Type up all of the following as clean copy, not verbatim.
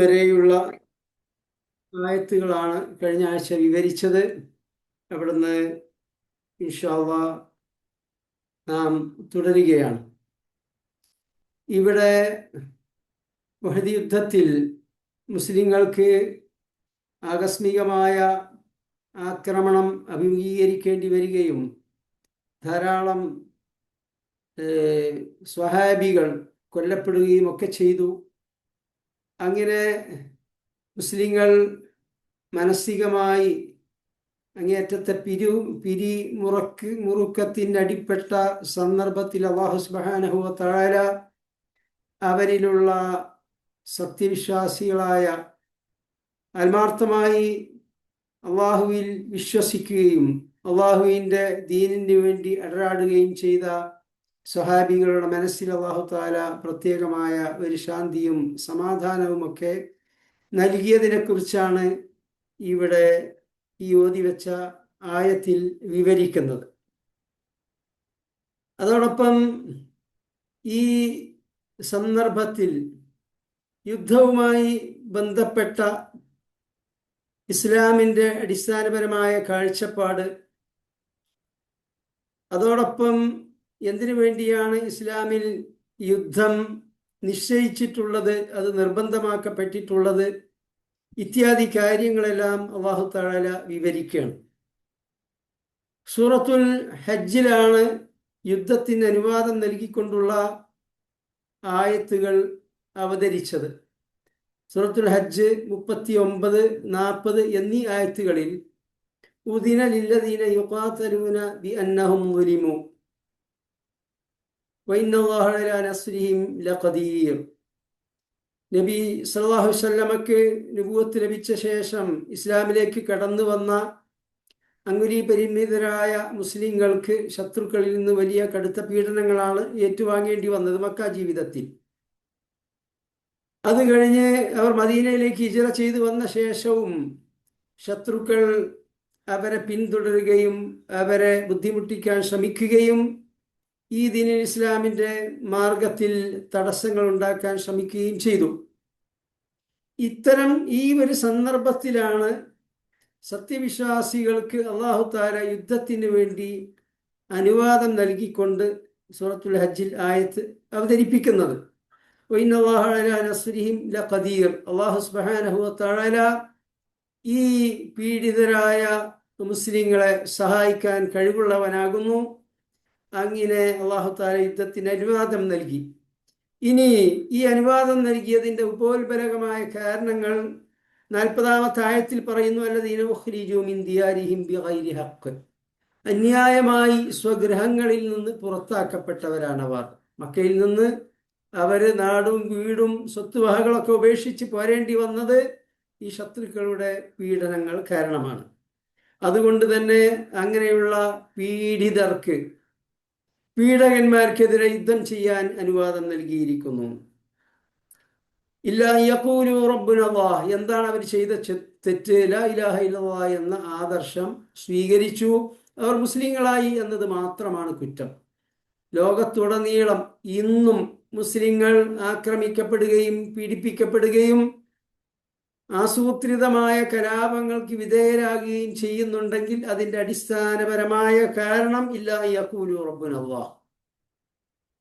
വരെയുള്ള ആയത്തുകളാണ് കഴിഞ്ഞ ആഴ്ച വിവരിച്ചത്. അവിടുന്ന് ഇൻഷാ അല്ലാഹ് നാം തുടരുകയാണ്. ഇവിടെ ഉഹദ് യുദ്ധത്തിൽ മുസ്ലിങ്ങൾക്ക് ആകസ്മികമായ ആക്രമണം അഭിമുഖീകരിക്കേണ്ടി വരികയും ധാരാളം സ്വഹാബികൾ കൊല്ലപ്പെടുകയും ഒക്കെ ചെയ്തു. അങ്ങനെ മുസ്ലിങ്ങൾ മാനസികമായി അങ്ങേയറ്റത്തെ മുറുക്കത്തിനടിപ്പെട്ട സന്ദർഭത്തിൽ അല്ലാഹു സുബ്ഹാനഹു വ തആല അവരിലുള്ള സത്യവിശ്വാസികളായ ആത്മാർത്ഥമായി അള്ളാഹുവിൽ വിശ്വസിക്കുകയും അള്ളാഹുവിൻ്റെ ദീനിന് വേണ്ടി അടരാടുകയും ചെയ്ത സ്വഹാബികളുടെ മനസ്സിൽ അല്ലാഹു തആല പ്രത്യേകമായ ഒരു ശാന്തിയും സമാധാനവും ഒക്കെ നൽകിയതിനെക്കുറിച്ചാണ് ഇവിടെ ഈ ഓതി വെച്ച ആയത്തിൽ വിവരിക്കുന്നത്. അതോടൊപ്പം ഈ സന്ദർഭത്തിൽ യുദ്ധവുമായി ബന്ധപ്പെട്ട ഇസ്ലാമിൻ്റെ അടിസ്ഥാനപരമായ കാഴ്ചപ്പാട്, അതോടൊപ്പം എന്തിനു വേണ്ടിയാണ് ഇസ്ലാമിൽ യുദ്ധം നിശ്ചയിച്ചിട്ടുള്ളത്, അത് നിർബന്ധമാക്കപ്പെട്ടിട്ടുള്ളത്, ഇത്യാദി കാര്യങ്ങളെല്ലാം അല്ലാഹു തആല വിവരിക്കുകയാണ്. സൂറത്തുൽ ഹജ്ജിലാണ് യുദ്ധത്തിന് അനുവാദം നൽകിക്കൊണ്ടുള്ള ആയത്തുകൾ അവതരിച്ചത്. സൂറത്തുൽ ഹജ്ജ് 39, 40 എന്നീ ആയത്തുകളിൽ ഉദിന ലില്ലദീന യുഖാതലൂന ബിഅന്നഹും ളുലിമു വഇന്നല്ലാഹ അലാ നസ്രിഹിം ലഖദീർ. നബി സല്ലല്ലാഹു അലൈഹി വസല്ലമക്ക് നബുവത്ത് ലഭിച്ച ശേഷം ഇസ്ലാമിലേക്ക് കടന്നു വന്ന അങ്കുരി പരിമിതരായ മുസ്ലിങ്ങൾക്ക് ശത്രുക്കളിൽ നിന്ന് വലിയ കടുത്ത പീഡനങ്ങളാണ് ഏറ്റുവാങ്ങേണ്ടി വന്നത് മക്ക ജീവിതത്തിൽ. അത് കഴിഞ്ഞ് അവർ മദീനയിലേക്ക് ഹിജ്റ ചെയ്തു വന്ന ശേഷവും ശത്രുക്കൾ അവരെ പിന്തുടരുകയും അവരെ ബുദ്ധിമുട്ടിക്കാൻ ശ്രമിക്കുകയും ഈ ദീനുൽ ഇസ്ലാമിൻ്റെ മാർഗത്തിൽ തടസ്സങ്ങൾ ഉണ്ടാക്കാൻ ശ്രമിക്കുകയും ചെയ്തു. ഇത്തരം ഈ ഒരു സന്ദർഭത്തിലാണ് സത്യവിശ്വാസികൾക്ക് അല്ലാഹു തആല യുദ്ധത്തിന് വേണ്ടി അനുവാദം നൽകിക്കൊണ്ട് സൂറത്തുൽ ഹജ്ജിൽ ആയത്ത് അവതരിപ്പിക്കുന്നത്. വഇന്നല്ലാഹ അലാ നസ്രിഹിം ലഖദീർ. അല്ലാഹു സുബ്ഹാനഹു വ തആല ഈ പീഡിതരായ മുസ്ലിങ്ങളെ സഹായിക്കാൻ കഴിവുള്ളവനാകുന്നു. അങ്ങനെ അല്ലാഹു തആല യുദ്ധത്തിന് അനുവാദം നൽകി. ഇനി ഈ അനുവാദം നൽകിയതിൻ്റെ ഉപോത്ബലകമായ കാരണങ്ങൾ 40-ാമത്തെ ആയത്തിൽ പറയുന്നു. അല്ലദീന ഉഖ്രിജൂ മിൻ ദിയാരിഹിം ബിഗൈരി ഹഖ്. അന്യായമായി സ്വഗൃഹങ്ങളിൽ നിന്ന് പുറത്താക്കപ്പെട്ടവരാണവർ. മക്കയിൽ നിന്ന് അവർ നാടും വീടും സ്വത്തുവകകളൊക്കെ ഉപേക്ഷിച്ച് പോരേണ്ടി വന്നത് ഈ ശത്രുക്കളുടെ പീഡനങ്ങൾ കാരണമാണ്. അതുകൊണ്ട് തന്നെ അങ്ങനെയുള്ള പീഡകന്മാർക്കെതിരെ യുദ്ധം ചെയ്യാൻ അനുവാദം നൽകിയിരിക്കുന്നു. ഇല്ലാ യഖൂലു റബ്ബുനല്ലാഹ്. എന്താണ് അവർ ചെയ്ത തെറ്റ്? ലാ ഇലാഹ ഇല്ലല്ലാഹ് എന്ന ആദർശം സ്വീകരിച്ചു, അവർ മുസ്ലിങ്ങളായി എന്നത് മാത്രമാണ് കുറ്റം. ലോകത്തുടനീളം ഇന്നും മുസ്ലിങ്ങൾ ആക്രമിക്കപ്പെടുകയും പീഡിപ്പിക്കപ്പെടുകയും ആസൂത്രിതമായ കലാപങ്ങൾക്ക് വിധേയരാകുകയും ചെയ്യുന്നുണ്ടെങ്കിൽ അതിൻ്റെ അടിസ്ഥാനപരമായ കാരണം ഇല്ലാ യഖൂലു റബ്ബുനല്ലാഹ്,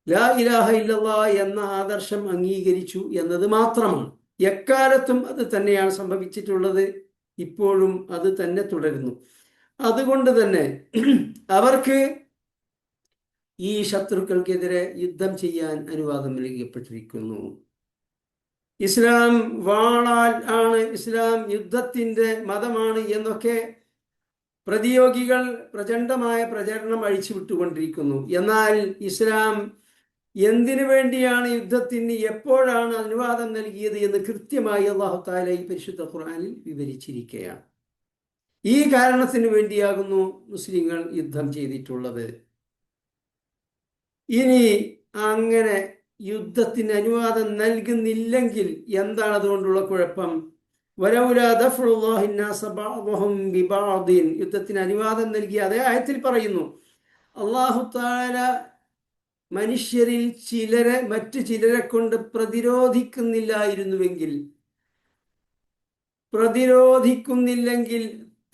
ലാ ഇലാഹ ഇല്ലല്ലാഹ് എന്ന ആദർശം അംഗീകരിച്ചു എന്നത് മാത്രമാണ്. എക്കാലത്തും അത് തന്നെയാണ് സംഭവിച്ചിട്ടുള്ളത്, ഇപ്പോഴും അത് തന്നെ തുടരുന്നു. അതുകൊണ്ട് തന്നെ അവർക്ക് ഈ ശത്രുക്കൾക്കെതിരെ യുദ്ധം ചെയ്യാൻ അനുവാദം നൽകപ്പെട്ടിരിക്കുന്നു. ഇസ്ലാം വാളാൽ ആണ്, ഇസ്ലാം യുദ്ധത്തിൻ്റെ മതമാണ് എന്നൊക്കെ പ്രതിയോഗികൾ പ്രചണ്ഡമായ പ്രചരണം അഴിച്ചുവിട്ടുകൊണ്ടിരിക്കുന്നു. എന്നാൽ ഇസ്ലാം എന്തിനു വേണ്ടിയാണ് യുദ്ധത്തിന് എപ്പോഴാണ് അനുവാദം നൽകിയത് എന്ന് കൃത്യമായി അല്ലാഹു തആല ഈ പരിശുദ്ധ ഖുർആനിൽ വിവരിച്ചിരിക്കുകയാണ്. ഈ കാരണത്തിന് വേണ്ടിയാകുന്നു മുസ്ലിങ്ങൾ യുദ്ധം ചെയ്തിട്ടുള്ളത്. ഇനി അങ്ങനെ യുദ്ധത്തിന് അനുവാദം നൽകുന്നില്ലെങ്കിൽ എന്താണ് അതുകൊണ്ടുള്ള കുഴപ്പം? വലൗലാ ദഫ്ഉല്ലാഹി നാസ ബഅദഹും ബിബഅദിൻ. യുദ്ധത്തിന് അനുവാദം നൽകിയ അതേ ആയത്തിൽ പറയുന്നു, അല്ലാഹു തആല മനുഷ്യരിൽ ചിലരെ മറ്റു ചിലരെ കൊണ്ട് പ്രതിരോധിക്കുന്നില്ലായിരുന്നുവെങ്കിൽ പ്രതിരോധിക്കുന്നില്ലെങ്കിൽ,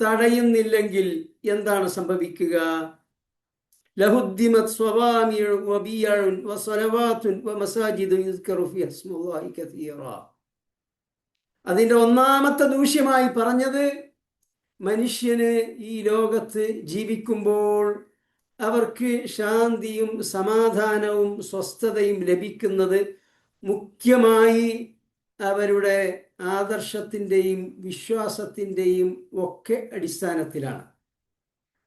തടയുന്നില്ലെങ്കിൽ എന്താണ് സംഭവിക്കുക? ലഹുദ്ദിമത് സ്വവാമിഉ വബിയഉൻ വസലവാതുൻ വമസാജിദു യുസ്കറു ഫിഹ ഇസ്മുല്ലാഹി കസീറ. അതിൻ്റെ ഒന്നാമത്തെ ദൂഷ്യമായി പറഞ്ഞത്, മനുഷ്യന് ഈ ലോകത്ത് ജീവിക്കുമ്പോൾ അവർക്ക് ശാന്തിയും സമാധാനവും സ്വസ്ഥതയും ലഭിക്കുന്നത് മുഖ്യമായി അവരുടെ ആദർശത്തിൻ്റെയും വിശ്വാസത്തിൻ്റെയും ഒക്കെ അടിസ്ഥാനത്തിലാണ്.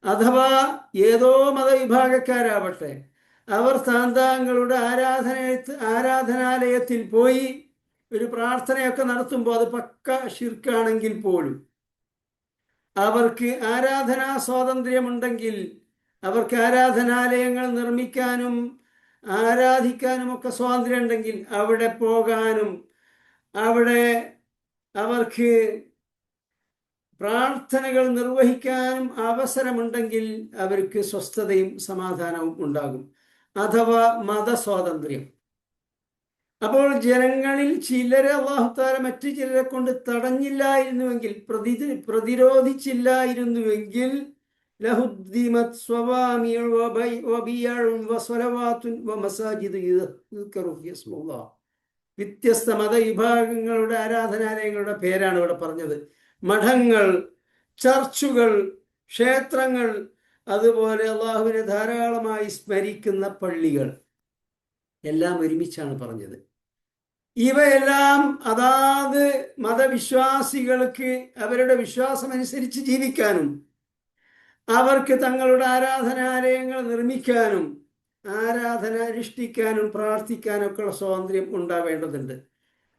അഥവാ ഏതോ മതവിഭാഗക്കാരാവട്ടെ, അവർ താന്താങ്ങളുടെ ആരാധനാലയത്തിൽ പോയി ഒരു പ്രാർത്ഥനയൊക്കെ നടത്തുമ്പോൾ അത് പക്ക ശിർക്കാണെങ്കിൽ പോലും അവർക്ക് ആരാധനാ സ്വാതന്ത്ര്യമുണ്ടെങ്കിൽ, അവർക്ക് ആരാധനാലയങ്ങൾ നിർമ്മിക്കാനും ആരാധിക്കാനും ഒക്കെ സ്വാതന്ത്ര്യം ഉണ്ടെങ്കിൽ അവിടെ പോകാനും അവിടെ അവർക്ക് പ്രാർത്ഥനകൾ നിർവഹിക്കാനും അവസരമുണ്ടെങ്കിൽ അവർക്ക് സ്വസ്ഥതയും സമാധാനവും ഉണ്ടാകും. അഥവാ മതസ്വാതന്ത്ര്യം. അപ്പോൾ ജനങ്ങളിൽ ചിലരെ അല്ലാഹുതആല മറ്റു ചിലരെ കൊണ്ട് തടഞ്ഞില്ലായിരുന്നുവെങ്കിൽ, പ്രതിരോധിച്ചില്ലായിരുന്നുവെങ്കിൽ, ലഹുദ്ദിമത് സ്വവാമിഉ വബിയഉൻ വസലവാതുൻ വമസാജിദു യുസ്കറു ഫിഹ ഇസ്മുല്ലാഹ്. വ്യത്യസ്ത മതവിഭാഗങ്ങളുടെ ആരാധനാലയങ്ങളുടെ പേരാണ് ഇവിടെ പറഞ്ഞത്. മഠങ്ങൾ, ചർച്ചുകൾ, ക്ഷേത്രങ്ങൾ, അതുപോലെ അള്ളാഹുവിനെ ധാരാളമായി സ്മരിക്കുന്ന പള്ളികൾ എല്ലാം ഒരുമിച്ചാണ് പറഞ്ഞത്. ഇവയെല്ലാം അതാത് മതവിശ്വാസികൾക്ക് അവരുടെ വിശ്വാസമനുസരിച്ച് ജീവിക്കാനും അവർക്ക് തങ്ങളുടെ ആരാധനാലയങ്ങൾ നിർമ്മിക്കാനും ആരാധന അനുഷ്ഠിക്കാനും പ്രാർത്ഥിക്കാനൊക്കെ ഉള്ള സ്വാതന്ത്ര്യം ഉണ്ടാവേണ്ടതുണ്ട്.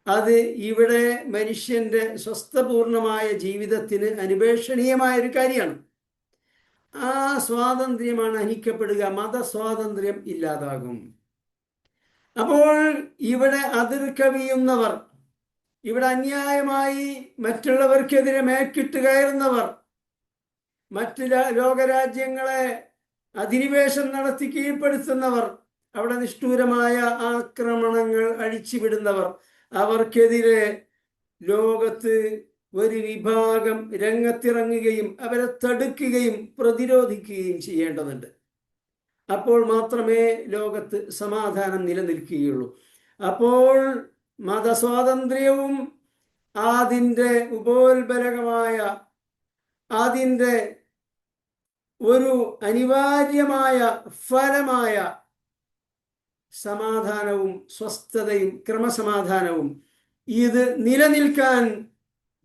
അത് ഇവിടെ മനുഷ്യന്റെ സ്വസ്ഥപൂർണമായ ജീവിതത്തിന് അനുപേക്ഷണീയമായൊരു കാര്യമാണ്. ആ സ്വാതന്ത്ര്യമാണ് ഹനിക്കപ്പെടുക. മതസ്വാതന്ത്ര്യം ഇല്ലാതാകും. അപ്പോൾ ഇവിടെ അതിർ കവിയുന്നവർ, ഇവിടെ അന്യായമായി മറ്റുള്ളവർക്കെതിരെ മേക്കിട്ട് കയറുന്നവർ, മറ്റു ലോകരാജ്യങ്ങളെ അധിനിവേശം നടത്തി കീഴ്പ്പെടുത്തുന്നവർ, അവിടെ നിഷ്ഠൂരമായ ആക്രമണങ്ങൾ അഴിച്ചുവിടുന്നവർ, അവർക്കെതിരെ ലോകത്ത് ഒരു വിഭാഗം രംഗത്തിറങ്ങുകയും അവരെ തടുക്കുകയും പ്രതിരോധിക്കുകയും ചെയ്യേണ്ടതുണ്ട്. അപ്പോൾ മാത്രമേ ലോകത്ത് സമാധാനം നിലനിൽക്കുകയുള്ളൂ. അപ്പോൾ മതസ്വാതന്ത്ര്യവും അതിൻ്റെ ഉപോത്ബലകമായ അതിൻ്റെ ഒരു അനിവാര്യമായ ഫലമായ സമാധാനവും സ്വസ്ഥതയും ക്രമസമാധാനവും ഇത് നിലനിൽക്കാൻ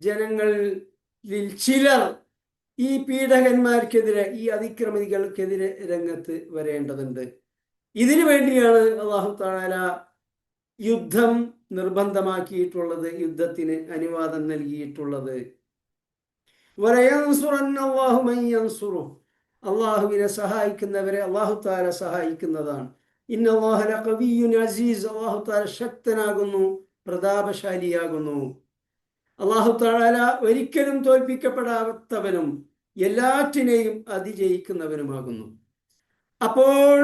ജനങ്ങളിൽ ചിലർ ഈ പീഡകന്മാർക്കെതിരെ, ഈ അതിക്രമികൾക്കെതിരെ രംഗത്ത് വരേണ്ടതുണ്ട്. ഇതിനു വേണ്ടിയാണ് അല്ലാഹു തആല യുദ്ധം നിർബന്ധമാക്കിയിട്ടുള്ളത്, യുദ്ധത്തിന് അനുവാദം നൽകിയിട്ടുള്ളത്. വലയൻസുറന്നല്ലാഹു മൻ യൻസുറുഹു. അള്ളാഹുവിനെ സഹായിക്കുന്നവരെ അല്ലാഹു തആല സഹായിക്കുന്നതാണ്. ഇന്നല്ലാഹ ലഖവിയ്യുൻ അസീസ്. അല്ലാഹു തആല ശക്തനാകുന്നു, പ്രതാപശാലിയാകുന്നു. അല്ലാഹു തആല ഒരിക്കലും തോൽപ്പിക്കപ്പെടാത്തവനും എല്ലാറ്റിനെയും അതിജയിക്കുന്നവനുമാകുന്നു. അപ്പോൾ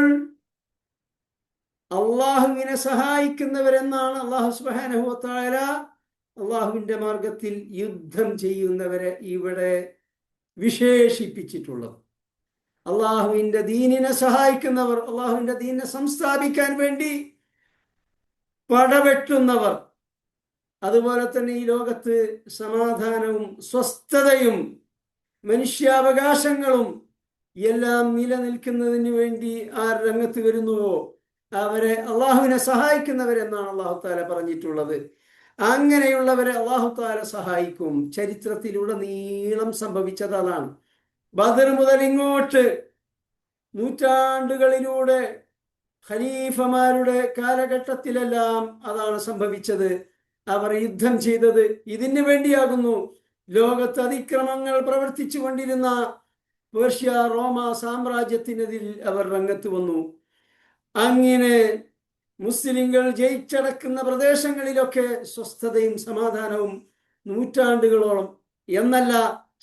അള്ളാഹുവിനെ സഹായിക്കുന്നവരെന്നാണ് അല്ലാഹു സുബ്ഹാനഹു വ തആല അള്ളാഹുവിൻ്റെ മാർഗത്തിൽ യുദ്ധം ചെയ്യുന്നവരെ ഇവിടെ വിശേഷിപ്പിച്ചിട്ടുള്ളത്. അള്ളാഹുവിൻ്റെ ദീനിനെ സഹായിക്കുന്നവർ, അള്ളാഹുവിൻ്റെ ദീനിനെ സംസ്ഥാപിക്കാൻ വേണ്ടി പടവെട്ടുന്നവർ, അതുപോലെ തന്നെ ഈ ലോകത്ത് സമാധാനവും സ്വസ്ഥതയും മനുഷ്യാവകാശങ്ങളും എല്ലാം നിലനിൽക്കുന്നതിന് വേണ്ടി ആർ രംഗത്ത് വരുന്നുവോ അവരെ അള്ളാഹുവിനെ സഹായിക്കുന്നവരെന്നാണ് അല്ലാഹു തആല പറഞ്ഞിട്ടുള്ളത്. അങ്ങനെയുള്ളവരെ അല്ലാഹു തആല സഹായിക്കും. ചരിത്രത്തിലുടനീളം സംഭവിച്ചത് അതാണ്. ബദർ മുതൽ ഇങ്ങോട്ട് നൂറ്റാണ്ടുകളിലൂടെ ഖലീഫമാരുടെ കാലഘട്ടത്തിലെല്ലാം അതാണ് സംഭവിച്ചത്. അവർ യുദ്ധം ചെയ്തത് ഇതിനു വേണ്ടിയാകുന്നു. ലോകത്ത് അതിക്രമങ്ങൾ പ്രവർത്തിച്ചു കൊണ്ടിരുന്ന പേർഷ്യ റോമ സാമ്രാജ്യത്തിനെതിൽ അവർ രംഗത്ത് വന്നു. അങ്ങനെ മുസ്ലിങ്ങൾ ജയിച്ചടക്കുന്ന പ്രദേശങ്ങളിലൊക്കെ സ്വസ്ഥതയും സമാധാനവും നൂറ്റാണ്ടുകളോളം എന്നല്ല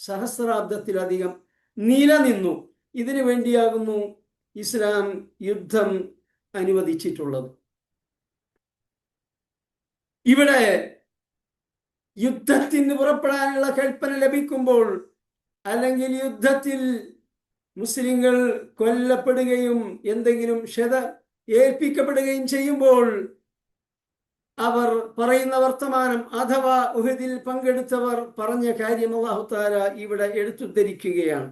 സഹസ്രാബ്ദത്തിലധികം നിലനിന്നു. ഇതിനു വേണ്ടിയാകുന്നു ഇസ്ലാം യുദ്ധം അനുവദിച്ചിട്ടുള്ളത്. ഇവിടെ യുദ്ധത്തിന് പുറപ്പെടാനുള്ള കൽപ്പന ലഭിക്കുമ്പോൾ, അല്ലെങ്കിൽ യുദ്ധത്തിൽ മുസ്ലിങ്ങൾ കൊല്ലപ്പെടുകയും എന്തെങ്കിലും ക്ഷത ഏൽപ്പിക്കപ്പെടുകയും ചെയ്യുമ്പോൾ അവർ പറയുന്ന വർത്തമാനം അഥവാ ഉഹദിൽ പങ്കെടുത്തവർ പറഞ്ഞ കാര്യം അല്ലാഹു തആല ഇവിടെ എടുത്തുദ്ധരിക്കുകയാണ്.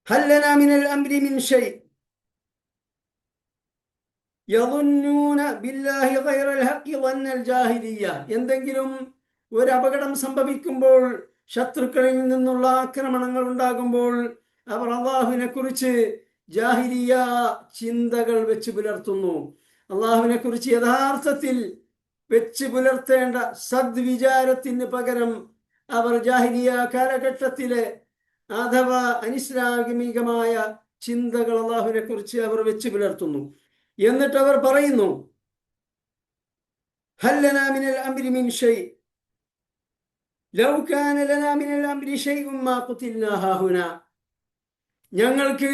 ഹല്ലനാ മിനൽ അംരി മിൻ ഷൈ യظنون ബില്ലാഹി ഗൈറൽ ഹഖി വന്നൽ ജാഹിലിയ്യ. എന്തെങ്കിലും ഒരു അപകടം സംഭവിക്കുമ്പോൾ, ശത്രുക്കളിൽ നിന്നുള്ള ആക്രമണങ്ങൾ ഉണ്ടാകുമ്പോൾ അവർ അള്ളാഹുവിനെ കുറിച്ച് ജാഹിലിയ ചിന്തകൾ വെച്ച് പുലർത്തുന്നു. അള്ളാഹുവിനെ കുറിച്ച് യഥാർത്ഥത്തിൽ വെച്ച് പുലർത്തേണ്ട സദ്വിചാരത്തിന് പകരം അവർ ജാഹിലിയ കാലഘട്ടത്തിലെ അഥവാ അനിസ്ലാമികമായ ചിന്തകൾ അള്ളാഹുവിനെ കുറിച്ച് അവർ വെച്ച് പുലർത്തുന്നു. എന്നിട്ട് അവർ പറയുന്നു, ഹൽ ലനാ മിനൽ അംരി മിൻ ഷൈ ലൗ കാന ലനാ മിനൽ അംരി ഷൈഉൻ മാ ഖുതിൽനാ ഹാഹുനാ. ഞങ്ങൾക്ക്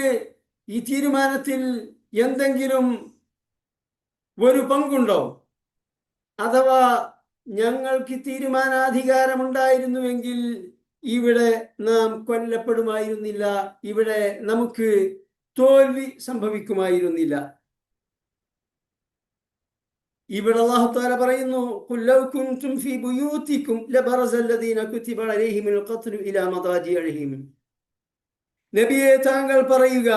ഈ തീരുമാനത്തിൽ എന്തെങ്കിലും ഒരു പങ്കുണ്ടോ, അഥവാ ഞങ്ങൾക്ക് തീരുമാനാധികാരമുണ്ടായിരുന്നുവെങ്കിൽ ഇവിടെ നാം കൊല്ലപ്പെടുമായിരുന്നില്ല, ഇവിടെ നമുക്ക് തോൽവി സംഭവിക്കുമായിരുന്നില്ല. ഇവിടെ അല്ലാഹു തആല പറയുന്നു, ഖുൽ ലൗ കുൻതും ഫീ ബുയൂതികും ലബറസല്ലദീന കുതിബ അലൈഹിമുൽ ഖത്ലു ഇലാ മദാജിഇഹിം. നബിയെ, താങ്കൾ പറയുക,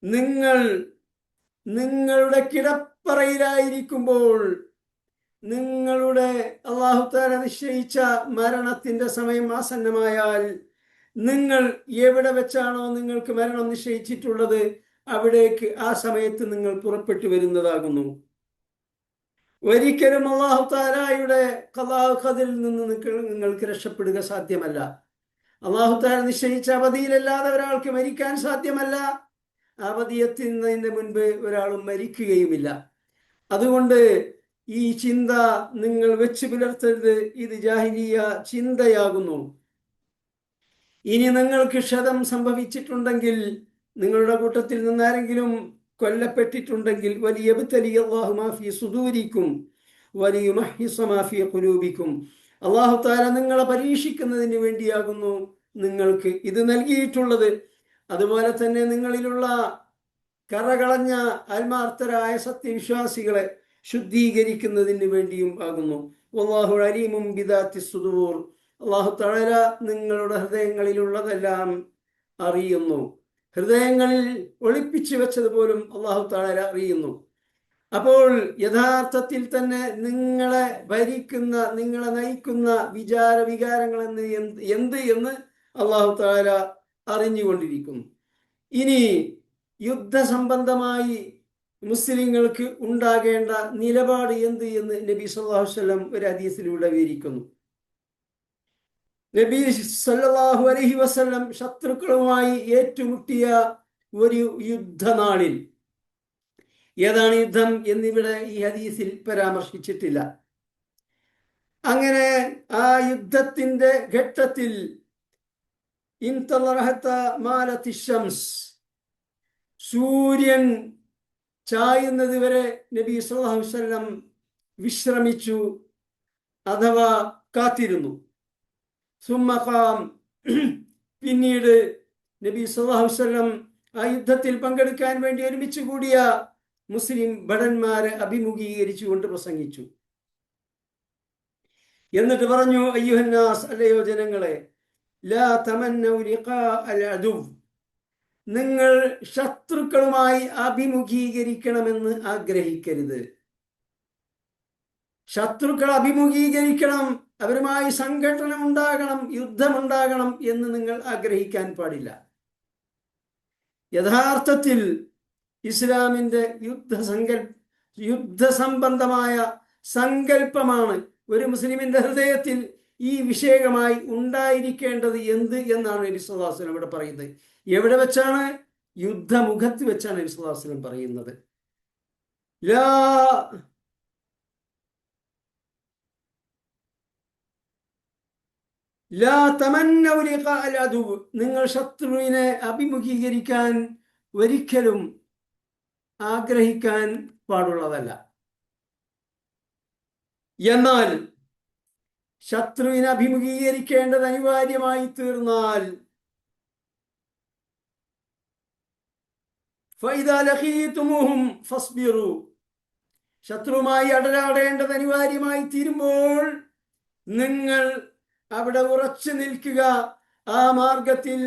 നിങ്ങൾ നിങ്ങളുടെ കിടപ്പറയിലായിരിക്കുമ്പോൾ നിങ്ങളുടെ അല്ലാഹു തആല നിശ്ചയിച്ച മരണത്തിന്റെ സമയം ആസന്നമായാൽ നിങ്ങൾ എവിടെ വെച്ചാണോ നിങ്ങൾക്ക് മരണം നിശ്ചയിച്ചിട്ടുള്ളത് അവിടേക്ക് ആ സമയത്ത് നിങ്ങൾ പുറപ്പെട്ടു വരുന്നതാകുന്നു. ഒരിക്കലും അല്ലാഹു തആലയുടെ ഖദറിൽ നിന്ന് നിങ്ങൾക്ക് രക്ഷപ്പെടുക സാധ്യമല്ല. അല്ലാഹു തആല നിശ്ചയിച്ച അവധിയിലല്ലാതെ ഒരാൾക്ക് മരിക്കാൻ സാധ്യമല്ല. അവധി എത്തുന്നതിന് മുൻപ് ഒരാളും മരിക്കുകയുമില്ല. അതുകൊണ്ട് ഈ ചിന്ത നിങ്ങൾ വെച്ച് പുലർത്തരുത്. ഇത് ജാഹിലിയ ചിന്തയാകുന്നു. ഇനി നിങ്ങൾക്ക് ക്ഷതം സംഭവിച്ചിട്ടുണ്ടെങ്കിൽ, നിങ്ങളുടെ കൂട്ടത്തിൽ നിന്നാരെങ്കിലും കൊല്ലപ്പെട്ടിട്ടുണ്ടെങ്കിൽ, വലിയബ്തലിയല്ലാഹു മാ ഫീ സുദൂരിക്കും വലിയുമഹ്ഹിസ മാ ഫീ ഖുലൂബിക്കും. അല്ലാഹു തആല നിങ്ങളെ പരീക്ഷിക്കുന്നതിന് വേണ്ടിയാകുന്നു നിങ്ങൾക്ക് ഇത് നൽകിയിട്ടുള്ളത്. അതുപോലെ തന്നെ നിങ്ങളിലുള്ള കറകളഞ്ഞ ആത്മാർത്ഥരായ സത്യവിശ്വാസികളെ ശുദ്ധീകരിക്കുന്നതിന് വേണ്ടിയും ആകുന്നു. വല്ലാഹു അലീമും ബിദാത്തി സുദൂർ. അല്ലാഹു തആല നിങ്ങളുടെ ഹൃദയങ്ങളിലുള്ളതെല്ലാം അറിയുന്നു. ഹൃദയങ്ങളിൽ ഒളിപ്പിച്ചു വെച്ചത് പോലും അല്ലാഹു തആല അറിയുന്നു. അപ്പോൾ യഥാർത്ഥത്തിൽ തന്നെ നിങ്ങളെ ഭരിക്കുന്ന, നിങ്ങളെ നയിക്കുന്ന വികാരങ്ങൾ എന്ത് എന്ന് അല്ലാഹു തആല അറിഞ്ഞുകൊണ്ടിരിക്കുന്നു. ഇനി യുദ്ധസംബന്ധമായി മുസ്ലിങ്ങൾക്ക് ഉണ്ടാകേണ്ട നിലപാട് എന്ത് എന്ന് നബി സല്ലല്ലാഹു അലൈഹി വസല്ലം ഒരു ഹദീസിലൂടെ വിവരിക്കുന്നു. നബി സല്ലല്ലാഹു അലൈഹി വസല്ലം ശത്രുക്കളുമായി ഏറ്റുമുട്ടിയ ഒരു യുദ്ധനാളിൽ, ഏതാണ് യുദ്ധം എന്നിവിടെ ഈ ഹദീസിൽ പരാമർശിച്ചിട്ടില്ല. അങ്ങനെ ആ യുദ്ധത്തിന്റെ ഘട്ടത്തിൽ സൂര്യൻ ചായുന്നത് വരെ നബി സല്ലല്ലാഹു അലൈഹി വസല്ലം വിശ്രമിച്ചു, അഥവാ കാത്തിരുന്നു. പിന്നീട് നബി സല്ലല്ലാഹു അലൈഹി വസല്ലം ആ യുദ്ധത്തിൽ പങ്കെടുക്കാൻ വേണ്ടി ഒരുമിച്ച് കൂടിയ മുസ്ലിം ഭടന്മാരെ അഭിമുഖീകരിച്ചുകൊണ്ട് പ്രസംഗിച്ചു. എന്നിട്ട് പറഞ്ഞു, അയ്യുഹന്നാസ്, അല്ലയോ ജനങ്ങളെ, ലാ തമന്നൗ ലിഖാ അൽ അദുവ്. നിങ്ങൾ ശത്രുക്കളുമായി അഭിമുഖീകരിക്കണമെന്ന് ആഗ്രഹിക്കരുത്. ശത്രുക്കൾ അഭിമുഖീകരിക്കണം, അവരുമായി സംഘട്ടനം ഉണ്ടാകണം, യുദ്ധമുണ്ടാകണം എന്ന് നിങ്ങൾ ആഗ്രഹിക്കാൻ പാടില്ല. യഥാർത്ഥത്തിൽ ഇസ്ലാമിന്റെ യുദ്ധസംബന്ധമായ സങ്കല്പമാണ് ഒരു മുസ്ലിമിന്റെ ഹൃദയത്തിൽ ഈ വിഷയമായി ഉണ്ടായിരിക്കേണ്ടത് എന്ത് എന്നാണ് നബി സല്ലല്ലാഹു അലൈഹി വസല്ലം ഇവിടെ പറയുന്നത്. എവിടെ വെച്ചാണ്? യുദ്ധമുഖത്ത് വെച്ചാണ് നബി സല്ലല്ലാഹു അലൈഹി വസല്ലം പറയുന്നത്. ലാ തമന്നൗ ലിഖാ അൽ അദുവ്. നിങ്ങൾ ശത്രുവിനെ അഭിമുഖീകരിക്കാൻ ഒരിക്കലും ആഗ്രഹിക്കാൻ പാടുള്ളതല്ല. എന്നാൽ ശത്രുവിനെ അഭിമുഖീകരിക്കേണ്ടത് അനിവാര്യമായി തീർന്നാൽ ശത്രുവുമായി അടരാടേണ്ടത് അനിവാര്യമായി തീരുമ്പോൾ നിങ്ങൾ അവിടെ ഉറച്ചു നിൽക്കുക. ആ മാർഗത്തിൽ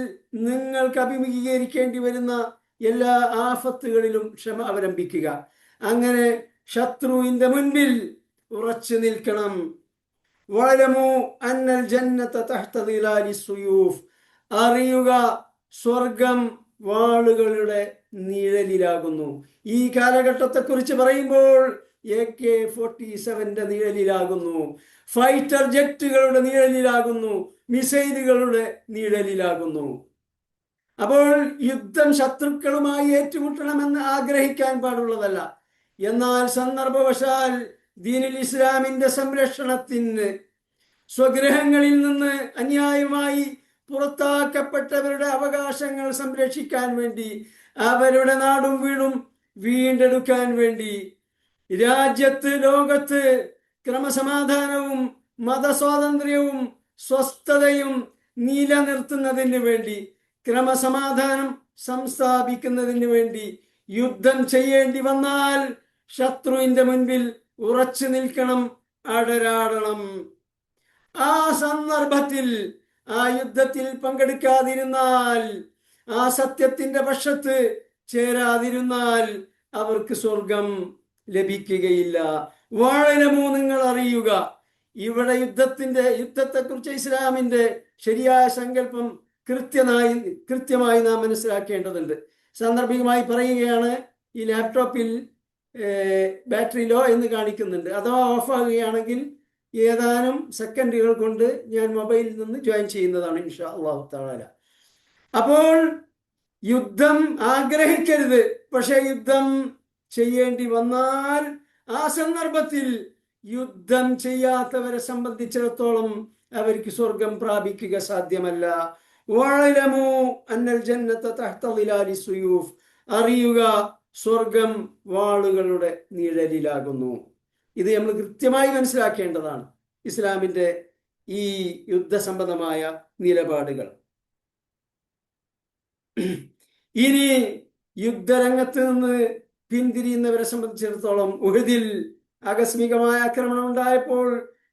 നിങ്ങൾക്ക് അഭിമുഖീകരിക്കേണ്ടി വരുന്ന എല്ലാ ആഫത്തുകളിലും ക്ഷമ അവലംബിക്കുക. അങ്ങനെ ശത്രുവിന്റെ മുൻപിൽ ഉറച്ചു നിൽക്കണം. വഅലമു അന്നൽ ജന്നത തഹ്ത ദിലാലി സുയൂഫ്, അറിയുക സ്വർഗം വാളുകളുടെ നിഴലിലാകുന്നു. ഈ കാലഘട്ടത്തെക്കുറിച്ച് പറയുമ്പോൾ AK-47 നിഴലിലാകുന്നു, ഫൈറ്റർ ജെറ്റുകളുടെ നിഴലിലാകുന്നു, മിസൈലുകളുടെ നിഴലിലാകുന്നു. അപ്പോൾ യുദ്ധം ശത്രുക്കളുമായി ഏറ്റുമുട്ടണമെന്ന് ആഗ്രഹിക്കാൻ പാടുള്ളതല്ല. എന്നാൽ സന്ദർഭവശാൽ ദീനുൽ ഇസ്ലാമിന്റെ സംരക്ഷണത്തിന് സ്വഗൃഹങ്ങളിൽ നിന്ന് അന്യായമായി പുറത്താക്കപ്പെട്ടവരുടെ അവകാശങ്ങൾ സംരക്ഷിക്കാൻ വേണ്ടി, അവരുടെ നാടും വീടും വീണ്ടെടുക്കാൻ വേണ്ടി, രാജ്യത്ത് ലോകത്ത് ക്രമസമാധാനവും മതസ്വാതന്ത്ര്യവും സ്വസ്ഥതയും നിലനിർത്തുന്നതിന് വേണ്ടി, ക്രമസമാധാനം സംസ്ഥാപിക്കുന്നതിന് വേണ്ടി യുദ്ധം ചെയ്യേണ്ടി വന്നാൽ ശത്രുവിന്റെ മുൻപിൽ ഉറച്ചു നിൽക്കണം, അടരാടണം. ആ സന്ദർഭത്തിൽ ആ യുദ്ധത്തിൽ പങ്കെടുക്കാതിരുന്നാൽ, ആ സത്യത്തിന്റെ പക്ഷത്ത് ചേരാതിരുന്നാൽ അവർക്ക് സ്വർഗം ലഭിക്കുകയില്ല. വാഴലമോ, നിങ്ങൾ അറിയുക. ഇവിടെ യുദ്ധത്തെക്കുറിച്ച് ഇസ്ലാമിന്റെ ശരിയായ സങ്കല്പം കൃത്യമായി നാം മനസ്സിലാക്കേണ്ടതുണ്ട്. സാന്ദർഭികമായി പറയുകയാണ്, ഈ ലാപ്ടോപ്പിൽ ബാറ്ററി ലോ എന്ന് കാണിക്കുന്നുണ്ട്. അഥവാ ഓഫാകുകയാണെങ്കിൽ ഏതാനും സെക്കൻഡുകൾ കൊണ്ട് ഞാൻ മൊബൈലിൽ നിന്ന് ജോയിൻ ചെയ്യുന്നതാണ് ഇൻഷാ അല്ലാഹു തആല. അപ്പോൾ യുദ്ധം ആഗ്രഹിക്കരുത്, പക്ഷെ യുദ്ധം ചെയ്യേണ്ടി വന്നാൽ ആ സന്ദർഭത്തിൽ യുദ്ധം ചെയ്യാത്തവരെ സംബന്ധിച്ചിടത്തോളം അവർക്ക് സ്വർഗം പ്രാപിക്കുക സാധ്യമല്ല. വഅലമു അന്നൽ ജന്നത തഹ്ത ദിലാലി സുയൂഫ്, അറിയുക സ്വർഗം വാളുകളുടെ നിഴലിലാകുന്നു. ഇത് നമ്മൾ കൃത്യമായി മനസ്സിലാക്കേണ്ടതാണ് ഇസ്ലാമിന്റെ ഈ യുദ്ധസംബന്ധമായ നിലപാടുകൾ. ഇനി യുദ്ധരംഗത്ത് നിന്ന് പിന്തിരിയുന്നവരെ സംബന്ധിച്ചിടത്തോളം ഉഹദിൽ ആകസ്മികമായ ആക്രമണം ഉണ്ടായപ്പോൾ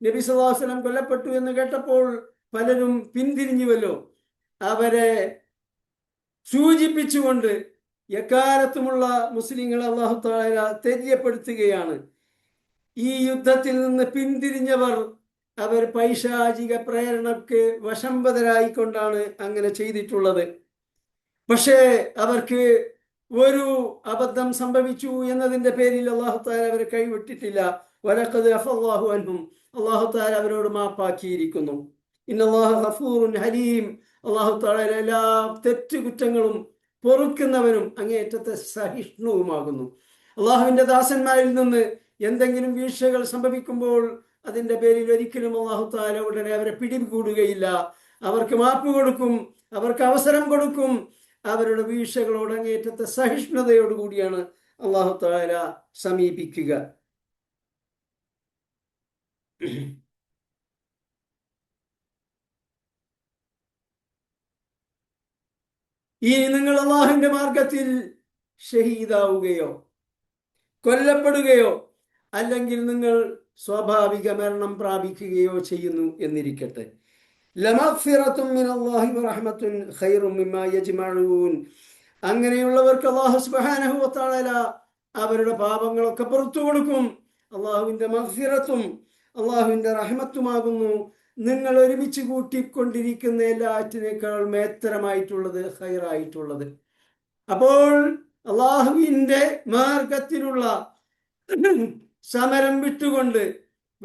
നബി സല്ലല്ലാഹു അലൈഹി വസല്ലം കൊല്ലപ്പെട്ടു എന്ന് കേട്ടപ്പോൾ പലരും പിന്തിരിഞ്ഞുവല്ലോ. അവരെ സൂചിപ്പിച്ചുകൊണ്ട് എക്കാലത്തുമുള്ള മുസ്ലിങ്ങൾ അല്ലാഹു തആല തെര്യപ്പെടുത്തുകയാണ്. ഈ യുദ്ധത്തിൽ നിന്ന് പിന്തിരിഞ്ഞവർ അവർ പൈശാചിക പ്രേരണക്ക് വശംവദരായിക്കൊണ്ടാണ് അങ്ങനെ ചെയ്തിട്ടുള്ളത്. പക്ഷേ അവർക്ക് ഒരു അബദ്ധം സംഭവിച്ചു എന്നതിന്റെ പേരിൽ അല്ലാഹു തആല അവരെ കൈവിട്ടിട്ടില്ല. വലഖദ് അഫല്ലാഹു അൻഹും, അല്ലാഹു തആല അവരോട് മാപ്പാക്കിയിരിക്കുന്നു. ഇന്നല്ലാഹ ഗഫൂറുൻ ഹലീം, അല്ലാഹു തആല എല്ലാ തെറ്റുകുറ്റങ്ങളും പൊറുക്കുന്നവനും അങ്ങേയറ്റത്തെ സഹിഷ്ണുവുമാകുന്നു. അള്ളാഹുവിന്റെ ദാസന്മാരിൽ നിന്ന് എന്തെങ്കിലും വീഴ്ചകൾ സംഭവിക്കുമ്പോൾ അതിന്റെ പേരിൽ ഒരിക്കലും അല്ലാഹു തആല ഉടനെ അവരെ പിടികൂടുകയില്ല. അവർക്ക് മാപ്പ് കൊടുക്കും, അവർക്ക് അവസരം കൊടുക്കും. അവരുടെ വീഴ്ചകളോട് അങ്ങേയറ്റത്തെ സഹിഷ്ണുതയോടുകൂടിയാണ് അല്ലാഹു തആല സമീപിക്കുക. ഇനി നിങ്ങൾ അല്ലാഹുവിന്റെ മാർഗത്തിൽ ഷഹീദാവുകയോ കൊല്ലപ്പെടുകയോ അല്ലെങ്കിൽ നിങ്ങൾ സ്വാഭാവിക മരണം പ്രാപിക്കുകയോ ചെയ്യുന്നു എന്നിരിക്കട്ടെ, ലമഗ്ഫിറത്തും മിനല്ലാഹി വറഹ്മത്തുൻ ഖൈറും മിമ്മാ യജ്മഊൻ, അങ്ങനെയുള്ളവർക്ക് അല്ലാഹു സുബ്ഹാനഹു വ തആല അവരുടെ പാപങ്ങളൊക്കെ പുറത്തു കൊടുക്കും. അല്ലാഹുവിന്റെ മഗ്ഫിറത്തും അല്ലാഹുവിന്റെ റഹ്മത്തുമാകുന്നു നിങ്ങൾ ഒരുമിച്ച് കൂട്ടിക്കൊണ്ടിരിക്കുന്ന എല്ലാറ്റിനേക്കാൾ മേത്തരമായിട്ടുള്ളത്, ഖൈറായിട്ടുള്ളത്. അപ്പോൾ അല്ലാഹുവിന്റെ മാർഗത്തിലുള്ള സമരം വിട്ടുകൊണ്ട്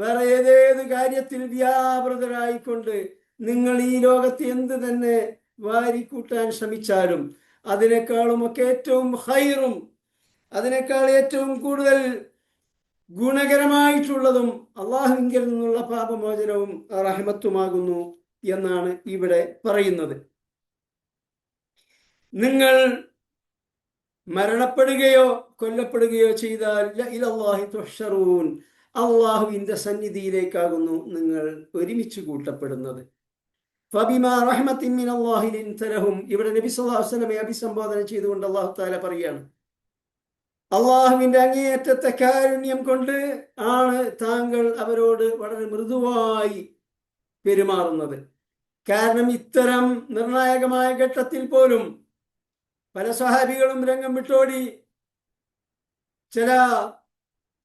വേറെ ഏതേത് കാര്യത്തിൽ വ്യാപൃതരായിക്കൊണ്ട് നിങ്ങൾ ഈ ലോകത്ത് എന്ത് തന്നെ വാരിക്കൂട്ടാൻ ശ്രമിച്ചാലും അതിനേക്കാളുമൊക്കെ ഏറ്റവും ഖൈറും അതിനേക്കാൾ ഏറ്റവും കൂടുതൽ ഗുണകരമായിട്ടുള്ളതും അള്ളാഹുവിങ്കിൽ നിന്നുള്ള പാപമോചനവും റഹ്മത്തുമാകുന്നു എന്നാണ് ഇവിടെ പറയുന്നത്. നിങ്ങൾ മരണപ്പെടുകയോ കൊല്ലപ്പെടുകയോ ചെയ്താൽ ഇലല്ലാഹി തുഹ്ശറൂൻ, അള്ളാഹുവിന്റെ സന്നിധിയിലേക്കാകുന്നു നിങ്ങൾ ഒരുമിച്ച് കൂട്ടപ്പെടുന്നത്. ഫബിമാ റഹ്മത്തിൻ മിനല്ലാഹി ലിൻത ലഹും. ഇവിടെ നബി സല്ലല്ലാഹു അലൈഹി വസല്ലമയെ അഭിസംബോധന ചെയ്തുകൊണ്ട് അല്ലാഹു തആല പറയാണ്, അള്ളാഹുവിന്റെ അങ്ങേയറ്റത്തെ കാരുണ്യം കൊണ്ട് ആണ് താങ്കൾ അവരോട് വളരെ മൃദുവായി പെരുമാറുന്നത്. കാരണം ഇത്തരം നിർണായകമായ ഘട്ടത്തിൽ പോലും പല സ്വഹാബികളും രംഗം വിട്ടോടി.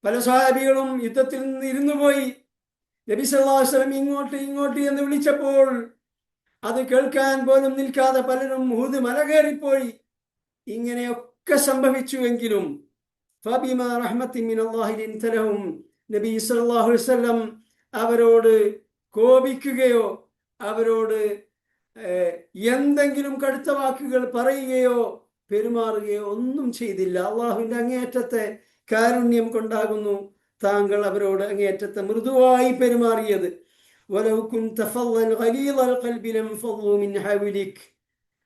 പല സ്വഹാബികളും യുദ്ധത്തിൽ നിന്ന് ഇരുന്നു പോയി. നബി സല്ലല്ലാഹു അലൈഹി വസല്ലം ഇങ്ങോട്ട് എന്ന് വിളിച്ചപ്പോൾ അത് കേൾക്കാൻ പോലും നിൽക്കാതെ പലരും ഉഹുദ് മല കയറിപ്പോയി. ഇങ്ങനെയൊക്കെ സംഭവിച്ചുവെങ്കിലും ഫബിമാ റഹ്മത്തിൻ മിനല്ലാഹി ലിൻത ലഹും, നബി സല്ലല്ലാഹു അലൈഹി വസല്ലം അവരോട് കോപിക്കുകയോ അവരോട് എന്തെങ്കിലും കടുത്ത വാക്കുകൾ പറയുകയോ പെരുമാറുകയോ ഒന്നും ചെയ്തില്ല. അള്ളാഹുവിന്റെ അങ്ങേയറ്റത്തെ കാരുണ്യം കൊണ്ടാകുന്നു താങ്കൾ അവരോട് അങ്ങേയറ്റത്തെ മൃദുവായി പെരുമാറിയത്.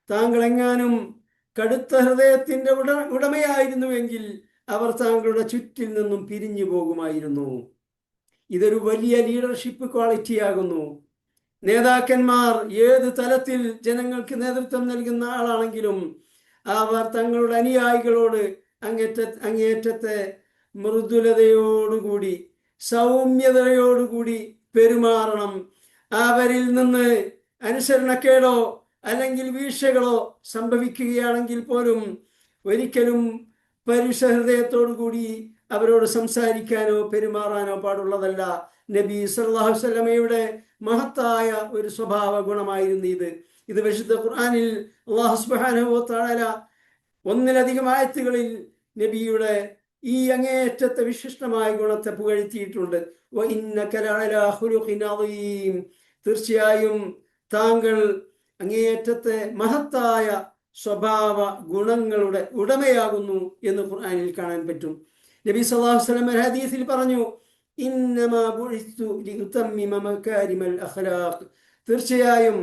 താങ്കൾ എങ്ങാനും കടുത്ത ഹൃദയത്തിന്റെ ഉടമയായിരുന്നുവെങ്കിൽ അവർ താങ്കളുടെ ചുറ്റിൽ നിന്നും പിരിഞ്ഞു പോകുമായിരുന്നു. ഇതൊരു വലിയ ലീഡർഷിപ്പ് ക്വാളിറ്റി ആകുന്നു. നേതാക്കന്മാർ ഏത് തലത്തിൽ ജനങ്ങൾക്ക് നേതൃത്വം നൽകുന്ന ആളാണെങ്കിലും അവർ തങ്ങളുടെ അനുയായികളോട് അങ്ങേയറ്റത്തെ മൃദുലതയോടുകൂടി സൗമ്യതയോടുകൂടി പെരുമാറണം. അവരിൽ നിന്ന് അനുസരണക്കേടോ അല്ലെങ്കിൽ വീഴ്ചകളോ സംഭവിക്കുകയാണെങ്കിൽ പോലും ഒരിക്കലും പരുഷ ഹൃദയത്തോടുകൂടി അവരോട് സംസാരിക്കാനോ പെരുമാറാനോ പാടുള്ളതല്ല. നബി സല്ലല്ലാഹു അലൈഹി വസല്ലമയുടെ മഹത്തായ ഒരു സ്വഭാവ ഗുണമായിരുന്നു ഇത് വിശുദ്ധ ഖുർആനിൽ അല്ലാഹു സുബ്ഹാനഹു വ തആല ഒന്നിലധികം ആയത്തുകളിൽ നബിയുടെ ഈ അങ്ങേയറ്റത്തെ വിശിഷ്ടമായ ഗുണത്തെ പുകഴ്ത്തിയിട്ടുണ്ട്. തീർച്ചയായും താങ്കൾ അങ്ങേയറ്റത്തെ മഹത്തായ സ്വഭാവ ഗുണങ്ങളുടെ ഉടമയാകുന്നു എന്ന് ഖുർആനിൽ കാണാൻ പറ്റും. നബി സല്ലല്ലാഹു അലൈഹി വസല്ലം ഹദീസിൽ പറഞ്ഞു, ഇന്നമാ ബുഇസ്തു ലിഉതമ്മിമ മകാരിമൽ അഖ്ലാഖ്. തീർച്ചയായും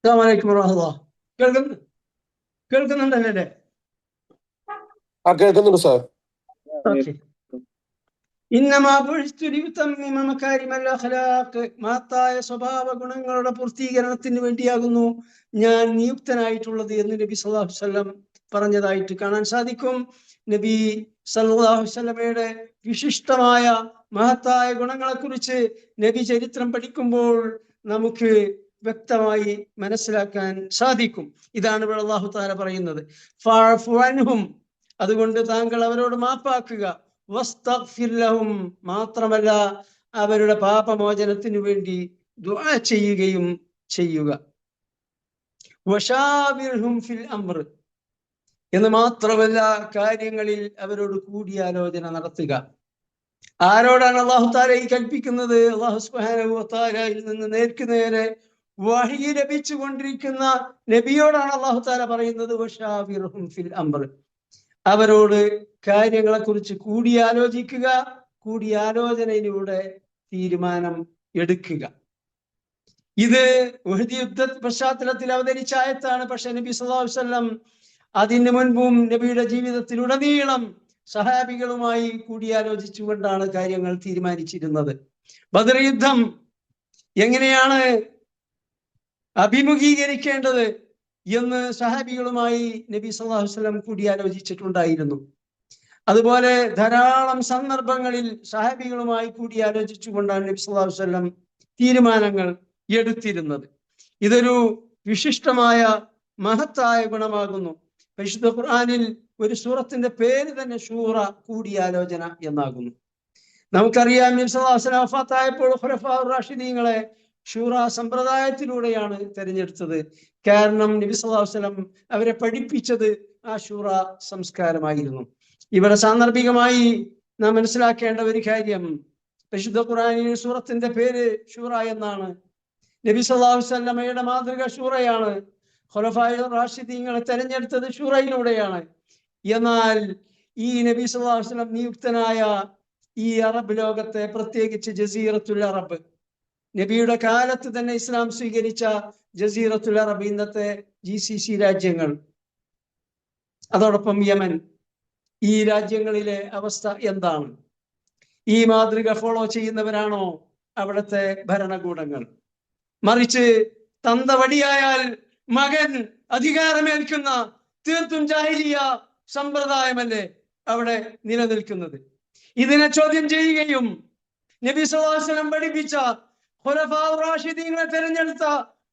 അസ്സലാമു അലൈക്കും വറഹ്മത്തുള്ളാഹി. കേൾക്കുന്നുണ്ടല്ലേ? കേൾക്കുന്നുണ്ട് സാർ. മഹത്തായ സ്വഭാവ ഗുണങ്ങളുടെ പൂർത്തീകരണത്തിന് വേണ്ടിയാകുന്നു ഞാൻ നിയുക്തനായിട്ടുള്ളത് എന്ന് നബി സല്ലല്ലാഹു അലൈഹി വസല്ലം പറഞ്ഞതായിട്ട് കാണാൻ സാധിക്കും. നബി സല്ലല്ലാഹു അലൈഹി വസല്ലമയുടെ വിശിഷ്ടമായ മഹത്തായ ഗുണങ്ങളെ കുറിച്ച് നബി ചരിത്രം പഠിക്കുമ്പോൾ നമുക്ക് വ്യക്തമായി മനസ്സിലാക്കാൻ സാധിക്കും. ഇതാണ് ഇവിടെ അല്ലാഹു തആല പറയുന്നത്, ഫഅഫു അൻഹും, അതുകൊണ്ട് താങ്കൾ അവരോട് മാപ്പാക്കുക, വസ്തഗ്ഫിർ ലഹും, മാത്രമല്ല അവരുടെ പാപമോചനത്തിനു വേണ്ടി ദുആ ചെയ്യുകയും ചെയ്യുക. വശാവിർഹും ഫിൽ അംർ, എന്ന് മാത്രമല്ല കാര്യങ്ങളിൽ അവരോട് കൂടിയാലോചന നടത്തുക. ആരോടാണ് അല്ലാഹു തആല ഈ കൽപ്പിക്കുന്നത്? അല്ലാഹു സുബ്ഹാനഹു വ തആലയിൽ നിന്ന് നേർക്കുനേരെ വഹി ലഭിച്ചു കൊണ്ടിരിക്കുന്ന നബിയോടാണ് അല്ലാഹു തആല പറയുന്നത്, വശാവിർഹും ഫിൽ അംർ, അവരോട് കാര്യങ്ങളെ കുറിച്ച് കൂടിയാലോചിക്കുക, കൂടിയാലോചനയിലൂടെ തീരുമാനം എടുക്കുക. ഇത് ഉഹദ് യുദ്ധ പശ്ചാത്തലത്തിൽ അവതരിച്ച ആയത്താണ്. പക്ഷെ നബി സല്ലല്ലാഹു അലൈഹി വസല്ലം അതിന് മുൻപും നബിയുടെ ജീവിതത്തിലുടനീളം സഹാബികളുമായി കൂടിയാലോചിച്ചുകൊണ്ടാണ് കാര്യങ്ങൾ തീരുമാനിച്ചിരുന്നത്. ബദർ യുദ്ധം എങ്ങനെയാണ് അഭിമുഖീകരിക്കേണ്ടത് എന്ന് സഹാബികളുമായി നബി സല്ലല്ലാഹു അലൈഹി വസല്ലം കൂടിയാലോചിച്ചിട്ടുണ്ടായിരുന്നു. അതുപോലെ ധാരാളം സന്ദർഭങ്ങളിൽ സഹാബികളുമായി കൂടിയാലോചിച്ചുകൊണ്ടാണ് നബി സല്ലല്ലാഹു അലൈഹി വസല്ലം തീരുമാനങ്ങൾ എടുത്തിരുന്നത്. ഇതൊരു വിശിഷ്ടമായ മഹത്തായ ഗുണമാകുന്നു. പരിശുദ്ധ ഖുർആനിൽ ഒരു സൂറത്തിന്റെ പേര് തന്നെ ഷൂറ, കൂടിയാലോചന എന്നാകുന്നു. നമുക്കറിയാം നബി സല്ലല്ലാഹു അലൈഹി വസല്ലം വഫാത്തായപ്പോൾ ഖുലഫാഉർ റാഷിദീങ്ങളെ ഷൂറ സമ്പ്രദായത്തിലൂടെയാണ് തെരഞ്ഞെടുത്തത്. കാരണം നബി സല്ലല്ലാഹു അലൈഹി വസല്ലം അവരെ പഠിപ്പിച്ചത് ആ ഷൂറ സംസ്കാരമായിരുന്നു. ഇവിടെ സാന്ദർഭികമായി നാം മനസ്സിലാക്കേണ്ട ഒരു കാര്യം, പരിശുദ്ധ ഖുർആനിൽ സൂറത്തിന്റെ പേര് ഷൂറ എന്നാണ്. നബി സല്ലല്ലാഹു അലൈഹി വസല്ലമയുടെ മാതൃക ഷൂറയാണ്. ഖുലഫാഉർ റാഷിദീങ്ങളെ തെരഞ്ഞെടുത്തത് ഷൂറയിലൂടെയാണ്. എന്നാൽ ഈ നബി സല്ലല്ലാഹു അലൈഹി വസല്ലം നിയുക്തനായ ഈ അറബ് ലോകത്തെ, പ്രത്യേകിച്ച് ജസീറത്തുൽ അറബ്, നബിയുടെ കാലത്ത് തന്നെ ഇസ്ലാം സ്വീകരിച്ച ജസീറത്തുൽ അറബ്, ഇന്നത്തെ GCC രാജ്യങ്ങൾ, അതോടൊപ്പം യമൻ, ഈ രാജ്യങ്ങളിലെ അവസ്ഥ എന്താണ്? ഈ മാതൃക ഫോളോ ചെയ്യുന്നവരാണോ അവിടുത്തെ ഭരണകൂടങ്ങൾ? മറിച്ച് തന്തവടിയായാൽ മകൻ അധികാരമേൽക്കുന്ന തീർത്തും ജാഹിലിയ സമ്പ്രദായമല്ലേ അവിടെ നിലനിൽക്കുന്നത്? ഇതിനെ ചോദ്യം ചെയ്യുകയും നബി സല്ലല്ലാഹു അലൈഹി വസല്ലം പഠിപ്പിച്ച ഖുലഫാഉർ റാഷിദീങ്ങളെ തെരഞ്ഞെടുത്ത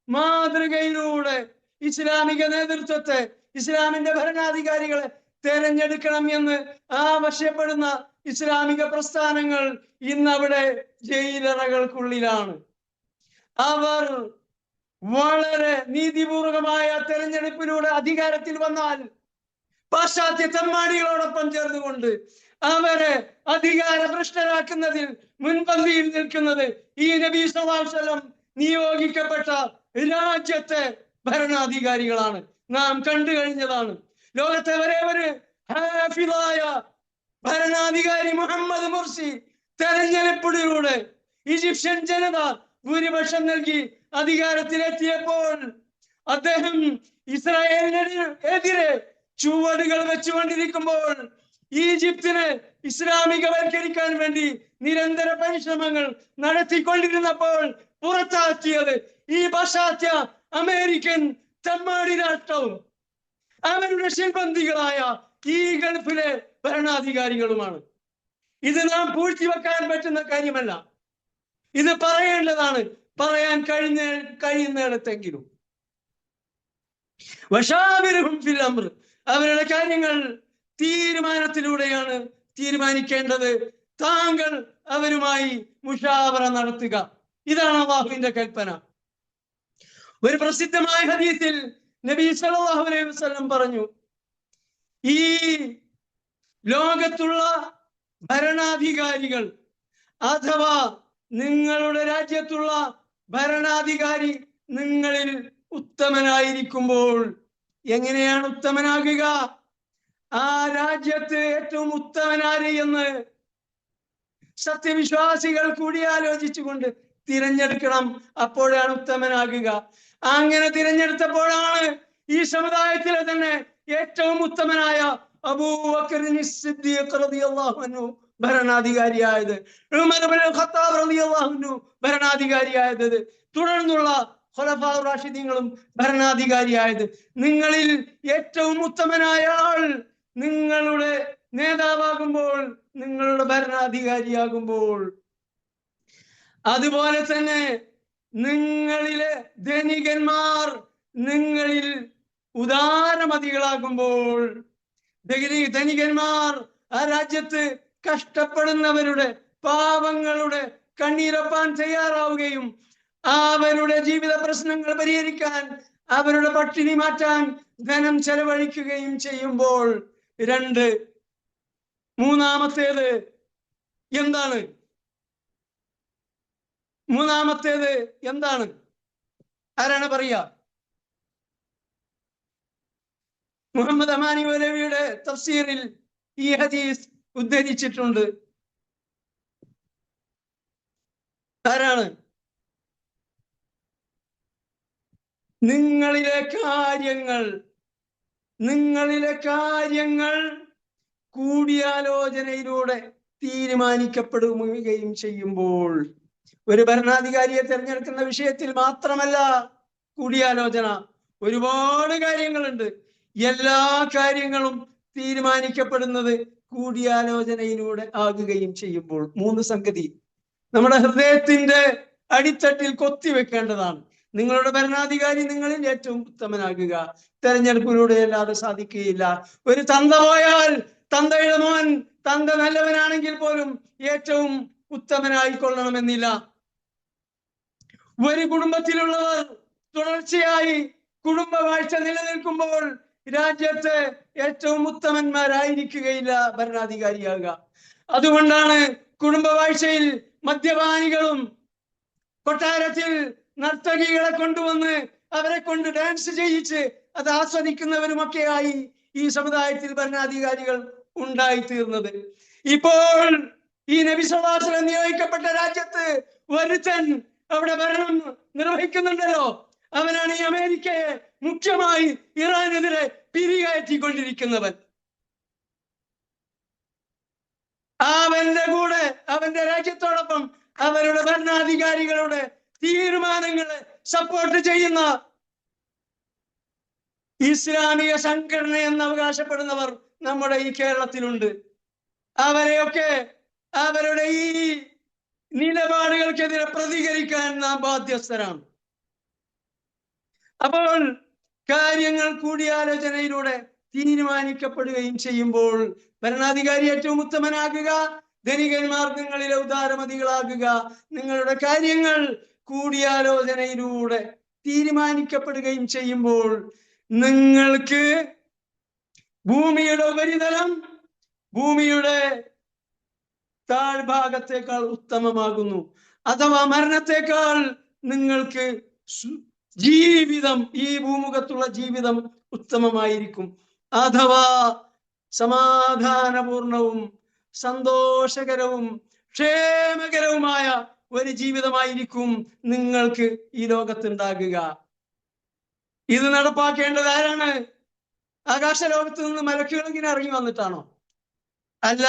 മാതൃകയിലൂടെ ഇസ്ലാമിക നേതൃത്വത്തെ, ഇസ്ലാമിന്റെ ഭരണാധികാരികളെ തെരഞ്ഞെടുക്കണം എന്ന് ആവശ്യപ്പെടുന്ന ഇസ്ലാമിക പ്രസ്ഥാനങ്ങൾ ഇന്നവിടെ ജയിലറകൾക്കുള്ളിലാണ്. അവർ വളരെ നീതിപൂർവകമായ തെരഞ്ഞെടുപ്പിലൂടെ അധികാരത്തിൽ വന്നാൽ പാശ്ചാത്യ തെമ്മാടികളോടൊപ്പം ചേർന്നുകൊണ്ട് അവരെ അധികാരഭ്രഷ്ടരാക്കുന്നതിൽ മുൻപന്തിയിൽ നിൽക്കുന്നത് ഈ നബി സല്ലല്ലാഹു അലൈഹി വസല്ലം നിയോഗിക്കപ്പെട്ട രാജ്യത്തെ ഭരണാധികാരികളാണ്. നാം കണ്ടു കഴിഞ്ഞതാണ്. ലോകത്തെ ഒരേ ഒരു ഹാഫിളായ ഭരണാധികാരി മുഹമ്മദ് മുർസി തെരഞ്ഞെടുപ്പിലൂടെ ഈജിപ്ഷ്യൻ ജനത ഭൂരിപക്ഷം നൽകി അധികാരത്തിലെത്തിയപ്പോൾ അദ്ദേഹം ഇസ്രായേലിനെതിരെ ചുവടുകൾ വെച്ചുകൊണ്ടിരിക്കുമ്പോൾ ഈജിപ്തിനെ ഇസ്ലാമികവൽക്കരിക്കാൻ വേണ്ടി നിരന്തര പരിശ്രമങ്ങൾ നടത്തിക്കൊണ്ടിരുന്നപ്പോൾ പുറത്താക്കിയത് ഈ പാശ്ചാത്യ അമേരിക്കൻ തെമ്മാടി രാഷ്ട്രവും അവരുടെ ശിൽബന്ധികളായ ഈ ഗൾഫിലെ ഭരണാധികാരികളുമാണ്. ഇത് നാം പൂഴ്ത്തിവെക്കാൻ പറ്റുന്ന കാര്യമല്ല. ഇത് പറയേണ്ടതാണ്, പറയാൻ കഴിയുന്നിടത്തെങ്കിലും. വശാവിറുഹും ഫിൽ അംർ, അവരുടെ കാര്യങ്ങൾ തീരുമാനത്തിലൂടെയാണ് തീരുമാനിക്കേണ്ടത്. താങ്കൾ അവരുമായി മുഷാവറ നടത്തുക. ഇതാണ് അല്ലാഹുവിന്റെ കൽപ്പന. ഒരു പ്രസിദ്ധമായ ഹദീസിൽ നബി സല്ലല്ലാഹു അലൈഹി വസല്ലം പറഞ്ഞു, ഈ ലോകത്തുള്ള ഭരണാധികാരികൾ അഥവാ നിങ്ങളുടെ രാജ്യത്തുള്ള ഭരണാധികാരി നിങ്ങളിൽ ഉത്തമനായിരിക്കുമ്പോൾ, എങ്ങനെയാണ് ഉത്തമനാകുക? ആ രാജ്യത്ത് ഏറ്റവും ഉത്തമനാര് എന്ന് സത്യവിശ്വാസികൾ കൂടിയാലോചിച്ചുകൊണ്ട് തിരഞ്ഞെടുക്കണം. അപ്പോഴാണ് ഉത്തമനാകുക. അങ്ങനെ തിരഞ്ഞെടുത്തപ്പോഴാണ് ഈ സമുദായത്തിലെ തന്നെ ഏറ്റവും ഉത്തമനായ അബൂബക്കർ സിദ്ദീഖ് റളിയല്ലാഹു അൻഹു ഭരണാധികാരിയായത്, ഉമർ ഇബ്നുൽ ഖത്താബ് റളിയല്ലാഹു അൻഹു ഭരണാധികാരിയായത്, തുടർന്നുള്ള ഖുലഫാഉർ റാഷിദീങ്ങളും ഭരണാധികാരിയായത്. നിങ്ങളിൽ ഏറ്റവും ഉത്തമനായ ആൾ നിങ്ങളുടെ നേതാവാകുമ്പോൾ, നിങ്ങളുടെ ഭരണാധികാരിയാകുമ്പോൾ, അതുപോലെ തന്നെ നിങ്ങളിലെ ധനികന്മാർ നിങ്ങളിൽ ഉദാരമതികളാകുമ്പോൾ, ധനികന്മാർ ആ രാജ്യത്ത് കഷ്ടപ്പെടുന്നവരുടെ, പാവങ്ങളുടെ കണ്ണീരൊപ്പാൻ തയ്യാറാവുകയും അവരുടെ ജീവിത പ്രശ്നങ്ങൾ പരിഹരിക്കാൻ, അവരുടെ പട്ടിണി മാറ്റാൻ ധനം ചെലവഴിക്കുകയും ചെയ്യുമ്പോൾ, മൂന്നാമത്തേത് എന്താണ്? മൂന്നാമത്തേത് എന്താണ്? ആരാണ് പറയാ? മുഹമ്മദ് അമാനി മൗലവിയുടെ തഫ്സീറിൽ ഈ ഹദീസ് ഉദ്ധരിച്ചിട്ടുണ്ട്. ആരാണ്? നിങ്ങളിലെ കാര്യങ്ങൾ കൂടിയാലോചനയിലൂടെ തീരുമാനിക്കപ്പെടുകയും ചെയ്യുമ്പോൾ, ഒരു ഭരണാധികാരിയെ തിരഞ്ഞെടുക്കുന്ന വിഷയത്തിൽ മാത്രമല്ല കൂടിയാലോചന, ഒരുപാട് കാര്യങ്ങളുണ്ട്. എല്ലാ കാര്യങ്ങളും തീരുമാനിക്കപ്പെടുന്നത് കൂടിയാലോചനയിലൂടെ ആകുകയും ചെയ്യുമ്പോൾ, മൂന്ന് സംഗതി നമ്മുടെ ഹൃദയത്തിന്റെ അടിത്തട്ടിൽ കൊത്തിവെക്കേണ്ടതാണ്. നിങ്ങളുടെ ഭരണാധികാരി നിങ്ങളിൽ ഏറ്റവും ഉത്തമനാകുക. തെരഞ്ഞെടുപ്പിലൂടെ അല്ലാതെ സാധിക്കുകയില്ല. ഒരു തന്ത പോയാൽ തന്തയുടെ മോൻ തന്ത നല്ലവനാണെങ്കിൽ പോലും ഏറ്റവും ഉത്തമനായിക്കൊള്ളണമെന്നില്ല. ഒരു കുടുംബത്തിലുള്ളവർ തുടർച്ചയായി കുടുംബവാഴ്ച നിലനിൽക്കുമ്പോൾ രാജ്യത്ത് ഏറ്റവും ഉത്തമന്മാരായിരിക്കുകയില്ല ഭരണാധികാരിയാകുക. അതുകൊണ്ടാണ് കുടുംബവാഴ്ചയിൽ മദ്യപാനികളും കൊട്ടാരത്തിൽ നർത്തകികളെ കൊണ്ടുവന്ന് അവരെ കൊണ്ട് ഡാൻസ് ചെയ്യിച്ച് അത് ആസ്വദിക്കുന്നവരുമൊക്കെയായി ഈ സമുദായത്തിൽ ഭരണാധികാരികൾ ഉണ്ടായിത്തീർന്നത്. ഇപ്പോൾ ഈ നബി സല്ലല്ലാഹു അലൈഹി വസല്ലം നിയോഗിക്കപ്പെട്ട രാജ്യത്ത് ഒരുത്തൻ അവിടെ ഭരണം നിർവഹിക്കുന്നുണ്ടല്ലോ, അവനാണ് ഈ അമേരിക്കയെ മുഖ്യമായി ഇറാനെതിരെ പിരികയറ്റിക്കൊണ്ടിരിക്കുന്നവൻ. അവന്റെ കൂടെ അവന്റെ രാജ്യത്തോടൊപ്പം അവരുടെ ഭരണാധികാരികളുടെ തീരുമാനങ്ങളെ സപ്പോർട്ട് ചെയ്യുന്ന ഇസ്ലാമിക സംഘടന എന്ന് അവകാശപ്പെടുന്നവർ നമ്മുടെ ഈ കേരളത്തിലുണ്ട്. അവരെയൊക്കെ അവരുടെ ഈ നിലപാടുകൾക്കെതിരെ പ്രതികരിക്കാൻ നാം ബാധ്യസ്ഥരാണ്. അപ്പോൾ കാര്യങ്ങൾ കൂടിയാലോചനയിലൂടെ തീരുമാനിക്കപ്പെടുകയും ചെയ്യുമ്പോൾ ഭരണാധികാരി ഏറ്റവും ഉത്തമനാകുക, ധനികന്മാർ നിങ്ങളിലെ ഉദാരമതികളാകുക. നിങ്ങളുടെ കാര്യങ്ങൾ കൂടിയാലോചനയിലൂടെ തീരുമാനിക്കപ്പെടുകയും ചെയ്യുമ്പോൾ നിങ്ങൾക്ക് ഭൂമിയുടെ ഉപരിതലം ഭൂമിയുടെ താഴ്ഭാഗത്തേക്കാൾ ഉത്തമമാകുന്നു. അഥവാ മരണത്തെക്കാൾ നിങ്ങൾക്ക് ജീവിതം, ഈ ഭൂമുഖത്തുള്ള ജീവിതം ഉത്തമമായിരിക്കും. അഥവാ സമാധാനപൂർണവും സന്തോഷകരവും ക്ഷേമകരവുമായ ഒരു ജീവിതമായിരിക്കും നിങ്ങൾക്ക് ഈ ലോകത്തുണ്ടാകുക. ഇത് നടപ്പാക്കേണ്ടത് ആരാണ്? ആകാശ ലോകത്ത് നിന്ന് മലക്കുകൾ ഇങ്ങനെ ഇറങ്ങി വന്നിട്ടാണോ? അല്ല,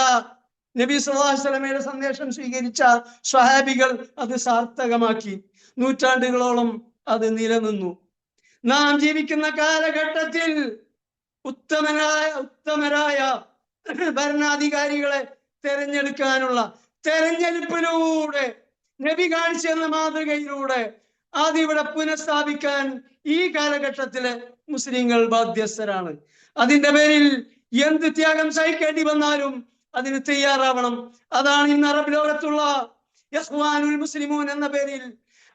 നബി സല്ലല്ലാഹു അലൈഹി വസല്ലമയുടെ സന്ദേശം സ്വീകരിച്ച സ്വഹാബികൾ അത് സാർത്ഥകമാക്കി. നൂറ്റാണ്ടുകളോളം അത് നിലനിന്നു. നാം ജീവിക്കുന്ന കാലഘട്ടത്തിൽ ഉത്തമരായ ഭരണാധികാരികളെ തെരഞ്ഞെടുക്കാനുള്ള തെരഞ്ഞെടുപ്പിലൂടെ, നബി കാണിച്ചെന്ന മാതൃകയിലൂടെ അതിവിടെ പുനഃസ്ഥാപിക്കാൻ ഈ കാലഘട്ടത്തിലെ മുസ്ലിങ്ങൾ ബാധ്യസ്ഥരാണ്. അതിന്റെ പേരിൽ എന്ത് ത്യാഗം സഹിക്കേണ്ടി വന്നാലും അതിന് തയ്യാറാവണം. അതാണ് ഇന്ന് അറബ് ലോകത്തുള്ള ഇഖ്വാനുൽ മുസ്ലിമൂൻ എന്ന പേരിൽ,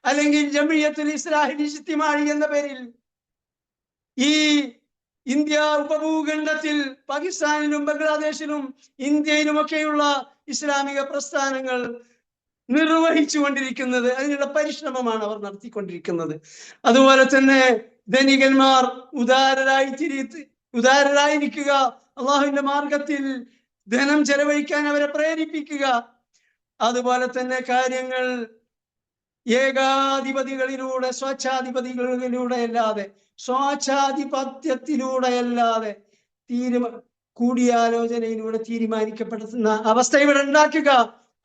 അല്ലെങ്കിൽ ജംഇയ്യത്തുൽ ഇസ്ലാഹിൽ ഇജ്തിമാഇ എന്ന പേരിൽ ഈ ഇന്ത്യ ഉപഭൂഖണ്ഡത്തിൽ പാകിസ്ഥാനിലും ബംഗ്ലാദേശിലും ഇന്ത്യയിലുമൊക്കെയുള്ള ഇസ്ലാമിക പ്രസ്ഥാനങ്ങൾ നിർവഹിച്ചു കൊണ്ടിരിക്കുന്നത്. അതിനുള്ള പരിശ്രമമാണ് അവർ നടത്തിക്കൊണ്ടിരിക്കുന്നത്. അതുപോലെ തന്നെ ധനികന്മാർ ഉദാരരായിരിക്കുക, അള്ളാഹുവിന്റെ മാർഗത്തിൽ ധനം ചെലവഴിക്കാൻ അവരെ പ്രേരിപ്പിക്കുക. അതുപോലെ തന്നെ കാര്യങ്ങൾ ഏകാധിപതികളിലൂടെ സ്വേച്ഛാധിപത്യത്തിലൂടെയല്ലാതെ കൂടിയാലോചനയിലൂടെ തീരുമാനിക്കപ്പെടുന്ന അവസ്ഥ ഇവിടെ ഉണ്ടാക്കുക.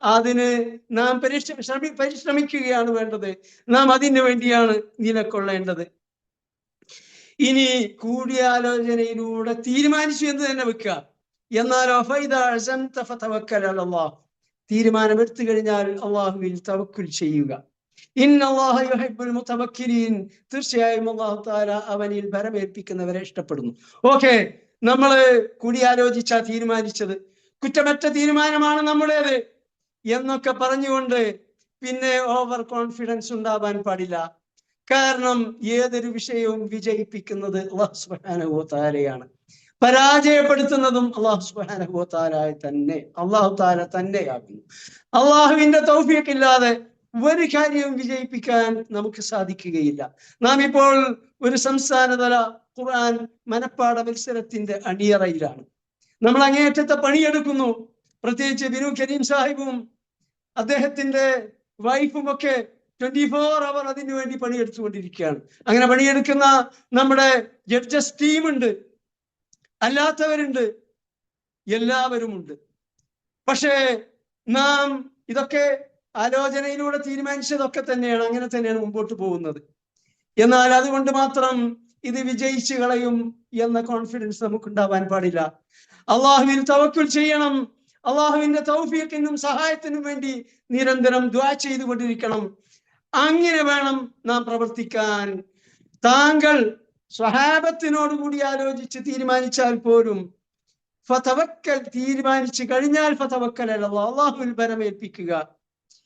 അതിന് നാം പരിശ്രമിക്കുകയാണ് വേണ്ടത്. നാം അതിനു വേണ്ടിയാണ് നിലകൊള്ളേണ്ടത്. ഇനി കൂടിയാലോചനയിലൂടെ തീരുമാനിച്ചു എന്ന് തന്നെ വെക്കുക. എന്നാലോ തീരുമാനമെടുത്തു കഴിഞ്ഞാൽ അള്ളാഹുവിൽ തവക്കുൽ ചെയ്യുക. ഇന്നല്ലാഹ യുഹിബ്ബുൽ മുതവക്കിലീൻ, തീർച്ചയായും അല്ലാഹു തആല അവനിൽ ഭരമേൽപ്പിക്കുന്നവരെ ഇഷ്ടപ്പെടുന്നു. ഓക്കെ, നമ്മൾ കൂടിയാലോചിച്ചാ തീരുമാനിച്ചത്, കുറ്റമറ്റ തീരുമാനമാണ് നമ്മുടേത് എന്നൊക്കെ പറഞ്ഞുകൊണ്ട് പിന്നെ ഓവർ കോൺഫിഡൻസ് ഉണ്ടാവാൻ പാടില്ല. കാരണം ഏതൊരു വിഷയവും വിജയിപ്പിക്കുന്നത് അല്ലാഹു സുബ്ഹാനഹു വ തആലയാണ്, പരാജയപ്പെടുത്തുന്നതും അല്ലാഹു സുബ്ഹാനഹു വ അല്ലാഹു തആല തന്നെയാകുന്നു. അള്ളാഹുവിന്റെ തൗഫീഖ് ഇല്ലാതെ ഒരു കാര്യവും വിജയിപ്പിക്കാൻ നമുക്ക് സാധിക്കുകയില്ല. നാം ഇപ്പോൾ ഒരു സംസ്ഥാനതല ഖുർആൻ മനപ്പാഠ മത്സരത്തിന്റെ അണിയറയിലാണ്. നമ്മൾ അങ്ങേയറ്റത്തെ പണിയെടുക്കുന്നു. പ്രത്യേകിച്ച് ബിനു കരീം സാഹിബും അദ്ദേഹത്തിന്റെ വൈഫും ഒക്കെ 24 അവർ അതിനു വേണ്ടി പണിയെടുത്തുകൊണ്ടിരിക്കുകയാണ്. അങ്ങനെ പണിയെടുക്കുന്ന നമ്മുടെ ജഡ്ജസ് ടീമുണ്ട്, അല്ലാത്തവരുണ്ട്, എല്ലാവരുമുണ്ട്. പക്ഷേ നാം ഇതൊക്കെ ആലോചനയിലൂടെ തീരുമാനിച്ചതൊക്കെ തന്നെയാണ്, അങ്ങനെ തന്നെയാണ് മുമ്പോട്ട് പോകുന്നത്. എന്നാൽ അതുകൊണ്ട് മാത്രം ഇത് വിജയിച്ചു കളയും എന്ന കോൺഫിഡൻസ് നമുക്കുണ്ടാവാൻ പാടില്ല. അള്ളാഹുവിൽ തവക്കുൽ ചെയ്യണം. അള്ളാഹുവിന്റെ തൗഫീഖിനും സഹായത്തിനും വേണ്ടി നിരന്തരം ദുആ ചെയ്തുകൊണ്ടിരിക്കണം. അങ്ങനെ വേണം നാം പ്രവർത്തിക്കാൻ. താങ്കൾ സ്വഹാബത്തിനോട് കൂടി ആലോചിച്ച് തീരുമാനിച്ചാൽ പോലും ഫതവക്കൽ, തീരുമാനിച്ചു കഴിഞ്ഞാൽ ഫതവക്കൽ അലല്ലാഹ്, അല്ലാഹുവിൽ ഭരമേൽപ്പിക്കുക.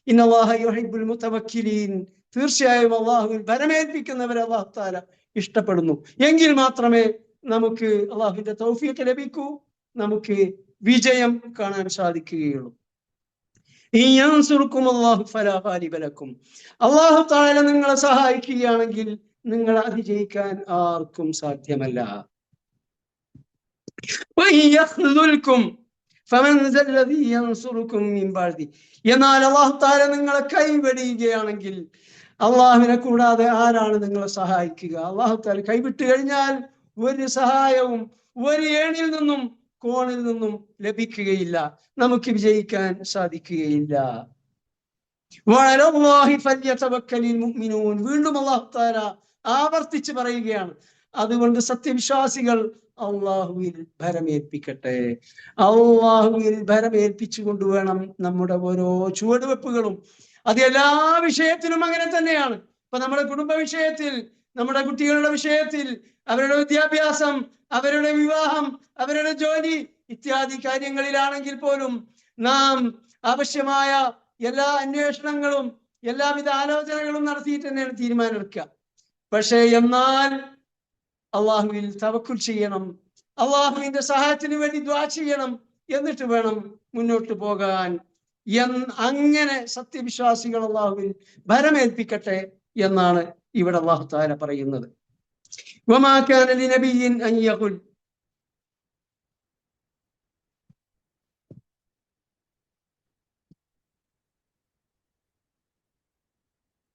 ഇന്നല്ലാഹ യുഹിബ്ബുൽ മുതവക്കിലീൻ, തീർച്ചയായും അല്ലാഹുവിൽ ഭരമേൽപ്പിക്കുന്നവരെ അല്ലാഹു തആല ഇഷ്ടപ്പെടുന്നു. എങ്കിൽ മാത്രമേ നമുക്ക് അല്ലാഹുവിന്റെ തൗഫീഖ് ലഭിക്കൂ, നമുക്ക് വിജയം കാണാൻ സാധിക്കുകയുള്ളൂ. അല്ലാഹു തആല നിങ്ങളെ സഹായിക്കുകയാണെങ്കിൽ നിങ്ങളെ അതിജയിക്കാൻ ആർക്കും സാധ്യമല്ല. എന്നാൽ അല്ലാഹു തആല നിങ്ങളെ കൈവെടിയുകയാണെങ്കിൽ അള്ളാഹുവിനെ കൂടാതെ ആരാണ് നിങ്ങളെ സഹായിക്കുക? അല്ലാഹു തആല കൈവിട്ട് കഴിഞ്ഞാൽ ഒരു സഹായവും ഒരു ഏണിൽ നിന്നും കോണിൽ നിന്നും ലഭിക്കുകയില്ല, നമുക്ക് വിജയിക്കാൻ സാധിക്കുകയില്ല. വീണ്ടും അല്ലാഹു തആല ആവർത്തിച്ച് പറയുകയാണ്, അതുകൊണ്ട് സത്യവിശ്വാസികൾ അള്ളാഹുവിൽ ഭരമേൽപ്പിക്കട്ടെ. അള്ളാഹുവിൽ ഭരമേൽപ്പിച്ചു കൊണ്ടുവേണം നമ്മുടെ ഓരോ ചുവടുവെപ്പുകളും. അത് എല്ലാ വിഷയത്തിലും അങ്ങനെ തന്നെയാണ്. ഇപ്പൊ നമ്മുടെ കുടുംബ വിഷയത്തിൽ, നമ്മുടെ കുട്ടികളുടെ വിഷയത്തിൽ, അവരുടെ വിദ്യാഭ്യാസം, അവരുടെ വിവാഹം, അവരുടെ ജോലി ഇത്യാദി കാര്യങ്ങളിലാണെങ്കിൽ പോലും നാം ആവശ്യമായ എല്ലാ അന്വേഷണങ്ങളും എല്ലാവിധ ആലോചനകളും നടത്തിയിട്ട് തന്നെയാണ് തീരുമാനമെടുക്കുക. പക്ഷേ എന്നാൽ അള്ളാഹുവിൽ തവക്കുൽ ചെയ്യണം, അള്ളാഹുവിന്റെ സഹായത്തിന് വേണ്ടി ദുആ ചെയ്യണം, എന്നിട്ട് വേണം മുന്നോട്ട് പോകാൻ. അങ്ങനെ സത്യവിശ്വാസികൾ അള്ളാഹുവിൽ ഭരമേൽപ്പിക്കട്ടെ എന്നാണ് ഇവിടെ അല്ലാഹു തആല പറയുന്നത്. വമാ കാന ലിനബിയ്യിൻ അൻ യഖുൽ,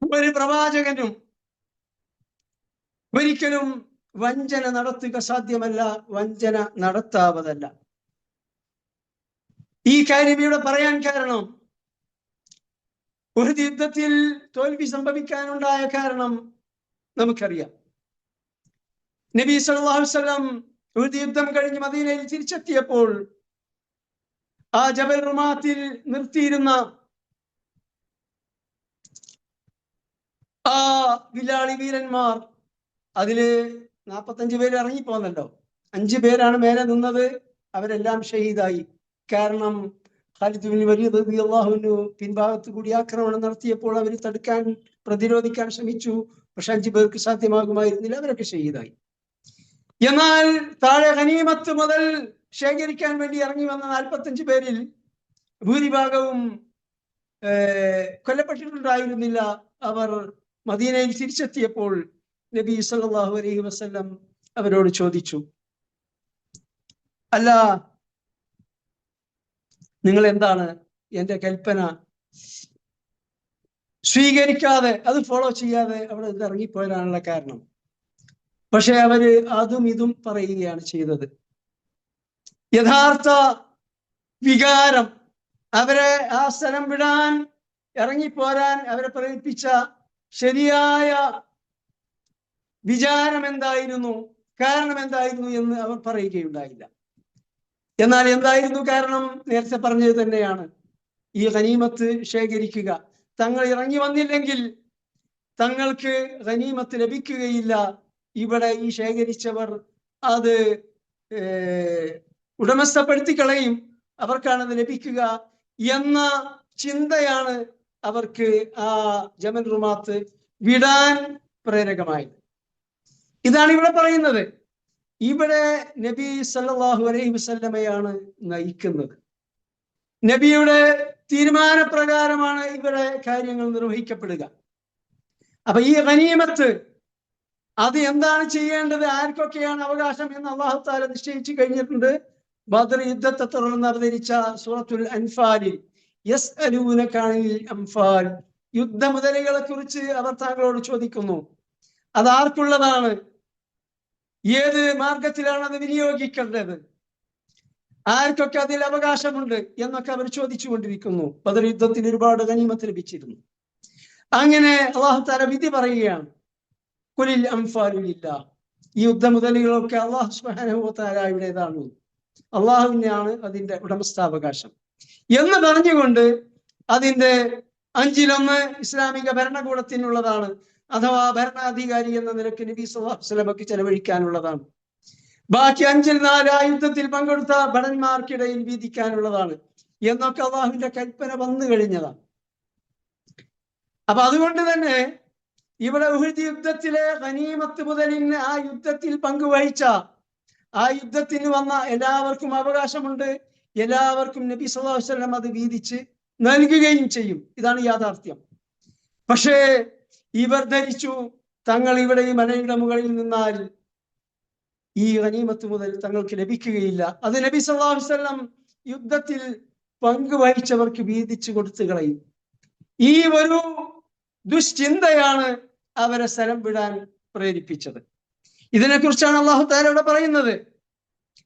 ഒരു പ്രവാചകനും ഒരിക്കലും വഞ്ചന നടത്തുക സാധ്യമല്ല, വഞ്ചന നടത്താവതല്ല. ഈ കാര്യം ഇവിടെ പറയാൻ കാരണം, ഒരു യുദ്ധത്തിൽ തോൽവി സംഭവിക്കാനുണ്ടായ കാരണം നമുക്കറിയാം. നബി സല്ലല്ലാഹു അലൈഹി വസല്ലം ഒരു യുദ്ധം കഴിഞ്ഞ് മദീനയിൽ തിരിച്ചെത്തിയപ്പോൾ ആ ജബൽ റുമാത്തിൽ നിർത്തിയിരുന്ന ആ വില്ലാളി വീരന്മാർ, അതില് 45 പേര് ഇറങ്ങിപ്പോന്നല്ലോ, 5 പേരാണ് മേലെ നിന്നത്, അവരെല്ലാം ഷഹീദായി. കാരണം ഖാലിദ് ഇബ്നു വലീദ് റളിയല്ലാഹു അൻഹു പിൻഭാഗത്ത് കൂടി ആക്രമണം നടത്തിയപ്പോൾ അവർ തടുക്കാൻ, പ്രതിരോധിക്കാൻ ശ്രമിച്ചു. പക്ഷെ 5 പേർക്ക് സാധ്യമാകുമായിരുന്നില്ല, അവരൊക്കെ ഷഹീദായി. എന്നാൽ താഴെ ഗനീമത്ത് മുതൽ ശേഖരിക്കാൻ വേണ്ടി ഇറങ്ങി വന്ന 45 പേരിൽ ഭൂരിഭാഗവും കൊല്ലപ്പെട്ടിട്ടുണ്ടായിരുന്നില്ല. അവർ മദീനയിൽ തിരിച്ചെത്തിയപ്പോൾ നബി സല്ലല്ലാഹു അലൈഹി വസല്ലം അവരോട് ചോദിച്ചു, അല്ല, നിങ്ങൾ എന്താണ് എന്റെ കൽപ്പന സ്വീകരിക്കാതെ, അത് ഫോളോ ചെയ്യാതെ അവിടെ നിന്ന് ഇറങ്ങിപ്പോരാനുള്ള കാരണം? പക്ഷെ അവര് അതും ഇതും പറയുകയാണ് ചെയ്തത്. യഥാർത്ഥ വികാരം, അവരെ ആ സ്ഥലം വിടാൻ, ഇറങ്ങിപ്പോരാൻ അവരെ പ്രേരിപ്പിച്ച ശരിയായ വിചാരം എന്തായിരുന്നു, കാരണം എന്തായിരുന്നു എന്ന് അവർ പറയുകയുണ്ടായില്ല. എന്നാൽ എന്തായിരുന്നു കാരണം? നേരത്തെ പറഞ്ഞത് തന്നെയാണ്, ഈ ഗനീമത്ത് ശേഖരിക്കുക. തങ്ങൾ ഇറങ്ങി വന്നില്ലെങ്കിൽ തങ്ങൾക്ക് ഗനീമത്ത് ലഭിക്കുകയില്ല. ഇവിടെ ഈ ശേഖരിച്ചവർ അത് ഉടമസ്ഥപ്പെടുത്തി കളയും, അവർക്കാണത് ലഭിക്കുക എന്ന ചിന്തയാണ് അവർക്ക് ആ ജബൽ റുമാത്ത് വിടാൻ പ്രേരകമായത്. ഇതാണ് ഇവിടെ പറയുന്നത്. ഇവിടെ നബി സല്ലല്ലാഹു അലൈഹി വസല്ലമയാണ് നയിക്കുന്നത്. നബിയുടെ തീരുമാനപ്രകാരമാണ് ഇവിടെ കാര്യങ്ങൾ നിർവഹിക്കപ്പെടുക. അപ്പൊ ഈ ഗനീമത്ത് അത് എന്താണ് ചെയ്യേണ്ടത്, ആർക്കൊക്കെയാണ് അവകാശം എന്ന് അല്ലാഹു തആല നിശ്ചയിച്ചു കഴിഞ്ഞിട്ടുണ്ട്. ബദർ യുദ്ധത്തെ തുടർന്ന് അവതരിച്ച സൂറത്തുൽ അൻഫാലിൽ യസ്അലൂനക അനിൽ അൻഫാൽ, യുദ്ധമുതലുകളെ കുറിച്ച് അവർ താങ്കളോട് ചോദിക്കുന്നു, അത് ആർക്കുള്ളതാണ്, ഏത് മാർഗത്തിലാണ് അത് വിനിയോഗിക്കേണ്ടത്, ആർക്കൊക്കെ അതിൽ അവകാശമുണ്ട് എന്നൊക്കെ അവർ ചോദിച്ചു കൊണ്ടിരിക്കുന്നു. ബദർ യുദ്ധത്തിൽ ഒരുപാട് ഗനീമത്ത് ലഭിച്ചിരുന്നു. അങ്ങനെ അല്ലാഹു തആല വിധി പറയുകയാണ്, ഖുലിൽ അൻഫാലു ലില്ലാഹ്, ഈ യുദ്ധമുതലുകളൊക്കെ അല്ലാഹു സുബ്ഹാനഹു വ തആലയുടേതാണ്, അള്ളാഹുവിനാണ് അതിന്റെ ഉടമസ്ഥാവകാശം എന്ന് പറഞ്ഞുകൊണ്ട് അതിന്റെ 5-1 ഇസ്ലാമിക ഭരണകൂടത്തിനുള്ളതാണ്, അഥവാ ഭരണാധികാരി എന്ന നിലയ്ക്ക് നബി സല്ലല്ലാഹു അലൈഹി വസല്ലമക്ക് ചെലവഴിക്കാനുള്ളതാണ്. ബാക്കി 5-4 ആ യുദ്ധത്തിൽ പങ്കെടുത്ത ഭടന്മാർക്കിടയിൽ വീതിക്കാനുള്ളതാണ് എന്നൊക്കെ അള്ളാഹുവിന്റെ കൽപ്പന വന്നു കഴിഞ്ഞതാണ്. അപ്പൊ അതുകൊണ്ട് തന്നെ ഇവിടെ ഉഹദ് യുദ്ധത്തിലെ ഗനീമത്ത് മുതലിന് ആ യുദ്ധത്തിൽ പങ്കുവഹിച്ച, ആ യുദ്ധത്തിന് വന്ന എല്ലാവർക്കും അവകാശമുണ്ട്. എല്ലാവർക്കും നബി സല്ലല്ലാഹു അലൈഹി വസല്ലം അത് വീതിച്ച് നൽകുകയും ചെയ്യും. ഇതാണ് യാഥാർത്ഥ്യം. പക്ഷേ ഇവർ ധരിച്ചു തങ്ങൾ ഇവിടെ ഈ മലയുടെ മുകളിൽ നിന്നാൽ ഈ ഗനീമത്ത് മുതൽ തങ്ങൾക്ക് ലഭിക്കുകയില്ല. അത് നബി സല്ലല്ലാഹു അലൈഹി വസല്ലം യുദ്ധത്തിൽ പങ്കുവഹിച്ചവർക്ക് വീതിച്ചു കൊടുത്തു കളയും. ഈ ഒരു ദുശ്ചിന്തയാണ് അവരെ സ്ഥലം വിടാൻ പ്രേരിപ്പിച്ചത്. ഇതിനെക്കുറിച്ചാണ് അല്ലാഹു തആല ഇവിടെ പറയുന്നത്,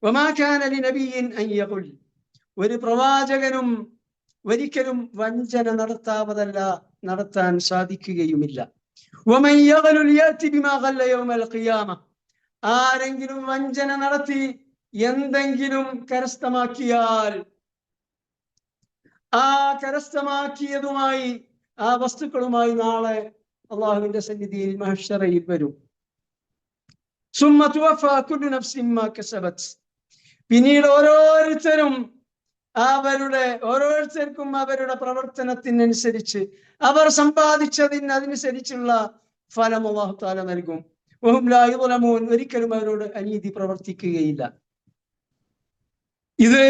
വമാ കാന ലിനബിയ്യിൻ അൻ യഖുൽ, ഒരു പ്രവാചകനും ഒരിക്കലും വഞ്ചന നടത്താവതല്ല, നടത്താൻ സാധിക്കുകയുമില്ല. വമൻ യഗ്ലുൽ യഅതി ബിമാ ഗല്ല യൗമൽ ഖിയാമ, ആരെങ്കിലും വഞ്ചന നടത്തി എന്തെങ്കിലും കരസ്ഥമാക്കിയാൽ ആ കരസ്ഥമാക്കിയതുമായി, ആ വസ്തുക്കളുമായി നാളെ അള്ളാഹുവിന്റെ സന്നിധിയിൽ മഹ്ശറയിൽ വരും. സുമ്മ തുവഫാ കുല്ലു നഫ്സിൻ മാ കസബത്, പിന്നീട് ഓരോരുത്തർക്കും അവരുടെ പ്രവർത്തനത്തിനനുസരിച്ച് അവർ സമ്പാദിച്ചതിന് അതിനനുസരിച്ചുള്ള ഫലം അല്ലാഹു തആല നൽകും. വഹും ലാ യുളമൂൻ, ഒരിക്കലും അവരോട് അനീതി പ്രവർത്തിക്കുകയില്ല. ഇത്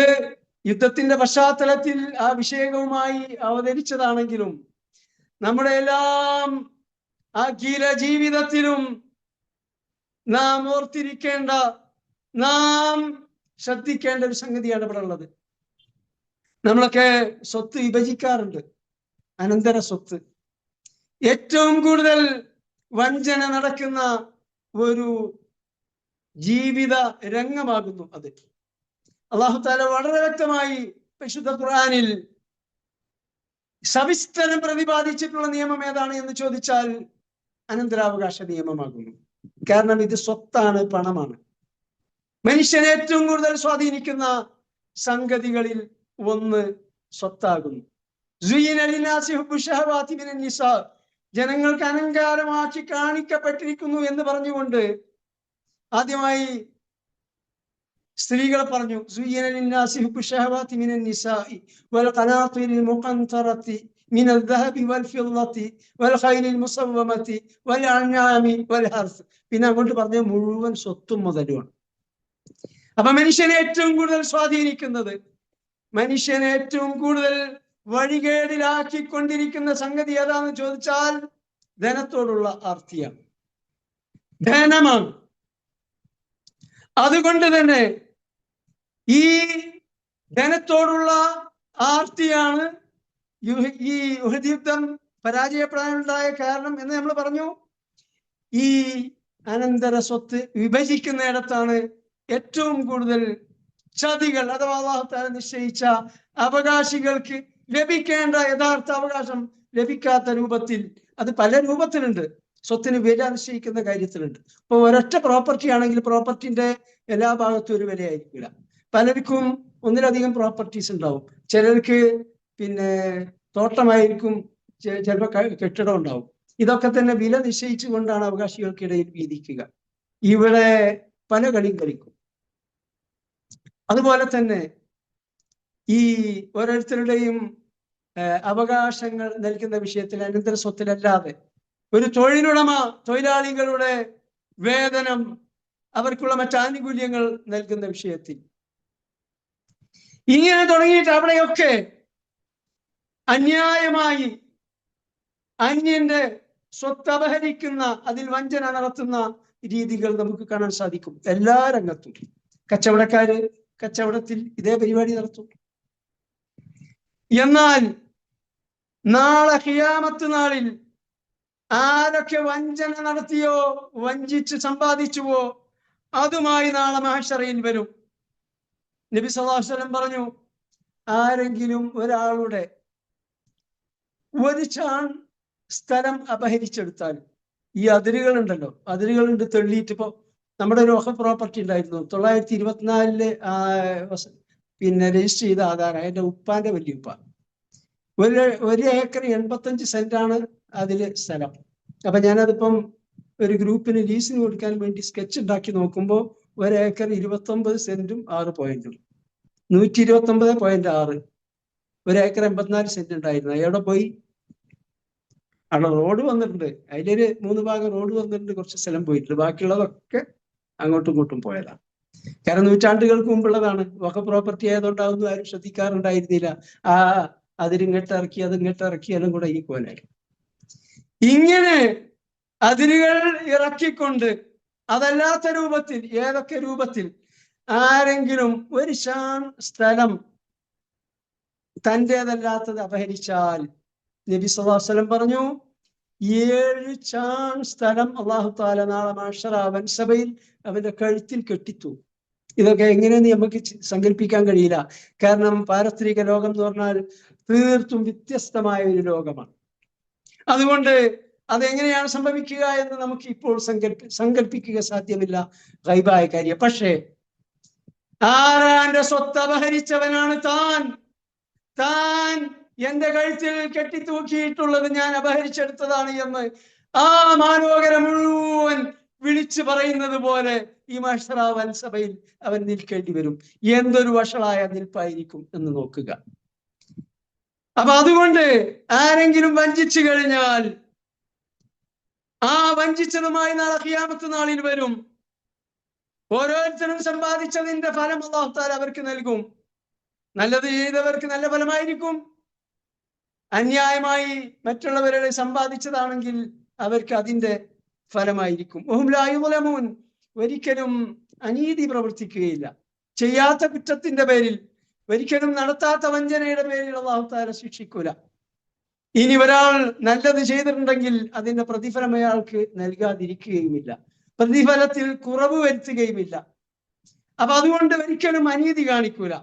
യുദ്ധത്തിന്റെ പശ്ചാത്തലത്തിൽ ആ വിഷയവുമായി അവതരിച്ചതാണെങ്കിലും നമ്മുടെ എല്ലാം അഖില ജീവിതത്തിലും നാം ഓർത്തിരിക്കേണ്ട, നാം ശ്രദ്ധിക്കേണ്ട ഒരു സംഗതിയാണ് ഇവിടെ ഉള്ളത്. നമ്മളൊക്കെ സ്വത്ത് വിഭജിക്കാറുണ്ട്, അനന്തര സ്വത്ത്. ഏറ്റവും കൂടുതൽ വഞ്ചന നടക്കുന്ന ഒരു ജീവിത രംഗമാകുന്നു അത്. അല്ലാഹു തആല വളരെ വ്യക്തമായി പരിശുദ്ധ ഖുർആനിൽ സവിസ്തരം പ്രതിപാദിച്ചിട്ടുള്ള നിയമം ഏതാണ് എന്ന് ചോദിച്ചാൽ അനന്തരാവകാശ നിയമമാകുന്നു. കാരണം ഇത് സ്വത്താണ്, പണമാണ്. മനുഷ്യനെ ഏറ്റവും കൂടുതൽ സ്വാധീനിക്കുന്ന സംഗതികളിൽ ഒന്ന് സ്വത്താകുന്നു. ജനങ്ങൾക്ക് അലങ്കാരമാക്കി കാണിക്കപ്പെട്ടിരിക്കുന്നു എന്ന് പറഞ്ഞുകൊണ്ട് ആദ്യമായി സ്ത്രീകളെ പറഞ്ഞു. പിന്നെ അങ്ങോട്ട് പറഞ്ഞ മുഴുവൻ സ്വത്തും മുതലുമാണ്. അപ്പൊ മനുഷ്യനെ ഏറ്റവും കൂടുതൽ സ്വാധീനിക്കുന്നത്, മനുഷ്യനെ ഏറ്റവും കൂടുതൽ വഴികേടിലാക്കിക്കൊണ്ടിരിക്കുന്ന സംഗതി ഏതാന്ന് ചോദിച്ചാൽ ധനത്തോടുള്ള ആർത്തിയാണ്, ധനമാണ്. അതുകൊണ്ട് തന്നെ ഈ ധനത്തോടുള്ള ആർത്തിയാണ് ഈ ഉഹദ് യുദ്ധം പരാജയപ്പെടാനുണ്ടായ കാരണം എന്ന് നമ്മൾ പറഞ്ഞു. ഈ അനന്തര സ്വത്ത് വിഭജിക്കുന്നിടത്താണ് ഏറ്റവും കൂടുതൽ ചതികൾ, അഥവാ അല്ലാഹു തആല നിശ്ചയിച്ച അവകാശികൾക്ക് ലഭിക്കേണ്ട യഥാർത്ഥ അവകാശം ലഭിക്കാത്ത രൂപത്തിൽ, അത് പല രൂപത്തിലുണ്ട്. സ്വത്തിന് വില നിശ്ചയിക്കുന്ന കാര്യത്തിലുണ്ട്. ഇപ്പൊ ഒരൊറ്റ പ്രോപ്പർട്ടി ആണെങ്കിൽ പ്രോപ്പർട്ടിന്റെ എല്ലാ ഭാഗത്തും ഒരു വിലയായിരിക്കില്ല. പലർക്കും ഒന്നിലധികം പ്രോപ്പർട്ടീസ് ഉണ്ടാവും. ചിലർക്ക് പിന്നെ തോട്ടമായിരിക്കും, ചിലപ്പോൾ കെട്ടിടം ഉണ്ടാവും. ഇതൊക്കെ തന്നെ വില നിശ്ചയിച്ചു കൊണ്ടാണ് അവകാശികൾക്കിടയിൽ വീതിക്കുക. ഇവിടെ പല കളിയും കളിക്കും. അതുപോലെ തന്നെ ഈ ഓരോരുത്തരുടെയും അവകാശങ്ങൾ നൽകുന്ന വിഷയത്തിൽ അനന്തര സ്വത്തിലല്ലാതെ ഒരു തൊഴിലുടമ തൊഴിലാളികളുടെ വേതനം, അവർക്കുള്ള മറ്റാനുകൂല്യങ്ങൾ നൽകുന്ന വിഷയത്തിൽ, ഇങ്ങനെ തുടങ്ങിയിട്ട് അവിടെയൊക്കെ അന്യായമായി അന്യന്റെ സ്വത്ത് അപഹരിക്കുന്ന, അതിൽ വഞ്ചന നടത്തുന്ന രീതികൾ നമുക്ക് കാണാൻ സാധിക്കും. എല്ലാ രംഗത്തും കച്ചവടക്കാര് കച്ചവടത്തിൽ ഇതേ പരിപാടി നടത്തും. എന്നാൽ നാളെ ഖിയാമത്ത് നാളിൽ ആരൊക്കെ വഞ്ചന നടത്തിയോ, വഞ്ചിച്ച് സമ്പാദിച്ചുവോ, അതുമായി നാളെ മഹ്ശറയിൽ വരും. നബി സല്ലല്ലാഹു അലൈഹി വസല്ലം പറഞ്ഞു, ആരെങ്കിലും ഒരാളുടെ ഒരു ചാൺ സ്ഥലം അപഹരിച്ചെടുത്താൽ, ഈ അതിരുകളുണ്ടല്ലോ, അതിരുകളുണ്ട് തെള്ളിയിട്ട്. ഇപ്പൊ നമ്മുടെ ഒരു പ്രോപ്പർട്ടി ഉണ്ടായിരുന്നു 924 പിന്നെ രജിസ്റ്റർ ചെയ്ത ആധാരം, എൻ്റെ ഉപ്പാന്റെ വലിയ ഉപ്പ. ഒരു ഏക്കർ 85 സെന്റാണ് അതില് സ്ഥലം. അപ്പൊ ഞാനതിപ്പം ഒരു ഗ്രൂപ്പിന് ലീസിന് കൊടുക്കാൻ വേണ്ടി സ്കെച്ച് ഉണ്ടാക്കി നോക്കുമ്പോൾ 1 ഏക്കർ 29 സെന്റും 6 പോയിന്റും 129.6. 1 ഏക്കർ 84 സെന്റ് ഉണ്ടായിരുന്നു. എവിടെ പോയി? അവിടെ റോഡ് വന്നിട്ടുണ്ട്, അതിലൊരു 3 ഭാഗം റോഡ് വന്നിട്ടുണ്ട്, കുറച്ച് സ്ഥലം പോയിട്ടുണ്ട്. ബാക്കിയുള്ളതൊക്കെ അങ്ങോട്ടും ഇങ്ങോട്ടും പോയതാണ്. കാരണം നൂറ്റാണ്ടുകൾക്ക് മുമ്പുള്ളതാണ്. വഖഫ് പ്രോപ്പർട്ടി ആയതുകൊണ്ടാവുന്നു ആരും ശ്രദ്ധിക്കാറുണ്ടായിരുന്നില്ല. അതിരിങ്ങോട്ട് ഇറക്കി അതിങ്ങോട്ട് ഇറക്കിയാലും കൂടെ ഈ കോലായി. ഇങ്ങനെ അതിരുകൾ ഇറക്കിക്കൊണ്ട് അതല്ലാത്ത രൂപത്തിൽ, ഏതൊക്കെ രൂപത്തിൽ ആരെങ്കിലും ഒരു ശാൻ സ്ഥലം തൻ്റെതല്ലാത്തത് അപഹരിച്ചാൽ നബി സല്ലല്ലാഹു അലൈഹി വസല്ലം പറഞ്ഞു 7 ചാൺ സ്ഥലം അല്ലാഹു തആല നാളെ മഹ്ശറ വൻസഭയിൽ അവന്റെ കഴുത്തിൽ കെട്ടിത്തു. ഇതൊക്കെ എങ്ങനെയെന്ന് നമുക്ക് സങ്കല്പിക്കാൻ കഴിയില്ല. കാരണം പാരസ്ത്രിക ലോകം എന്ന് പറഞ്ഞാൽ തീർത്തും വ്യത്യസ്തമായ ഒരു ലോകമാണ്. അതുകൊണ്ട് അതെങ്ങനെയാണ് സംഭവിക്കുക എന്ന് നമുക്ക് ഇപ്പോൾ സങ്കല്പിക്കുക സാധ്യമല്ല, ഗൈബായ കാര്യം. പക്ഷേ ആരാന്റെ സ്വത്ത് അപഹരിച്ചവനാണ് താൻ എന്റെ കഴുത്തിൽ കെട്ടിത്തൂക്കിയിട്ടുള്ളത് ഞാൻ അപഹരിച്ചെടുത്തതാണ് എന്ന് ആ മാനോകര മുഴുവൻ വിളിച്ചു പറയുന്നത് പോലെ ഈ മഹ്ശറ വൻസഭയിൽ അവൻ നിൽക്കേണ്ടി വരും. എന്തൊരു വഷളായ നിൽപ്പായിരിക്കും എന്ന് നോക്കുക. അപ്പൊ അതുകൊണ്ട് ആരെങ്കിലും വഞ്ചിച്ചു കഴിഞ്ഞാൽ ആ വഞ്ചിച്ചതുമായി നാളെ ഖിയാമത്ത് നാളിൽ വരും. ഓരോരുത്തരും സമ്പാദിച്ചതിന്റെ ഫലം അല്ലാഹു തആല അവർക്ക് നൽകും. നല്ലത് ചെയ്തവർക്ക് നല്ല ഫലമായിരിക്കും. അന്യായമായി മറ്റുള്ളവരുടെ സമ്പാദിച്ചതാണെങ്കിൽ അവർക്ക് അതിന്റെ ഫലമായിരിക്കും. വഹും ലാ യുളമൂൻ, ഒരിക്കലും അനീതി പ്രവർത്തിക്കുകയില്ല. ചെയ്യാത്ത കുറ്റത്തിന്റെ പേരിൽ, ഒരിക്കലും നടത്താത്ത വഞ്ചനയുടെ പേരിൽ അല്ലാഹു തആല ശിക്ഷിക്കൂല. ഇനി ഒരാൾ നല്ലത് ചെയ്തിട്ടുണ്ടെങ്കിൽ അതിന്റെ പ്രതിഫലം അയാൾക്ക് നൽകാതിരിക്കുകയുമില്ല, പ്രതിഫലത്തിൽ കുറവ് വരുത്തുകയുമില്ല. അപ്പൊ അതുകൊണ്ട് ഒരിക്കലും അനീതി കാണിക്കൂല.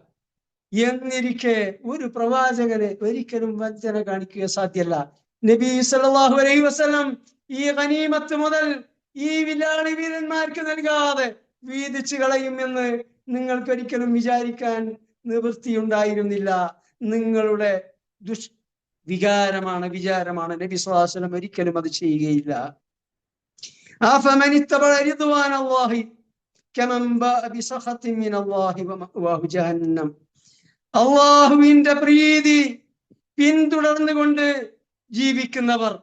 എന്നിരിക്കെ ഒരു പ്രവാചകന് ഒരിക്കലും വഞ്ചന കാണിക്കുക സാധ്യല്ല. നബി സല്ലല്ലാഹു അലൈഹി വസല്ലം ഈ ഗനീമത്ത് മുതൽ ഈ വിലാളി വീരന്മാർക്ക് നൽകാതെ വീതിച്ചു കളയും എന്ന് നിങ്ങൾക്കൊരിക്കലും വിചാരിക്കാൻ നിവൃത്തിയുണ്ടായിരുന്നില്ല. നിങ്ങളുടെ വിചാരമാണ്. നബി സ്വല്ലല്ലാഹു അലൈഹി വസല്ലം ഒരിക്കലും അത് ചെയ്യുകയില്ല. അഫമനിത്തബഅ റിദ്വാനല്ലാഹി കമൻ ബഅ ബിസഖത്തിൻ മിനല്ലാഹി വമഅവാഹു ജഹന്നം. അള്ളാഹുവിന്റെ പ്രീതി പിന്തുടർന്നുകൊണ്ട് ജീവിക്കുന്നവർ,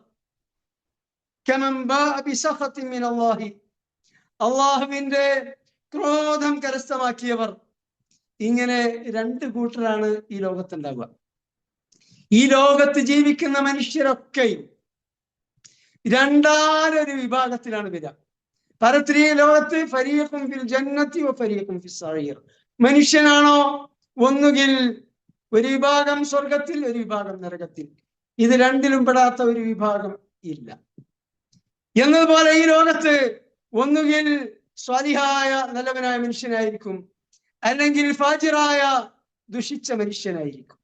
കമൻ ബഅ ബിസഖത്തിൻ മിനല്ലാഹി, അള്ളാഹുവിന്റെ ക്രോധം കരസ്ഥമാക്കിയവർ. ഇങ്ങനെ 2 കൂട്ടരാണ് ഈ ലോകത്തുണ്ടാവുക. ഈ ലോകത്ത് ജീവിക്കുന്ന മനുഷ്യരൊക്കെയും രണ്ടാലൊരു വിഭാഗത്തിലാണ് വരിക. പരത്രീയ ലോകത്ത് ഫരീഖും ഫിൽ ജന്നത്തി വ ഫരീഖും ഫിസ് സഈർ. മനുഷ്യനാണോ ഒന്നുകിൽ ഒരു വിഭാഗം സ്വർഗത്തിൽ, ഒരു വിഭാഗം നരകത്തിൽ. ഇത് രണ്ടിലും പെടാത്ത ഒരു വിഭാഗം ഇല്ല. എന്നതുപോലെ ഈ ലോകത്ത് ഒന്നുകിൽ സ്വാലിഹായ നല്ലവനായ മനുഷ്യനായിരിക്കും, അല്ലെങ്കിൽ ഫാജിറായ ദുഷിച്ച മനുഷ്യനായിരിക്കും.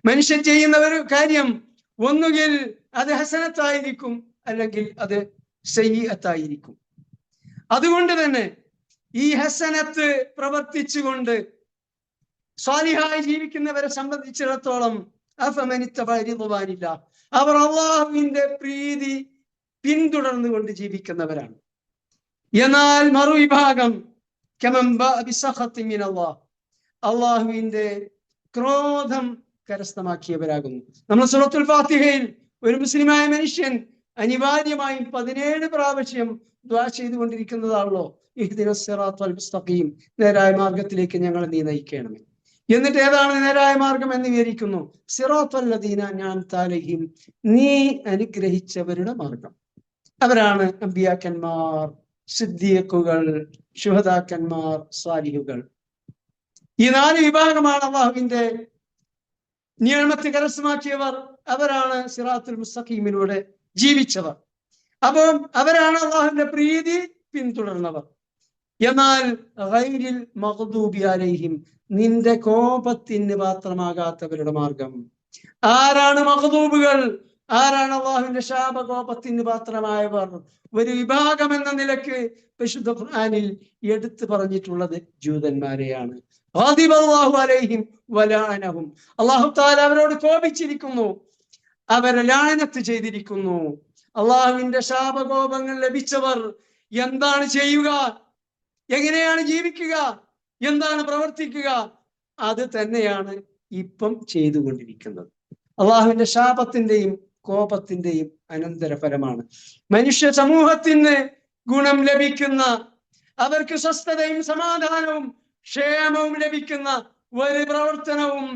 മനുഷ്യൻ ചെയ്യുന്ന ഒരു കാര്യം ഒന്നുകിൽ അത് ഹസനത്തായിരിക്കും, അല്ലെങ്കിൽ അത് സയ്യിഅത്തായിരിക്കും. അതുകൊണ്ട് തന്നെ ഈ ഹസനത്ത് പ്രവർത്തിച്ചുകൊണ്ട് സ്വാലിഹായി ജീവിക്കുന്നവരെ സംബന്ധിച്ചിടത്തോളം അവർ അള്ളാഹുവിന്റെ പ്രീതി പിന്തുടർന്നുകൊണ്ട് ജീവിക്കുന്നവരാണ്. എന്നാൽ മറുവിഭാഗം അള്ളാഹുവിന്റെ ക്രോധം കരസ്ഥമാക്കിയവരാകുന്നു. നമ്മൾ സൂറത്തുൽ ഫാത്തിഹയിൽ ഒരു മുസ്ലിമായ മനുഷ്യൻ അനിവാര്യമായും 17 പ്രാവശ്യം ദുആ ചെയ്തുകൊണ്ടിരിക്കുന്നതാണല്ലോ, ഇഹ്ദിനസ് സിറാത്തൽ മുസ്തഖീം, നേരായ മാർഗത്തിലേക്ക് ഞങ്ങളെ നീ നയിക്കണമേ. എന്നിട്ട് ഏതാണ് നേരായ മാർഗം എന്ന് വിവരിക്കുന്നു. സിറാത്തൽ ലദീന അൻഅംത അലൈഹിം, നീ അനുഗ്രഹിച്ചവരുടെ മാർഗം. അവരാണ് അമ്പിയാക്കന്മാർ, സിദ്ദീഖുകൾ, ശുഹദാക്കന്മാർ, സാലിഹുകൾ. ഈ 4 വിഭാഗമാണ് അള്ളാഹുവിന്റെ നിഅമത്ത് കരസ്ഥമാക്കിയവർ. അവരാണ് സിറാത്തുൽ മുസ്തഖീമിലൂടെ ജീവിച്ചവർ. അപ്പം അവരാണ് അള്ളാഹുവിന്റെ പ്രീതി പിന്തുടർന്നവർ. എന്നാൽ ഗൈരിൽ മഗ്ദൂബി അലൈഹിം, നിന്റെ കോപത്തിന് പാത്രമാകാത്തവരുടെ മാർഗം. ആരാണ് മഗ്ദൂബുകൾ? ആരാണ് അള്ളാഹുവിന്റെ ശാപകോപത്തിന് പാത്രമായവർ? ഒരു വിഭാഗം എന്ന നിലക്ക് പരിശുദ്ധ ഖുർആനിൽ എടുത്തു പറഞ്ഞിട്ടുള്ളത് ജൂതന്മാരെയാണ്. അല്ലാഹു തആല അവരോട് കോപിച്ചിരിക്കുന്നു, അവരെ ലാനത്ത് ചെയ്തിരിക്കുന്നു. അള്ളാഹുവിന്റെ ശാപകോപങ്ങൾ ലഭിച്ചവർ എന്താണ് ചെയ്യുക, എങ്ങനെയാണ് ജീവിക്കുക, എന്താണ് പ്രവർത്തിക്കുക, അത് തന്നെയാണ് ഇപ്പം ചെയ്തുകൊണ്ടിരിക്കുന്നത്. അള്ളാഹുവിന്റെ ശാപത്തിന്റെയും കോപത്തിന്റെയും അനന്തരഫലമാണ് മനുഷ്യ സമൂഹത്തിന് ഗുണം ലഭിക്കുന്ന, അവർക്ക് സ്വസ്ഥതയും സമാധാനവും ക്ഷേമവും ലഭിക്കുന്ന ഒരു പ്രവർത്തനവും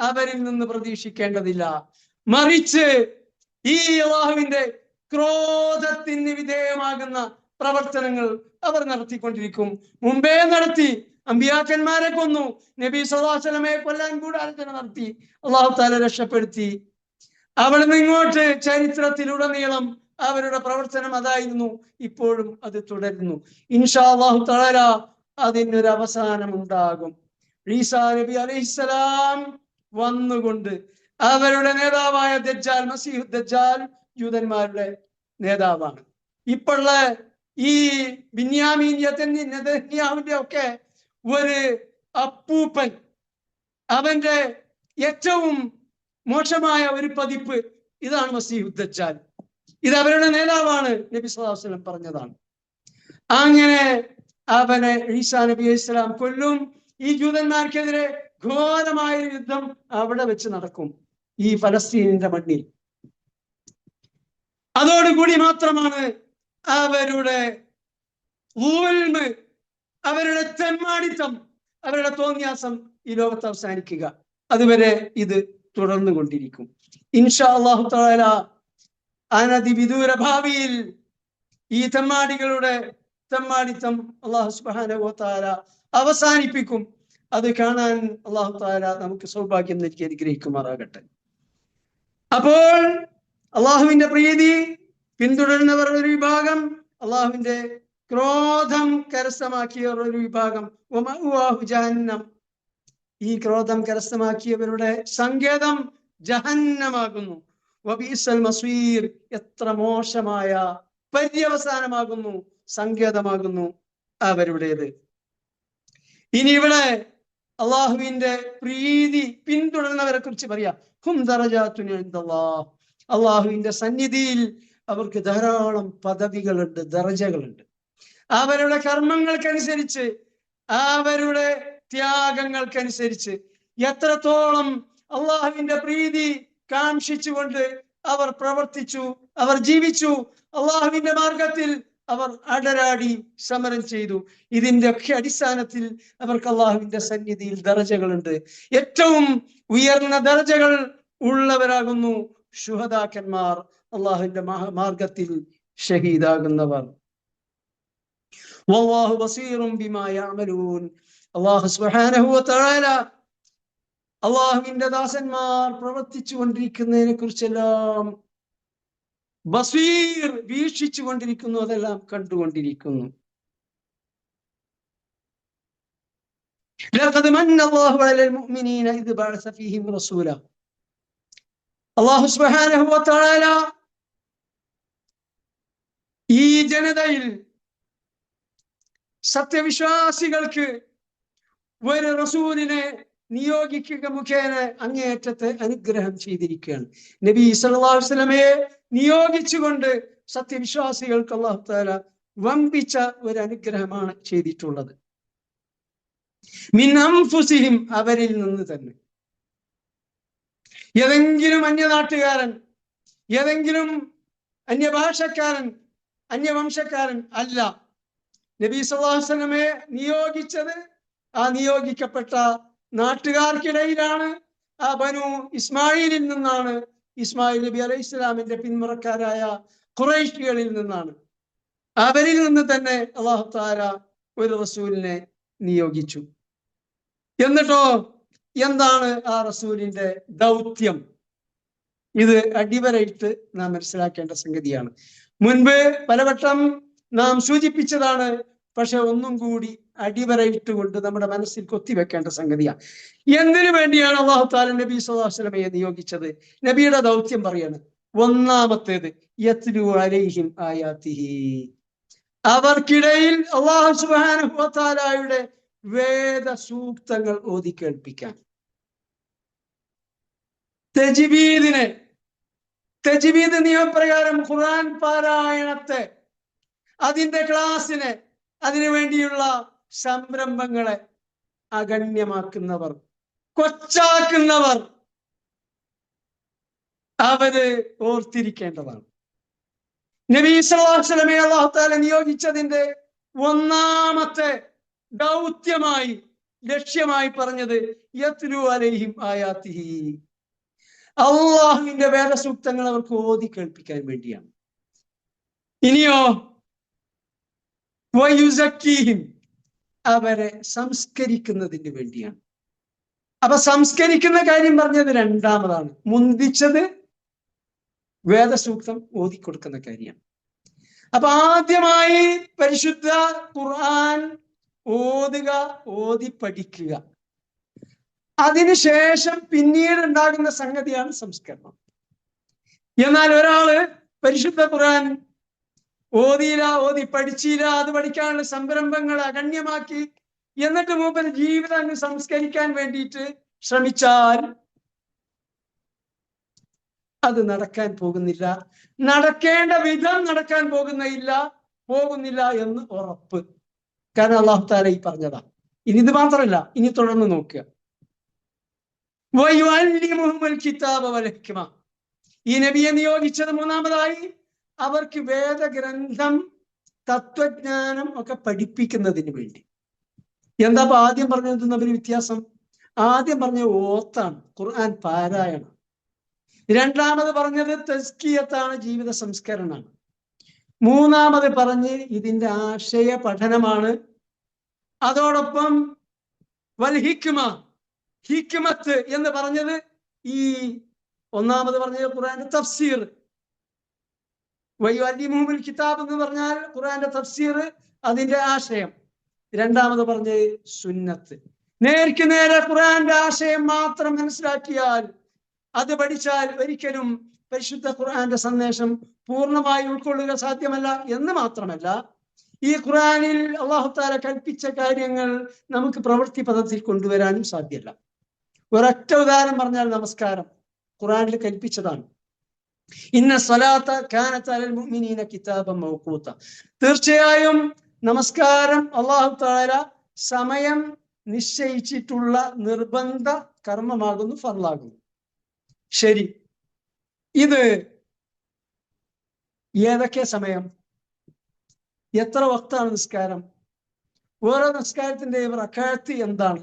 അവരിൽ നിന്ന് പ്രതീക്ഷിക്കേണ്ടതില്ല. മറിച്ച് ഈ അള്ളാഹുവിന്റെ ക്രോധത്തിന് വിധേയമാകുന്ന പ്രവർത്തനങ്ങൾ അവർ നടത്തിക്കൊണ്ടിരിക്കും. മുമ്പേ നടത്തി. അമ്പിയാക്കന്മാരെ കൊന്നു, നബി സല്ലല്ലാഹു അലൈഹി വസല്ലമയെ കൊല്ലാൻ ഗൂഢാലോചന നടത്തി, അള്ളാഹു തആല രക്ഷപ്പെടുത്തി. അവിടെ നിന്ന് ഇങ്ങോട്ട് ചരിത്രത്തിലുടനീളം അവരുടെ പ്രവർത്തനം അതായിരുന്നു. ഇപ്പോഴും അത് തുടരുന്നു. ഇൻഷാ അല്ലാഹു തആല അതിനൊരു അവസാനം ഉണ്ടാകും. ഈസാ നബി അലൈഹിസ്സലാം വന്നുകൊണ്ട് അവരുടെ നേതാവായ ദജ്ജാൽ, മസീഹ് ദജ്ജാൽ ജൂതന്മാരുടെ നേതാവാണ്. ഇപ്പോഴുള്ള ഈ ബിന്യാമീൻ നെതന്യാഹുവിന്റെ ഒക്കെ ഒരു അപ്പൂപ്പൻ, അവന്റെ ഏറ്റവും മോശമായ ഒരു പതിപ്പ് ഇതാണ് മസീഹ് ദജ്ജാൽ. ഇത് അവരുടെ നേതാവാണ്, നബി സല്ലല്ലാഹു അലൈഹി വസല്ലം പറഞ്ഞതാണ്. അങ്ങനെ അവനെ ഈസാ നബി അലൈഹി സ്വലാം കൊല്ലും. ഈ ജൂതന്മാർക്കെതിരെ ഘോരമായ യുദ്ധം അവിടെ വെച്ച് നടക്കും, ഈ ഫലസ്തീനിന്റെ മണ്ണിൽ. അതോടുകൂടി മാത്രമാണ് അവരുടെ ഊൽമ്, അവരുടെ തെമ്മാടിത്തം, അവരുടെ തോന്നിയാസം ഈ ലോകത്ത് അവസാനിക്കുക. അതുവരെ ഇത് തുടർന്നു കൊണ്ടിരിക്കും. ഇൻഷാ അല്ലാഹു തആല അനധിവിദൂര ഭാവിയിൽ ഈ തെമ്മാടികളുടെ തെമ്മാടിത്തം അല്ലാഹു സുബ്ഹാനഹു വ തആല അവസാനിപ്പിക്കും. അത് കാണാൻ അല്ലാഹു തആല നമുക്ക് സൗഭാഗ്യം നൽകി അനുഗ്രഹിക്കുമാറാകട്ടെ. അപ്പോൾ അള്ളാഹുവിന്റെ പ്രീതി പിന്തുടരുന്നവർ ഒരു വിഭാഗം, അള്ളാഹുവിന്റെ ക്രോധം കരസ്ഥമാക്കിയവർ ഒരു വിഭാഗം. ജഹന്നം, ഈ ക്രോധം കരസ്ഥമാക്കിയവരുടെ സങ്കേതം ജഹന്നമാകുന്നു. വബീസൽ മസീർ, എത്ര മോശമായ പര്യവസാനമാകുന്നു, സങ്കേതമാകുന്നു അവരുടേത്. ഇനി ഇവിടെ അള്ളാഹുവിന്റെ പ്രീതി പിന്തുടരുന്നവരെ കുറിച്ച് പറയാം. ഹും ദറജാത്തുൻ ഇൻദല്ലാഹ്, അള്ളാഹുവിന്റെ സന്നിധിയിൽ അവർക്ക് ധാരാളം പദവികളുണ്ട്, ദറജകളുണ്ട്. അവരുടെ കർമ്മങ്ങൾക്കനുസരിച്ച്, അവരുടെ ത്യാഗങ്ങൾക്കനുസരിച്ച്, എത്രത്തോളം അള്ളാഹുവിന്റെ പ്രീതി കാംക്ഷിച്ചുകൊണ്ട് അവർ പ്രവർത്തിച്ചു, അവർ ജീവിച്ചു, അള്ളാഹുവിന്റെ മാർഗത്തിൽ അവർ അടരാടി സമരം ചെയ്തു, ഇതിന്റെ ഒക്കെ അടിസ്ഥാനത്തിൽ അവർക്ക് അള്ളാഹുവിന്റെ സന്നിധിയിൽ ദറജകളുണ്ട്. ഏറ്റവും ഉയർന്ന ദറജകൾ ഉള്ളവരാകുന്നു ശുഹദാക്കന്മാർ, അള്ളാഹുവിന്റെ മാർഗത്തിൽ ഷഹീദാകുന്നവർ. വല്ലാഹു ബസീറും ബിമാ യഅമലൂൻ, അല്ലാഹു സുബ്ഹാനഹു വ തആല അള്ളാഹുവിന്റെ ദാസന്മാർ പ്രവർത്തിച്ചു കൊണ്ടിരിക്കുന്നതിനെ കുറിച്ചെല്ലാം ബസീർ, വീക്ഷിച്ചു കൊണ്ടിരിക്കുന്നു, അതെല്ലാം കണ്ടുകൊണ്ടിരിക്കുന്നു. ലഖദ് മന്ന അല്ലാഹു അലൽ മുഅ്മിനീന ഇദ് ബഅസ ഫീഹിം റസൂല, അല്ലാഹു സുബ്ഹാനഹു വ തആല ഈ ജനതയിൽ സത്യവിശ്വാസികൾക്ക് ഒരു റസൂലിനെ നിയോഗിക്കുക മുഖേന അങ്ങേയറ്റത്തെ അനുഗ്രഹം ചെയ്തിരിക്കുകയാണ്. നബി സല്ലല്ലാഹു അലൈഹി വസല്ലമയെ നിയോഗിച്ചുകൊണ്ട് സത്യവിശ്വാസികൾക്ക് അല്ലാഹു തആല വമ്പിച്ച ഒരു അനുഗ്രഹമാണ് ചെയ്തിട്ടുള്ളത്. മിൻ അൻഫുസിഹിം, അവരിൽ നിന്ന് തന്നെ. ഏതെങ്കിലും അന്യനാട്ടുകാരൻ, ഏതെങ്കിലും അന്യഭാഷക്കാരൻ, അന്യവംശക്കാരൻ അല്ല. നബി സല്ലല്ലാഹു അലൈഹി വസല്ലമയെ നിയോഗിച്ചത് ആ നിയോഗിക്കപ്പെട്ട നാട്ടുകാർക്കിടയിലാണ്. ആ ബനു ഇസ്മായിലിൽ നിന്നാണ്, ഇസ്മായിൽ നബി അലൈഹി ഇസ്ലാമിന്റെ പിന്മുറക്കാരായ ഖുറൈശികളിൽ നിന്നാണ്. അവരിൽ നിന്ന് തന്നെ അല്ലാഹു തആല ഒരു റസൂലിനെ നിയോഗിച്ചു. എന്നിട്ടോ എന്താണ് ആ റസൂലിന്റെ ദൗത്യം? ഇത് അടിവരയിട്ട് നാം മനസ്സിലാക്കേണ്ട സംഗതിയാണ്. മുൻപ് പലവട്ടം നാം സൂചിപ്പിച്ചതാണ്, പക്ഷെ ഒന്നും കൂടി അടിവരയിട്ടുകൊണ്ട് നമ്മുടെ മനസ്സിൽ കൊത്തിവെക്കേണ്ട സംഗതിയാണ്. എന്തിനു വേണ്ടിയാണ് അല്ലാഹു തആല നബി സല്ലല്ലാഹു അലൈഹി വസല്ലമയെ നിയോഗിച്ചത്? നബിയുടെ ദൗത്യം പറയാണ്. ഒന്നാമത്തേത് യത്ലു അലൈഹിം ആയാതിഹി, അവർക്കിടയിൽ അല്ലാഹു സുബ്ഹാനഹു വ തആലയുടെ വേദ സൂക്തങ്ങൾ ഓതി കേൾപ്പിക്കാൻ. തജ്വീദ് നിയമപ്രകാരം ഖുർആൻ പാരായണത്തെ, അതിന്റെ ക്ലാസ്സിനെ, അതിനു വേണ്ടിയുള്ള സംരംഭങ്ങളെ അഗണ്യമാക്കുന്നവർ, കൊച്ചാക്കുന്നവർ, അവര് ഓർത്തിരിക്കേണ്ടതാണ്. നബി സല്ലല്ലാഹു അലൈഹി വസല്ലമയെ അല്ലാഹു തആല നിയോഗിച്ചതിന്റെ ഒന്നാമത്തെ ദൗത്യമായി, ലക്ഷ്യമായി പറഞ്ഞത് യത്ലു അലൈഹിം ആയാതിഹി, അള്ളാഹുവിന്റെ വേദസൂക്തങ്ങൾ അവർക്ക് ഓതി കേൾപ്പിക്കാൻ വേണ്ടിയാണ്. ഇനിയോ വയുസക്കീഹിം, അവരെ സംസ്കരിക്കുന്നതിന് വേണ്ടിയാണ്. അപ്പൊ സംസ്കരിക്കുന്ന കാര്യം പറഞ്ഞത് രണ്ടാമതാണ്. മുന്തിച്ചത് വേദസൂക്തം ഓതിക്കൊടുക്കുന്ന കാര്യമാണ്. അപ്പൊ ആദ്യമായി പരിശുദ്ധ ഖുർആൻ ഓതുക, ഓതി പഠിക്കുക. അതിനുശേഷം പിന്നീട് ഉണ്ടാകുന്ന സംഗതിയാണ് സംസ്കരണം. എന്നാൽ ഒരാള് പരിശുദ്ധ ഖുർആൻ ഓതിയില്ല, ഓതി പഠിച്ചില്ല, അത് പഠിക്കാനുള്ള സംരംഭങ്ങൾ അഗണ്യമാക്കി, എന്നിട്ട് മൂപ്പര് ജീവിതം സംസ്കരിക്കാൻ വേണ്ടിയിട്ട് ശ്രമിച്ചാൽ അത് നടക്കാൻ പോകുന്നില്ല. നടക്കേണ്ട വിധം നടക്കാൻ പോകുന്നില്ല എന്ന് ഉറപ്പ്. കാരണം അല്ലാഹു തആല ഈ പറഞ്ഞതാ. ഇനി ഇത് മാത്രമല്ല, ഇനി തുടർന്ന് നോക്കുക. വയുഅല്ലിമുഹുൽ കിതാബ വൽ ഹിക്മ, ഈ നബിയെ നിയോഗിച്ചത് മൂന്നാമതായി അവർക്ക് വേദഗ്രന്ഥം, തത്വജ്ഞാനം ഒക്കെ പഠിപ്പിക്കുന്നതിന് വേണ്ടി. എന്താ ആദ്യം പറഞ്ഞത് തമ്മിൽ വ്യത്യാസം? ആദ്യം പറഞ്ഞ ഓത്താണ്, ഖുർആൻ പാരായണം. രണ്ടാമത് പറഞ്ഞത് തസ്കിയത്താണ്, ജീവിത സംസ്കരണമാണ്. മൂന്നാമത് പറഞ്ഞ് ഇതിന്റെ ആശയ പഠനമാണ്. അതോടൊപ്പം വൽ ഹിക്മ, ഹിക്മത്ത് എന്ന് പറഞ്ഞത് ഈ ഒന്നാമത് പറഞ്ഞത് ഖുർആന്റെ തഫ്സീർ. വയുഅല്ലിമുഹുൽ കിതാബ് എന്ന് പറഞ്ഞാൽ ഖുർആന്റെ തഫ്സീർ, അതിന്റെ ആശയം. രണ്ടാമത് പറഞ്ഞത് സുന്നത്ത്. നേർക്ക് നേരെ ഖുർആന്റെ ആശയം മാത്രം മനസ്സിലാക്കിയാൽ, അത് പഠിച്ചാൽ ഒരിക്കലും പരിശുദ്ധ ഖുർആന്റെ സന്ദേശം പൂർണ്ണമായി ഉൾക്കൊള്ളുക സാധ്യമല്ല. എന്ന് മാത്രമല്ല, ഈ ഖുർആനിൽ അല്ലാഹു തആല കൽപ്പിച്ച കാര്യങ്ങൾ നമുക്ക് പ്രവൃത്തി പദത്തിൽ കൊണ്ടുവരാനും സാധ്യമല്ല. ഒരൊറ്റ ഉദാഹരണം പറഞ്ഞാൽ, നമസ്കാരം ഖുർആനിൽ കൽപ്പിച്ചതാണ്. ഇന്ന സ്വലാത്ത കാനത്ത് അലൽ മുഅ്മിനീന കിതാബൻ മൗഖൂത, തീർച്ചയായും നമസ്കാരം അല്ലാഹു തആല സമയം നിശ്ചയിച്ചിട്ടുള്ള നിർബന്ധ കർമ്മമാകുന്നു, ഫർളാകുന്നു. ശരി, ഇത് ഏതൊക്കെ സമയം, എത്ര വക്താണ് നിസ്കാരം, ഓരോ നിസ്കാരത്തിന്റെ റക്അത്ത് എന്താണ്,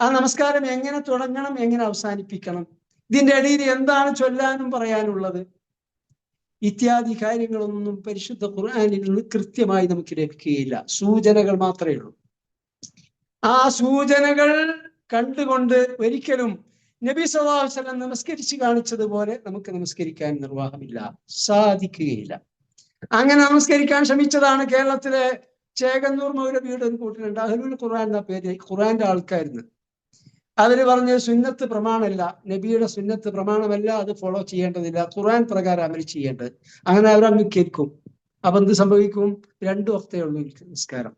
ആ നമസ്കാരം എങ്ങനെ തുടങ്ങണം, എങ്ങനെ അവസാനിപ്പിക്കണം, ഇതിന്റെ ഇടയിൽ എന്താണ് ചൊല്ലാനും പറയാനുള്ളത്, ഇത്യാദി കാര്യങ്ങളൊന്നും പരിശുദ്ധ ഖുർആനിൽ നിന്ന് കൃത്യമായി നമുക്ക് ലഭിക്കുകയില്ല. സൂചനകൾ മാത്രമേ ഉള്ളൂ. ആ സൂചനകൾ കണ്ടുകൊണ്ട് ഒരിക്കലും നബി സല്ലല്ലാഹു അലൈഹി വസല്ലം നമസ്കരിച്ച് കാണിച്ചതുപോലെ നമുക്ക് നമസ്കരിക്കാൻ നിർവാഹമില്ല, സാധിക്കുകയില്ല. അങ്ങനെ നമസ്കരിക്കാൻ ശ്രമിച്ചതാണ് കേരളത്തിലെ ചേകന്നൂർ മൗലവിയുടെ ഒരു കൂട്ടിലുണ്ട്, അഹ്ലുൽ ഖുർആൻ എന്ന പേര്, ഖുർആന്റെ ആൾക്കാരുന്ന്. അവര് പറഞ്ഞ് സുന്നത്ത് പ്രമാണമല്ല, നബിയുടെ സുന്നത്ത് പ്രമാണമല്ല, അത് ഫോളോ ചെയ്യേണ്ടതില്ല, ഖുർആൻ പ്രകാരം അമൽ ചെയ്യേണ്ടത്. അങ്ങനെ അവരങ്ങ് കേൾക്കും. അപ്പൊ എന്ത് സംഭവിക്കും? 2 വക്തേ ഉള്ളൂ നിസ്കാരം.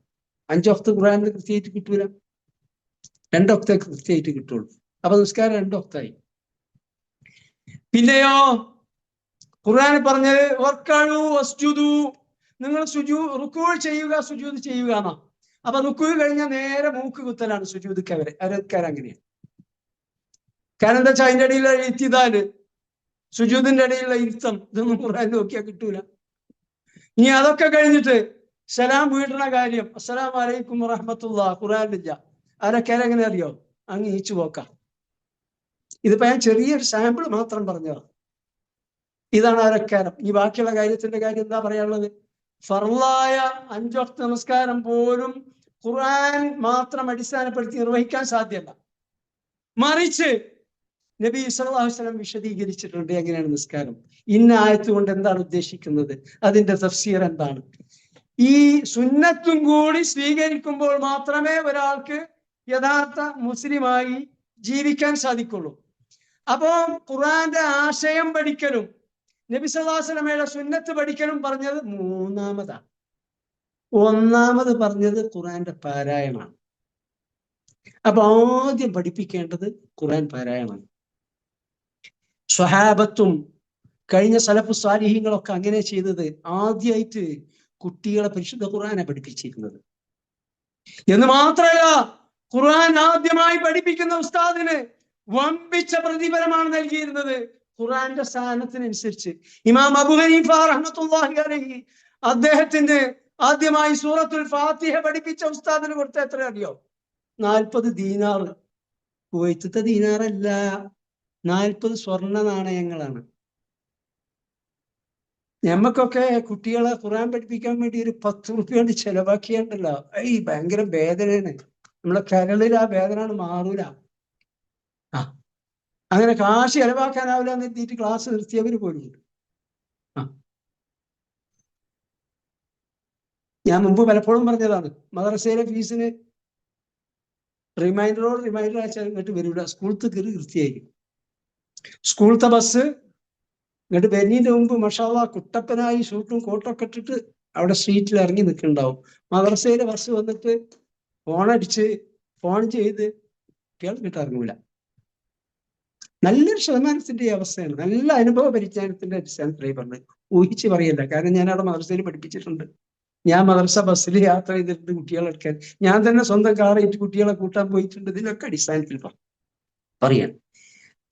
5 വക്ത് ഖുർആനിൽ കൃത്യമായിട്ട് കിട്ടൂല, 2 വക്തേ കൃത്യമായിട്ട് കിട്ടുള്ളൂ. അപ്പൊ നിസ്കാരം 2 വക്തായി. പിന്നെയോ ഖുർആൻ പറഞ്ഞത് വർക്കഉ വസ്ജുദു, നിങ്ങൾ റുക്കൂ ചെയ്യുക, സുജൂദ് ചെയ്യുക എന്നാ. അപ്പൊ റുക്കൂ കഴിഞ്ഞാൽ നേരെ മൂക്ക് കുത്തലാണ് സുജൂദ്ക്ക്. അവരങ്ങനെയാണ്. കാരണം എന്താ വെച്ചാൽ അതിന്റെ ഇടയിലുള്ള ഇത്തിദാല്, സുജൂദിന്റെ ഇടയിലുള്ള ഇരുത്തം, ഇതൊന്നും ഖുർആൻ നോക്കിയാൽ കിട്ടൂല. ഇനി അതൊക്കെ കഴിഞ്ഞിട്ട് സലാം വീടുന്ന കാര്യം, അസ്സലാമു അലൈക്കും വറഹ്മത്തുള്ളാഹി, ഖുർആനില്ല. അവരൊക്കെ എങ്ങനെ അറിയോ? അങ്ങ് ഈച്ചു പോക്കാം. ഇതിപ്പോ ഞാൻ ചെറിയൊരു സാമ്പിൾ മാത്രം പറഞ്ഞതാണ്. ഇതാണ് അവരക്കാരം. ഈ ബാക്കിയുള്ള കാര്യത്തിന്റെ കാര്യം എന്താ പറയാനുള്ളത്? ഫർളായ 5 വക്ത് നമസ്കാരം പോലും ഖുർആൻ മാത്രം അടിസ്ഥാനപ്പെടുത്തി നിർവഹിക്കാൻ സാധ്യമല്ല. മറിച്ച് നബി സല്ലല്ലാഹു അലൈഹി വസല്ലം വിശദീകരിച്ചിട്ടുണ്ട് എങ്ങനെയാണ് നിസ്കാരം, ഇന്ന ആയത്ത് കൊണ്ട് എന്താണ് ഉദ്ദേശിക്കുന്നത്, അതിന്റെ തഫ്സീർ എന്താണ്. ഈ സുന്നത്തും കൂടി സ്വീകരിക്കുമ്പോൾ മാത്രമേ ഒരാൾക്ക് യഥാർത്ഥ മുസ്ലിമായി ജീവിക്കാൻ സാധിക്കുള്ളൂ. അപ്പോ ഖുർആന്റെ ആശയം പഠിക്കലും നബി സല്ലല്ലാഹു അലൈഹി വസല്ലമയുടെ സുന്നത്ത് പഠിക്കലും പറഞ്ഞത് മൂന്നാമതാണ്. ഒന്നാമത് പറഞ്ഞത് ഖുർആന്റെ പാരായണമാണ്. അപ്പൊ ആദ്യം പഠിപ്പിക്കേണ്ടത് ഖുർആൻ പാരായണമാണ്. സ്വഹാബത്തും കഴിഞ്ഞ സലഫു സ്വാലിഹീങ്ങളൊക്കെ അങ്ങനെ ചെയ്തത്. ആദ്യമായിട്ട് കുട്ടികളെ പരിശുദ്ധ ഖുർആനെ പഠിപ്പിച്ചിരുന്നത്. എന്ന് മാത്രമല്ല, ഖുർആൻ ആദ്യമായി പഠിപ്പിക്കുന്ന ഉസ്താദിന് വമ്പിച്ച പ്രതിഫലമാണ് നൽകിയിരുന്നത്. ഖുർആന്റെ സ്ഥാനത്തിനനുസരിച്ച് ഇമാം അബൂ ഹനീഫ റഹ്മത്തുള്ളാഹി അലൈഹി അദ്ദേഹത്തിന് ആദ്യമായി സൂറത്തുൽ ഫാത്തിഹ പഠിപ്പിച്ച ഉസ്താദിന് കൊടുത്ത എത്ര അറിയോ? 40 ദീനാർ. കുവൈത്തത്തെ ദീനാറല്ല, 40 സ്വർണ്ണ നാണയങ്ങളാണ്. ഞമ്മക്കൊക്കെ കുട്ടികളെ ഖുർആൻ പഠിപ്പിക്കാൻ വേണ്ടി ഒരു 10 റുപ്യ കൊണ്ട് ചെലവാക്കിയാണ്ടല്ലോ, ഈ ഭയങ്കര വേദനയാണ്. നമ്മളെ കരളിൽ ആ വേദന മാറൂല. അങ്ങനെ കാശ് ചെലവാക്കാനാവില്ല എന്ന് എത്തിയിട്ട് ക്ലാസ് നിർത്തിയവര് പോലും ഉണ്ട്. ഞാൻ മുമ്പ് പലപ്പോഴും പറഞ്ഞതാണ്, മദ്രസയിലെ ഫീസിന് റിമൈൻഡർ അയച്ചാൽ ഇങ്ങോട്ട് വരില്ല. സ്കൂളത്തെ കയറി വൃത്തിയായിരിക്കും. സ്കൂളത്തെ ബസ് ഇങ്ങോട്ട് വരുന്നതിന്റെ മുമ്പ് മഷാല്ലാ കുട്ടപ്പനായി ഷൂട്ടും കോട്ടൊക്കെ ഇട്ടിട്ട് അവിടെ സ്ട്രീറ്റിൽ ഇറങ്ങി നിൽക്കുന്നുണ്ടാവും. മദ്രസയിലെ ബസ് വന്നിട്ട് ഫോൺ ചെയ്ത് കേൾക്കിട്ട് ഇറങ്ങൂല. നല്ലൊരു ശതമാനത്തിന്റെ അവസ്ഥയാണ്. നല്ല അനുഭവ പരിജ്ഞാനത്തിന്റെ അടിസ്ഥാനത്തിലായി പറഞ്ഞത്, ഊഹിച്ച് പറയല്ല. കാരണം ഞാൻ അവിടെ മദ്രസയിൽ പഠിപ്പിച്ചിട്ടുണ്ട്. ഞാൻ മദ്രസ ബസ്സിൽ യാത്ര ചെയ്തിട്ടുണ്ട് കുട്ടികളെടുക്കാൻ. ഞാൻ തന്നെ സ്വന്തം കാറായിട്ട് കുട്ടികളെ കൂട്ടാൻ പോയിട്ടുണ്ട്. ഇതിനൊക്കെ അടിസ്ഥാനത്തിൽ പറയാൻ.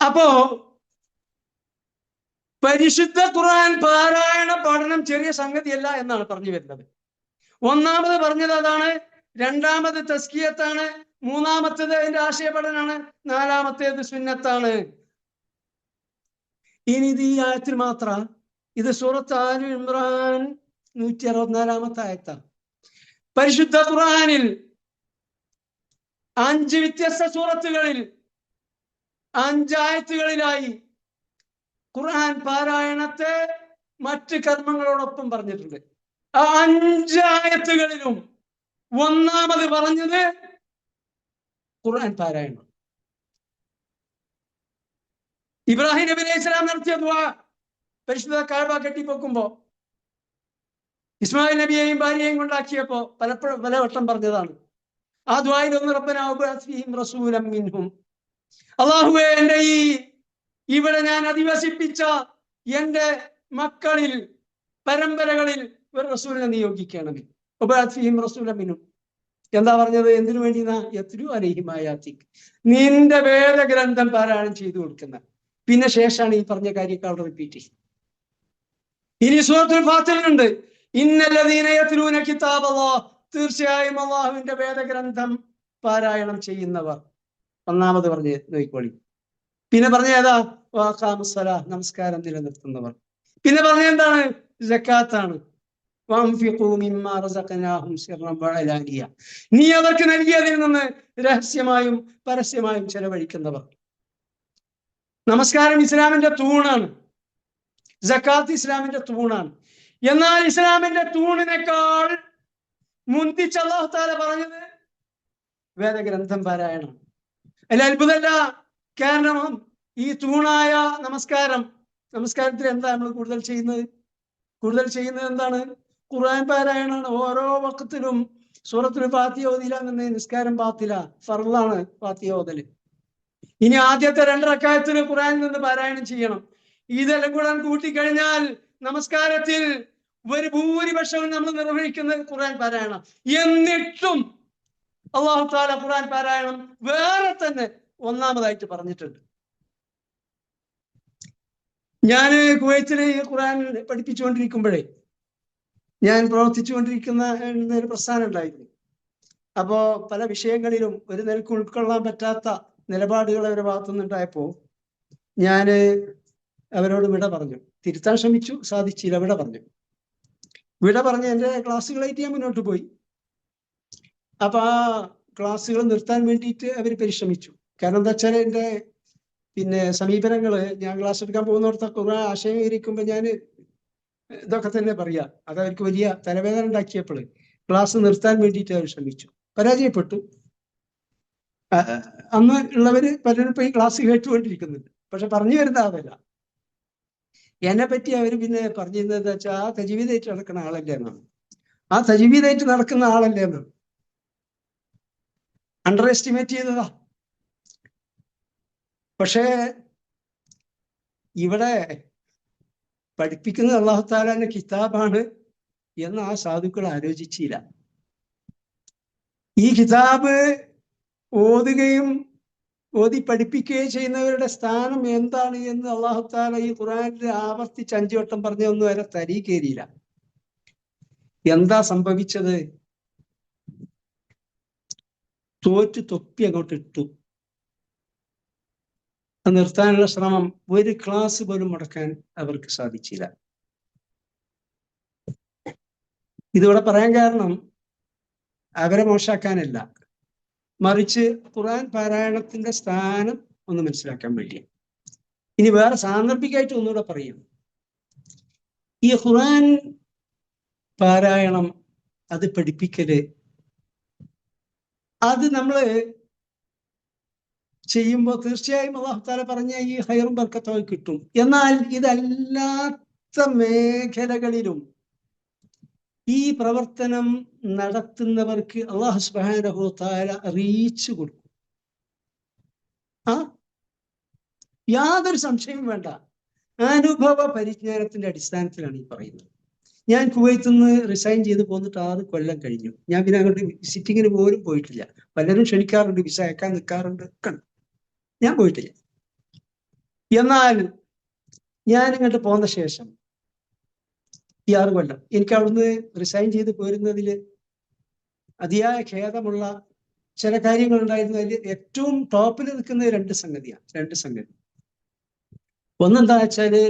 അപ്പോ പരിശുദ്ധ ഖുർആൻ പാരായണ പഠനം ചെറിയ സംഗതിയല്ല എന്നാണ് പറഞ്ഞു വരുന്നത്. ഒന്നാമത് പറഞ്ഞത് അതാണ്. രണ്ടാമത് തസ്കിയത്താണ്. മൂന്നാമത്തേത് അതിന്റെ ആശയപഠനാണ്. നാലാമത്തേത് സുന്നത്താണ്. ഇനി ഇത് ഈ ആയത്തിൽ മാത്ര. ഇത് സൂറത്ത് ആലു ഇമ്രാൻ 164 ആയത്താണ്. പരിശുദ്ധ ഖുർആനിൽ 5 വ്യത്യസ്ത സൂറത്തുകളിൽ 5 ആയത്തുകളിലായി ഖുർആൻ പാരായണത്തെ മറ്റ് കർമ്മങ്ങളോടൊപ്പം പറഞ്ഞിട്ടുണ്ട്. ആ 5 ആയത്തുകളിലും ഒന്നാമത് പറഞ്ഞത് ഖുർആൻ പാരായണം. ഇബ്രാഹിം നബി അലൈഹി സ്വലാം നടത്തിയ ദുആ പരിശുദ്ധ കഅബ കെട്ടിപ്പൊക്കുമ്പോ, ഇസ്മായിൽ നബിയെയും ഭാര്യയെയും കൊണ്ടാക്കിയപ്പോ പലവട്ടം പറഞ്ഞതാണ്. ആ ദുആയിൽ ഒന്ന് റബ്ബനാ വബഅസ് ഫീഹിം റസൂലൻ മിൻഹും, അല്ലാഹുവേ എൻ്റെ ഇവിടെ ഞാൻ അധിവസിപ്പിച്ച എൻ്റെ മക്കളിൽ പരമ്പരകളിൽ ഒരു റസൂലിനെ നിയോഗിക്കണമേ. വബഅസ് ഫീഹിം റസൂലൻ മിൻഹും എന്താ പറഞ്ഞത്? എന്തിനു വേണ്ടി? യത്ലു അലൈഹിം ആയാതിക്, നിന്റെ വേദഗ്രന്ഥം പാരായണം ചെയ്തു കൊടുക്കുന്ന. പിന്നെ ശേഷമാണ് ഈ പറഞ്ഞ കാര്യങ്ങൾ റിപ്പീറ്റ് ചെയ്യും. ഇനി സൂറത്തുൽ ഫാത്തിഹയിലുണ്ട് ഇന്നല്ലദീന യത്ലൂന കിതാബല്ലാഹ്, തീർച്ചയായും അല്ലാഹുവിന്റെ വേദഗ്രന്ഥം പാരായണം ചെയ്യുന്നവർ. ഒന്നാമത് പറഞ്ഞ് നോക്കിക്കോളി. പിന്നെ പറഞ്ഞ ഏതാ? വഅഖാമുസ്സലാ, നമസ്കാരം നിലനിർത്തുന്നവർ. പിന്നെ പറഞ്ഞ എന്താണ്? സക്കാത്താണ്. വഅൻഫിഖൂ മിമ്മാ റസഖനാഹും സിർറൻ വഅലാനിയ, നീ അവർക്ക് നൽകിയതിൽ നിന്ന് രഹസ്യമായും പരസ്യമായും ചെലവഴിക്കുന്നവർ. നമസ്കാരം ഇസ്ലാമിന്റെ തൂണാണ്. സക്കാത്ത് ഇസ്ലാമിന്റെ തൂണാണ്. എന്നാൽ ഇസ്ലാമിന്റെ തൂണിനേക്കാൾ മുന്തിച്ച് അല്ലാഹു തആല പറഞ്ഞത് വേദഗ്രന്ഥം പാരായണം. അല്ല, അത്ഭുതമല്ല. കാരണം ഈ തൂണായ നമസ്കാരത്തിൽ എന്താ നമ്മൾ കൂടുതൽ ചെയ്യുന്നത് എന്താണ്? ഖുർആൻ പാരായണമാണ്. ഓരോ വഖത്തിലും സൂറത്തുൽ ഫാത്തിഹ ഓതില്ല എന്നുണ്ടെങ്കിൽ നിസ്കാരം ബാത്തില, ഫർളാണ് ഫാത്തിഹ ഓതല്. ഇനി ആദ്യത്തെ 2 റക്അത്തിന് ഖുർആനിൽ നിന്ന് പാരായണം ചെയ്യണം. ഇതെല്ലാം കൂടെ കൂട്ടിക്കഴിഞ്ഞാൽ നമസ്കാരത്തിൽ ഒരു ഭൂരിപക്ഷവും നമ്മൾ നിർവഹിക്കുന്നത് ഖുർആൻ പാരായണം. എന്നിട്ടും അല്ലാഹു തആല ഖുർആൻ പാരായണം വേറെ തന്നെ ഒന്നാമതായിട്ട് പറഞ്ഞിട്ടുണ്ട്. ഞാൻ കുവൈത്തിൽ ഖുർആൻ പഠിപ്പിച്ചുകൊണ്ടിരിക്കുമ്പോഴേ ഞാൻ പ്രവർത്തിച്ചുകൊണ്ടിരിക്കുന്ന ഒരു പ്രസ്ഥാനം ഉണ്ടായിരുന്നു. അപ്പോ പല വിഷയങ്ങളിലും ഒരു നിലക്ക് ഉൾക്കൊള്ളാൻ പറ്റാത്ത നിലപാടുകൾ അവരുടെ ഭാഗത്തുനിന്നുണ്ടായപ്പോ ഞാൻ അവരോട് വിട പറഞ്ഞു. തിരുത്താൻ ശ്രമിച്ചു, സാധിച്ചില്ല. വിട പറഞ്ഞ് എൻ്റെ ക്ലാസ്സുകളായിട്ട് ഞാൻ മുന്നോട്ട് പോയി. അപ്പൊ ആ ക്ലാസ്സുകൾ നിർത്താൻ വേണ്ടിയിട്ട് അവർ പരിശ്രമിച്ചു. കാരണം എന്താ വെച്ചാൽ എൻ്റെ സമീപനങ്ങള്, ഞാൻ ക്ലാസ് എടുക്കാൻ പോകുന്നിടത്തൊക്കെ കുറെ ആശയം ഇരിക്കുമ്പോൾ ഞാൻ ഇതൊക്കെ തന്നെ പറയാ. അത് അവർക്ക് വലിയ തലവേദന ഉണ്ടാക്കിയപ്പോൾ ക്ലാസ് നിർത്താൻ വേണ്ടിയിട്ട് അവർ ശ്രമിച്ചു. പരാജയപ്പെട്ടു. അന്ന് ഉള്ളവര് പലരും ഇപ്പൊ ഈ ക്ലാസ് കേട്ടുകൊണ്ടിരിക്കുന്നുണ്ട്. പക്ഷെ പറഞ്ഞു വരുന്ന അതല്ല. എന്നെ പറ്റി അവർ പിന്നെ പറഞ്ഞിരുന്നത് എന്താ വെച്ചാൽ ആ തജ്വീദായിട്ട് നടക്കുന്ന ആളല്ലേ എന്നാണ്. ആ തജ്വീദായിട്ട് നടക്കുന്ന ആളല്ലേ എന്നാണ്. അണ്ടർ എസ്റ്റിമേറ്റ് ചെയ്തതാ. പക്ഷേ ഇവിടെ പഠിപ്പിക്കുന്നത് അല്ലാഹു തആലയുടെ കിതാബാണ് എന്ന് ആ സാധുക്കൾ ആലോചിച്ചില്ല. ഈ കിതാബ് ഓതുകയും ഓതി പഠിപ്പിക്കുകയും ചെയ്യുന്നവരുടെ സ്ഥാനം എന്താണ് എന്ന് അല്ലാഹു തആല ഈ ഖുർആനിൽ ആവർത്തിച്ച് 5 വട്ടം പറഞ്ഞൊന്നും വരെ തരി കയറിയില്ല. എന്താ സംഭവിച്ചത്? തോറ്റു തൊപ്പി അങ്ങോട്ട് ഇട്ടു. നിർത്താനുള്ള ശ്രമം, ഒരു ക്ലാസ് പോലും മുടക്കാൻ അവർക്ക് സാധിച്ചില്ല. ഇതിവിടെ പറയാൻ കാരണം അവരെ മോശാക്കാനല്ല, മറിച്ച് ഖുർആൻ പാരായണത്തിന്റെ സ്ഥാനം ഒന്ന് മനസ്സിലാക്കാൻ വേണ്ടി. ഇനി വേറെ സാന്ദർഭികമായിട്ട് ഒന്നുകൂടെ പറയും. ഈ ഖുർആൻ പാരായണം, അത് പഠിപ്പിക്കല്, അത് നമ്മള് ചെയ്യുമ്പോൾ തീർച്ചയായും അല്ലാഹു തആല പറഞ്ഞ ഈ ഖൈറും ബർക്കത്തും കിട്ടും. എന്നാൽ ഇതല്ലാത്ത മേഖലകളിലും ഈ പ്രവർത്തനം നടത്തുന്നവർക്ക് അല്ലാഹു സുബ്ഹാനഹു വ തആല റീച്ച് കൊടുക്കും. യാതൊരു സംശയവും വേണ്ട. അനുഭവ പരിജ്ഞാനത്തിന്റെ അടിസ്ഥാനത്തിലാണ് ഈ പറയുന്നത്. ഞാൻ കുവൈത്തിൽ നിന്ന് റിസൈൻ ചെയ്ത് പോന്നിട്ട് 6 കൊല്ലം കഴിഞ്ഞു. ഞാൻ പിന്നെ അങ്ങോട്ട് വിസിറ്റിങ്ങിന് പോലും പോയിട്ടില്ല. പലരും ക്ഷണിക്കാറുണ്ട്, വിസ അയക്കാൻ നിൽക്കാറുണ്ട്, ഞാൻ പോയിട്ടില്ല. എന്നാൽ ഞാൻ ഇങ്ങോട്ട് പോന്ന ശേഷം ഈ 6 കൊല്ലം എനിക്ക് അവിടുന്ന് റിസൈൻ ചെയ്ത് പോരുന്നതിൽ അതിയായ ഖേദമുള്ള ചില കാര്യങ്ങൾ ഉണ്ടായിരുന്നു. അതിൽ ഏറ്റവും ടോപ്പിൽ നിൽക്കുന്ന 2 സംഗതി. ഒന്നെന്താ വെച്ചാല്,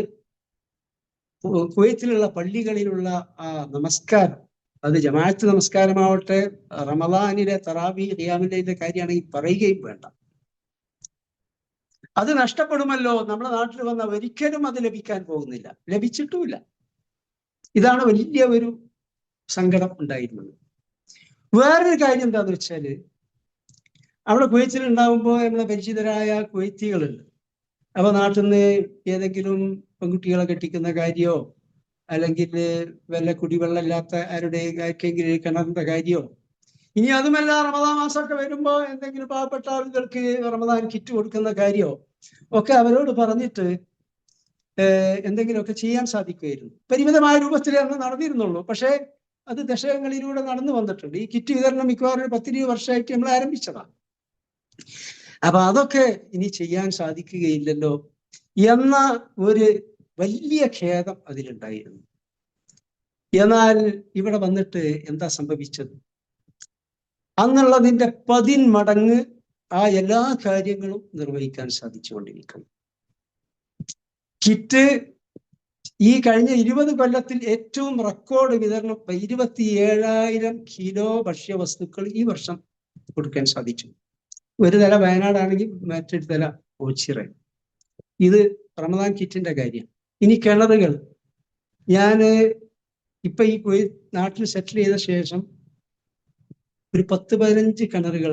കുവൈത്തിലുള്ള പള്ളികളിലുള്ള ആ നമസ്കാരം, അത് ജമാഅത്ത് നമസ്കാരമാവട്ടെ, റമദാനിലെ തറാവീഹ് ഖിയാമിന്റെ കാര്യമാണെങ്കിൽ പറയുകയും വേണ്ട. അത് നഷ്ടപ്പെടുമല്ലോ. നമ്മുടെ നാട്ടിൽ വന്ന ഒരിക്കലും അത് ലഭിക്കാൻ പോകുന്നില്ല, ലഭിച്ചിട്ടുമില്ല. ഇതാണ് വലിയ ഒരു സങ്കടം ഉണ്ടായിരുന്നത്. വേറൊരു കാര്യം എന്താന്ന് വെച്ചാല്, അവിടെ കുവൈത്തിൽ ഉണ്ടാകുമ്പോൾ നമ്മളെ പരിചിതരായ കുവൈത്തികളുണ്ട്. അപ്പൊ നാട്ടിൽ നിന്ന് ഏതെങ്കിലും പെൺകുട്ടികളെ കെട്ടിക്കുന്ന കാര്യമോ, അല്ലെങ്കിൽ വല്ല കുടിവെള്ളം ഇല്ലാത്ത ആരുടെ ആർക്കെങ്കിലും കിണറിന്റെ കാര്യമോ, ഇനി അതുമല്ല റമദാൻ മാസമൊക്കെ വരുമ്പോ എന്തെങ്കിലും പാവപ്പെട്ട ആളുകൾക്ക് റമദാൻ കിറ്റ് കൊടുക്കുന്ന കാര്യമോ ഒക്കെ അവരോട് പറഞ്ഞിട്ട് എന്തെങ്കിലുമൊക്കെ ചെയ്യാൻ സാധിക്കുമായിരുന്നു. പരിമിതമായ രൂപത്തിലേ അന്ന് നടന്നിരുന്നുള്ളൂ. പക്ഷേ അത് ദശകങ്ങളിലൂടെ നടന്നു വന്നിട്ടുണ്ട്. ഈ കിറ്റ് വിതരണം മിക്കവാറും 10-20 വർഷമായിട്ട് നമ്മൾ ആരംഭിച്ചതാണ്. അപ്പൊ അതൊക്കെ ഇനി ചെയ്യാൻ സാധിക്കുകയില്ലല്ലോ എന്ന ഒരു വലിയ ഖേദം അതിലുണ്ടായിരുന്നു. എന്നാൽ ഇവിടെ വന്നിട്ട് എന്താ സംഭവിച്ചത്? അന്നുള്ളതിന്റെ 10 മടങ്ങ് ആ എല്ലാ കാര്യങ്ങളും നിർവഹിക്കാൻ സാധിച്ചുകൊണ്ടിരിക്കുന്നു. കിറ്റ് ഈ കഴിഞ്ഞ 20 കൊല്ലത്തിൽ ഏറ്റവും റെക്കോർഡ് വിതരണം 27,000 കിലോ ഭക്ഷ്യവസ്തുക്കൾ ഈ വർഷം കൊടുക്കാൻ സാധിച്ചു. ഒരു തല വയനാടാണെങ്കിൽ മറ്റൊരു തല ഓച്ചിറ. ഇത് റമദാൻ കിറ്റിന്റെ കാര്യം. ഇനി കിണറുകൾ, ഞാൻ ഇപ്പൊ ഈ നാട്ടിൽ സെറ്റിൽ ചെയ്ത ശേഷം ഒരു 10-15 കിണറുകൾ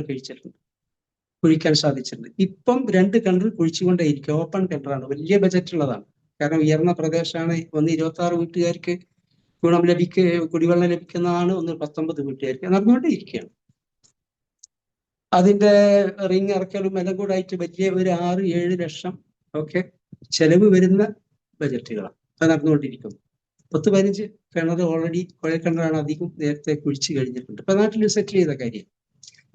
കുഴിക്കാൻ സാധിച്ചിട്ടുണ്ട്. ഇപ്പം 2 കിണർ കുഴിച്ചുകൊണ്ടേയിരിക്കും. ഓപ്പൺ കിണറാണ്, വലിയ ബജറ്റുള്ളതാണ്. കാരണം ഉയർന്ന പ്രദേശമാണ്. ഒന്ന് 26 വീട്ടുകാർക്ക് കുടിവെള്ളം ലഭിക്കുന്നതാണ്, ഒന്ന് 19 വീട്ടുകാർക്ക്. നടന്നുകൊണ്ടേയിരിക്കുകയാണ്. അതിന്റെ റിങ് ഇറക്കലും എല്ലാം കൂടെ ആയിട്ട് വലിയ ഒരു 6-7 ലക്ഷം ഒക്കെ ചെലവ് വരുന്ന ബജറ്റുകളാണ്. അത് നടന്നുകൊണ്ടിരിക്കുന്നു. 10-15 കിണർ ഓൾറെഡി കുഴൽക്കിണറാണ്, അധികം നേരത്തെ കുഴിച്ചു കഴിഞ്ഞിട്ടുണ്ട്. ഇപ്പൊ നാട്ടിൽ സെറ്റിൽ ചെയ്ത കാര്യം.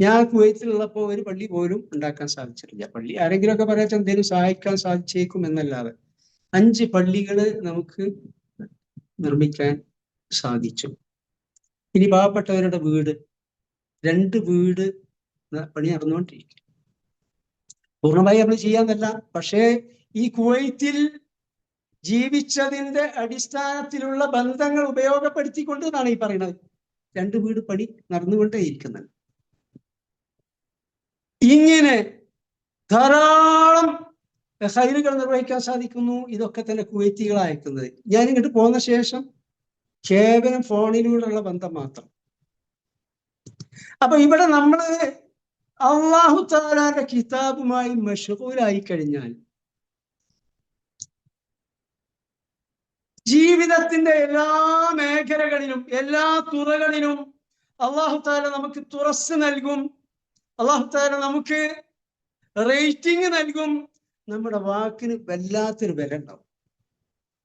ഞാൻ കുവൈത്തിലുള്ളപ്പോൾ ഒരു പള്ളി പോലും ഉണ്ടാക്കാൻ സാധിച്ചിട്ടില്ല. പള്ളി ആരെങ്കിലുമൊക്കെ പറയാൻ എന്തെങ്കിലും സഹായിക്കാൻ സാധിച്ചേക്കും എന്നല്ലാതെ 5 പള്ളികൾ നമുക്ക് നിർമ്മിക്കാൻ സാധിച്ചു. ഇനി പാവപ്പെട്ടവരുടെ വീട്, 2 വീട് പണി നടന്നുകൊണ്ടിരിക്കും. പൂർണ്ണമായി നമ്മൾ ചെയ്യാന്നല്ല, പക്ഷേ ഈ കുവൈത്തിൽ ജീവിച്ചതിന്റെ അടിസ്ഥാനത്തിലുള്ള ബന്ധങ്ങൾ ഉപയോഗപ്പെടുത്തിക്കൊണ്ട് എന്നാണ് ഈ പറയുന്നത്. 2 വീട് പണി നടന്നുകൊണ്ടേയിരിക്കുന്നത്. ഇങ്ങനെ ധാരാളം ഖൈറുകൾ നിർവഹിക്കാൻ സാധിക്കുന്നു. ഇതൊക്കെ തന്നെ കുവൈത്തികൾ അയക്കുന്നത്. ഞാൻ ഇങ്ങോട്ട് പോന്ന ശേഷം കേവലം ഫോണിലൂടെയുള്ള ബന്ധം മാത്രം. അപ്പൊ ഇവിടെ നമ്മള് അല്ലാഹു തആലയുടെ കിതാബുമായി മശ്ഗൂലായി കഴിഞ്ഞാൽ ജീവിതത്തിന്റെ എല്ലാ മേഖലകളിലും എല്ലാ തുറകളിലും അള്ളാഹു താല നമുക്ക് തുറസ് നൽകും. അള്ളാഹു താല നമുക്ക് റേറ്റിംഗ് നൽകും. നമ്മുടെ വാക്കിന് വല്ലാത്തൊരു വില ഉണ്ടാവും.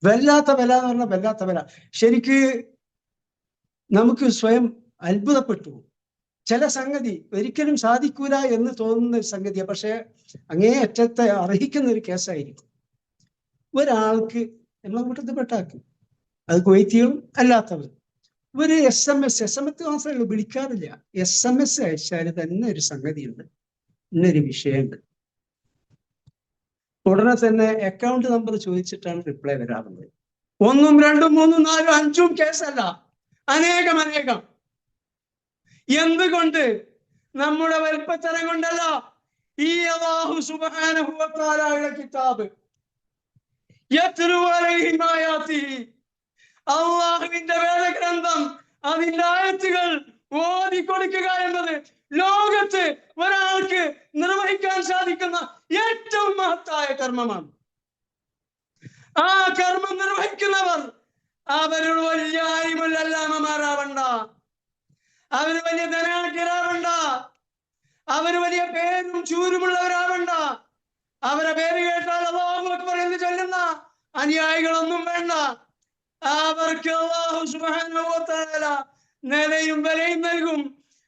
വല്ലാത്ത വില എന്ന് പറഞ്ഞാൽ വല്ലാത്ത വില. ശരിക്ക് നമുക്ക് സ്വയം അത്ഭുതപ്പെട്ടു. ചില സംഗതി ഒരിക്കലും സാധിക്കൂല എന്ന് തോന്നുന്ന ഒരു സംഗതിയാണ്. പക്ഷെ അങ്ങേയറ്റത്തെ അർഹിക്കുന്ന ഒരു കേസായിരിക്കും. ഒരാൾക്ക് നമ്മളെ കൂട്ടത്തിൽ പെട്ടാക്കും, അത് കുവൈത്തികളും അല്ലാത്തവർ, ഒരു SMS മാത്രമല്ല, വിളിക്കാറില്ല, SMS അയച്ചാൽ തന്നെ ഒരു സംഗതിയുണ്ട്, ഇന്നൊരു വിഷയമുണ്ട്. ഉടനെ തന്നെ അക്കൗണ്ട് നമ്പർ ചോദിച്ചിട്ടാണ് റിപ്ലൈ വരാറുള്ളത്. 1, 2, 3, 4, 5 കേസല്ല, അനേകം. എന്തുകൊണ്ട്? നമ്മുടെ വൽപ്പത്തരം കൊണ്ടല്ല. ഈ അല്ലാഹു സുബ്ഹാനഹു വ തആലയുടെ കിതാബ് യത്ലു അലൈഹിം ആയാതിഹി, അല്ലാഹുവിന്റെ വേദഗ്രന്ഥം, അതിന്റെ ആയത്തുകൾ ഓതിക്കൊടുക്കുക എന്നത് ലോകത്ത് ഒരാൾക്ക് നിർവഹിക്കാൻ സാധിക്കുന്ന ഏറ്റവും മഹത്തായ കർമ്മമാണ്. ആ കർമ്മം നിർവഹിക്കുന്നവർ അവരുടെ വലിയ അല്ലാമമാരാവണ്ട, അവര് വലിയ ധനാഢ്യരാവണ്ട, അവര് വലിയ പേരും ചൂരുമുള്ളവരാവണ്ട, അവരെ പേര് കേട്ടാൽ അല്ലാഹു അക്ബർ എന്ന് ചൊല്ലുന്ന അനുയായികളൊന്നും വേണ്ട. അവർക്ക് അല്ലാഹു സുബ്ഹാനഹു വ തആല നിലയും വിലയും നൽകും.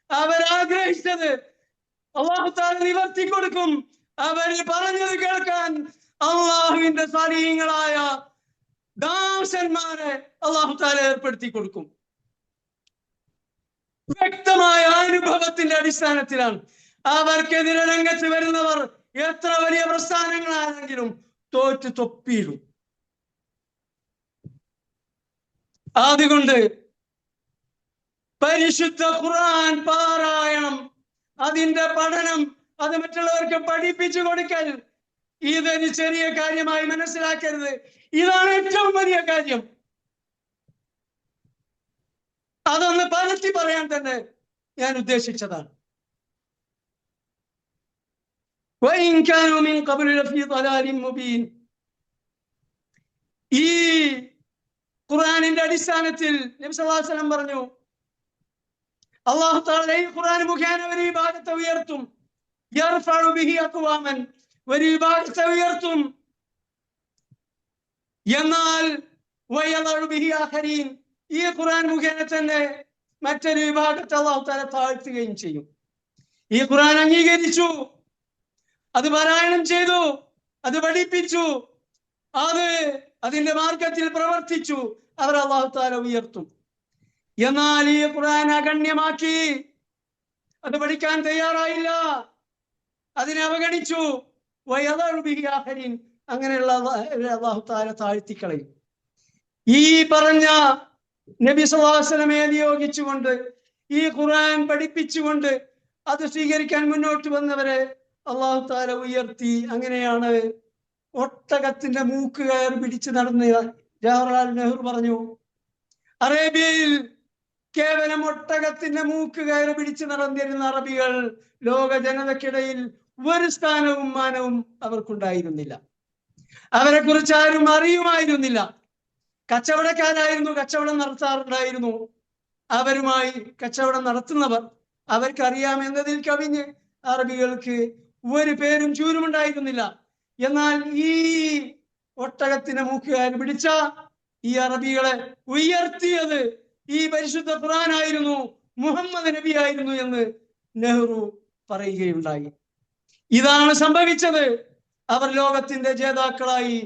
അവരാഗ്രഹിച്ചത് അല്ലാഹു തആല നിവർത്തി കൊടുക്കും. അവര് പറഞ്ഞത് കേൾക്കാൻ അല്ലാഹുവിന്റെ സാലിഹീങ്ങളായ ദാസന്മാരെ അല്ലാഹു തആല ഏർപ്പെടുത്തി കൊടുക്കും. വ്യക്തമായ അനുഭവത്തിന്റെ അടിസ്ഥാനത്തിലാണ്. അവർക്കെതിരെ രംഗത്ത് വരുന്നവർ എത്ര വലിയ പ്രസ്ഥാനങ്ങളാണെങ്കിലും തോറ്റ് തൊപ്പിയിടും. അതുകൊണ്ട് പരിശുദ്ധ ഖുർആൻ പാരായണം, അതിന്റെ പഠനം, അത് മറ്റുള്ളവർക്ക് പഠിപ്പിച്ചു കൊടുക്കൽ, ഇതൊരു ചെറിയ കാര്യമായി മനസ്സിലാക്കരുത്. ഇതാണ് ഏറ്റവും വലിയ കാര്യം. അതൊന്ന് പരത്തി പറയാൻ തന്നെ ഞാൻ ഉദ്ദേശിച്ചതാണ്. ഈ ഖുർആനിന്റെ അടിസ്ഥാനത്തിൽ നബി സല്ലല്ലാഹു അലൈഹി വസല്ലം പറഞ്ഞു, അല്ലാഹു തആല ഈ ഖുർആൻ മുഖേന ഒരു വിഭാഗത്തെ ഉയർത്തും, യർഫഉ ബിഹി അഖ്വാമൻ, ഒരു വിഭാഗത്തെ ഉയർത്തും, എന്നാൽ വയദഉ ബിഹി ആഖരീൻ, ഈ ഖുർആൻ മുഖേന തന്നെ മറ്റൊരു വിഭാഗത്തെ അല്ലാഹു തആല താഴ്ത്തുകയും ചെയ്യും. ഈ ഖുർആൻ അംഗീകരിച്ചു, അത് പാരായണം ചെയ്തു, അത് പഠിപ്പിച്ചു, അതിന്റെ മാർഗത്തിൽ പ്രവർത്തിച്ചു, അവർ അല്ലാഹു തആല ഉയർത്തും. എന്നാൽ ഈ ഖുർആൻ അഗണ്യമാക്കി, അത് പഠിക്കാൻ തയ്യാറായില്ല, അതിനെ അവഗണിച്ചു, വയദഉ ബിഹി ആഖരീൻ, അങ്ങനെയുള്ള അല്ലാഹു തആല താഴ്ത്തിക്കളയും. ഈ പറഞ്ഞ നബി സല്ലല്ലാഹു അലൈഹി വസല്ലമയെ നിയോഗിച്ചുകൊണ്ട്, ഈ ഖുർആൻ പഠിപ്പിച്ചുകൊണ്ട് അത് സ്വീകരിക്കാൻ മുന്നോട്ട് വന്നവരെ അല്ലാഹു തആല ഉയർത്തി. അങ്ങനെയാണ് ഒട്ടകത്തിന്റെ മൂക്ക് കയറി പിടിച്ച് നടന്ന ജവഹർലാൽ നെഹ്റു പറഞ്ഞു, അറേബ്യയിൽ കേവലം ഒട്ടകത്തിന്റെ മൂക്ക് കയറി പിടിച്ച് നടന്നിരുന്ന അറബികൾ ലോക ജനതയ്ക്കിടയിൽ ഒരു സ്ഥാനവും മാനവും അവർക്കുണ്ടായിരുന്നില്ല. അവരെ കുറിച്ച് ആരും അറിയുമായിരുന്നില്ല. കച്ചവടക്കാരായിരുന്നു, കച്ചവടം നടത്താറുണ്ടായിരുന്നു. അവരുമായി കച്ചവടം നടത്തുന്നവർ, അവർക്കറിയാമെന്നതിൽ കവിഞ്ഞ് അറബികൾക്ക് ഒരു പേരും ചൂരുമുണ്ടായിരുന്നില്ല. എന്നാൽ ഈ ഒട്ടകത്തിന്റെ മൂക്കുകാർ പിടിച്ച ഈ അറബികളെ ഉയർത്തിയത് ഈ പരിശുദ്ധ ഖുർആനായിരുന്നു, മുഹമ്മദ് നബി ആയിരുന്നു എന്ന് നെഹ്റു പറയുകയുണ്ടായി. ഇതാണ് സംഭവിച്ചത്. അവർ ലോകത്തിന്റെ ജേതാക്കളായി,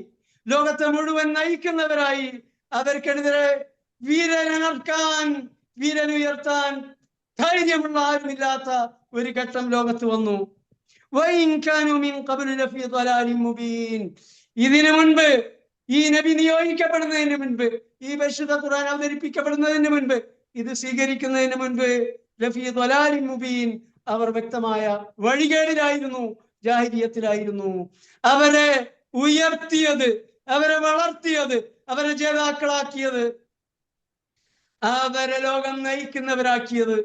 ലോകത്തെ മുഴുവൻ നയിക്കുന്നവരായി. അവർക്കെതിരെ വീരനുയർത്താൻ ധൈര്യമുള്ള ആരുമില്ലാത്ത ഒരു ഘട്ടം ലോകത്ത് വന്നു. ഇതിനു മുൻപ്, ഈ നബി നിയോഗിക്കപ്പെടുന്നതിന് മുൻപ്, ഈ പരിശുദ്ധ ഖുർആൻ അവതരിപ്പിക്കപ്പെടുന്നതിന് മുൻപ്, ഇത് സ്വീകരിക്കുന്നതിന് മുൻപ് ലഫീ ളലാലിൻ മുബീൻ, അവർ വ്യക്തമായ വഴികേടിലായിരുന്നു, ജാഹിലിയത്തിലായിരുന്നു. അവരെ ഉയർത്തിയത്, അവരെ വളർത്തിയത്, അവരെ ജേതാക്കളാക്കിയത്, അവരെ ലോകം നയിക്കുന്നവരാക്കിയത്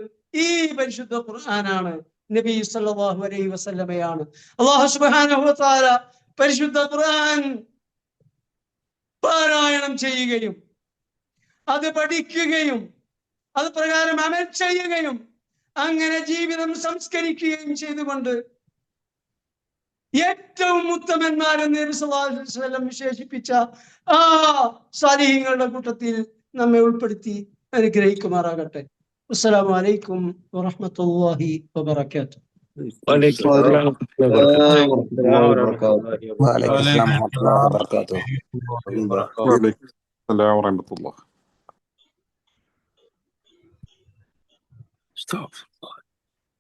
ഈ പരിശുദ്ധ ഖുർആനാണ്, നബി സല്ലല്ലാഹു അലൈഹി വസല്ലമയാണ്. അല്ലാഹു സുബ്ഹാനഹു വ തആല പരിശുദ്ധ ഖുർആൻ പാരായണം ചെയ്യുകയും അത് പഠിക്കുകയും അത് പ്രകാരം അമൽ ചെയ്യുകയും അങ്ങനെ ജീവിതം സംസ്കരിക്കുകയും ചെയ്തുകൊണ്ട് ഏറ്റവും ഉത്തമന്മാരെ നബി സല്ലല്ലാഹു അലൈഹി വസല്ലം വിശേഷിപ്പിച്ച ആ സാലിഹീങ്ങളുടെ കൂട്ടത്തിൽ നമ്മെ ഉൾപ്പെടുത്തി അനുഗ്രഹിക്കുമാറാകട്ടെ. അസ്സലാമു അലൈക്കും വറഹ്മത്തുള്ളാഹി വബറകാതുഹു. വലൈക്കും അസ്സലാം വറഹ്മത്തുള്ളാഹി വബറകാതുഹു. വലൈക്കും അസ്സലാം വറഹ്മത്തുള്ളാഹി. Stop.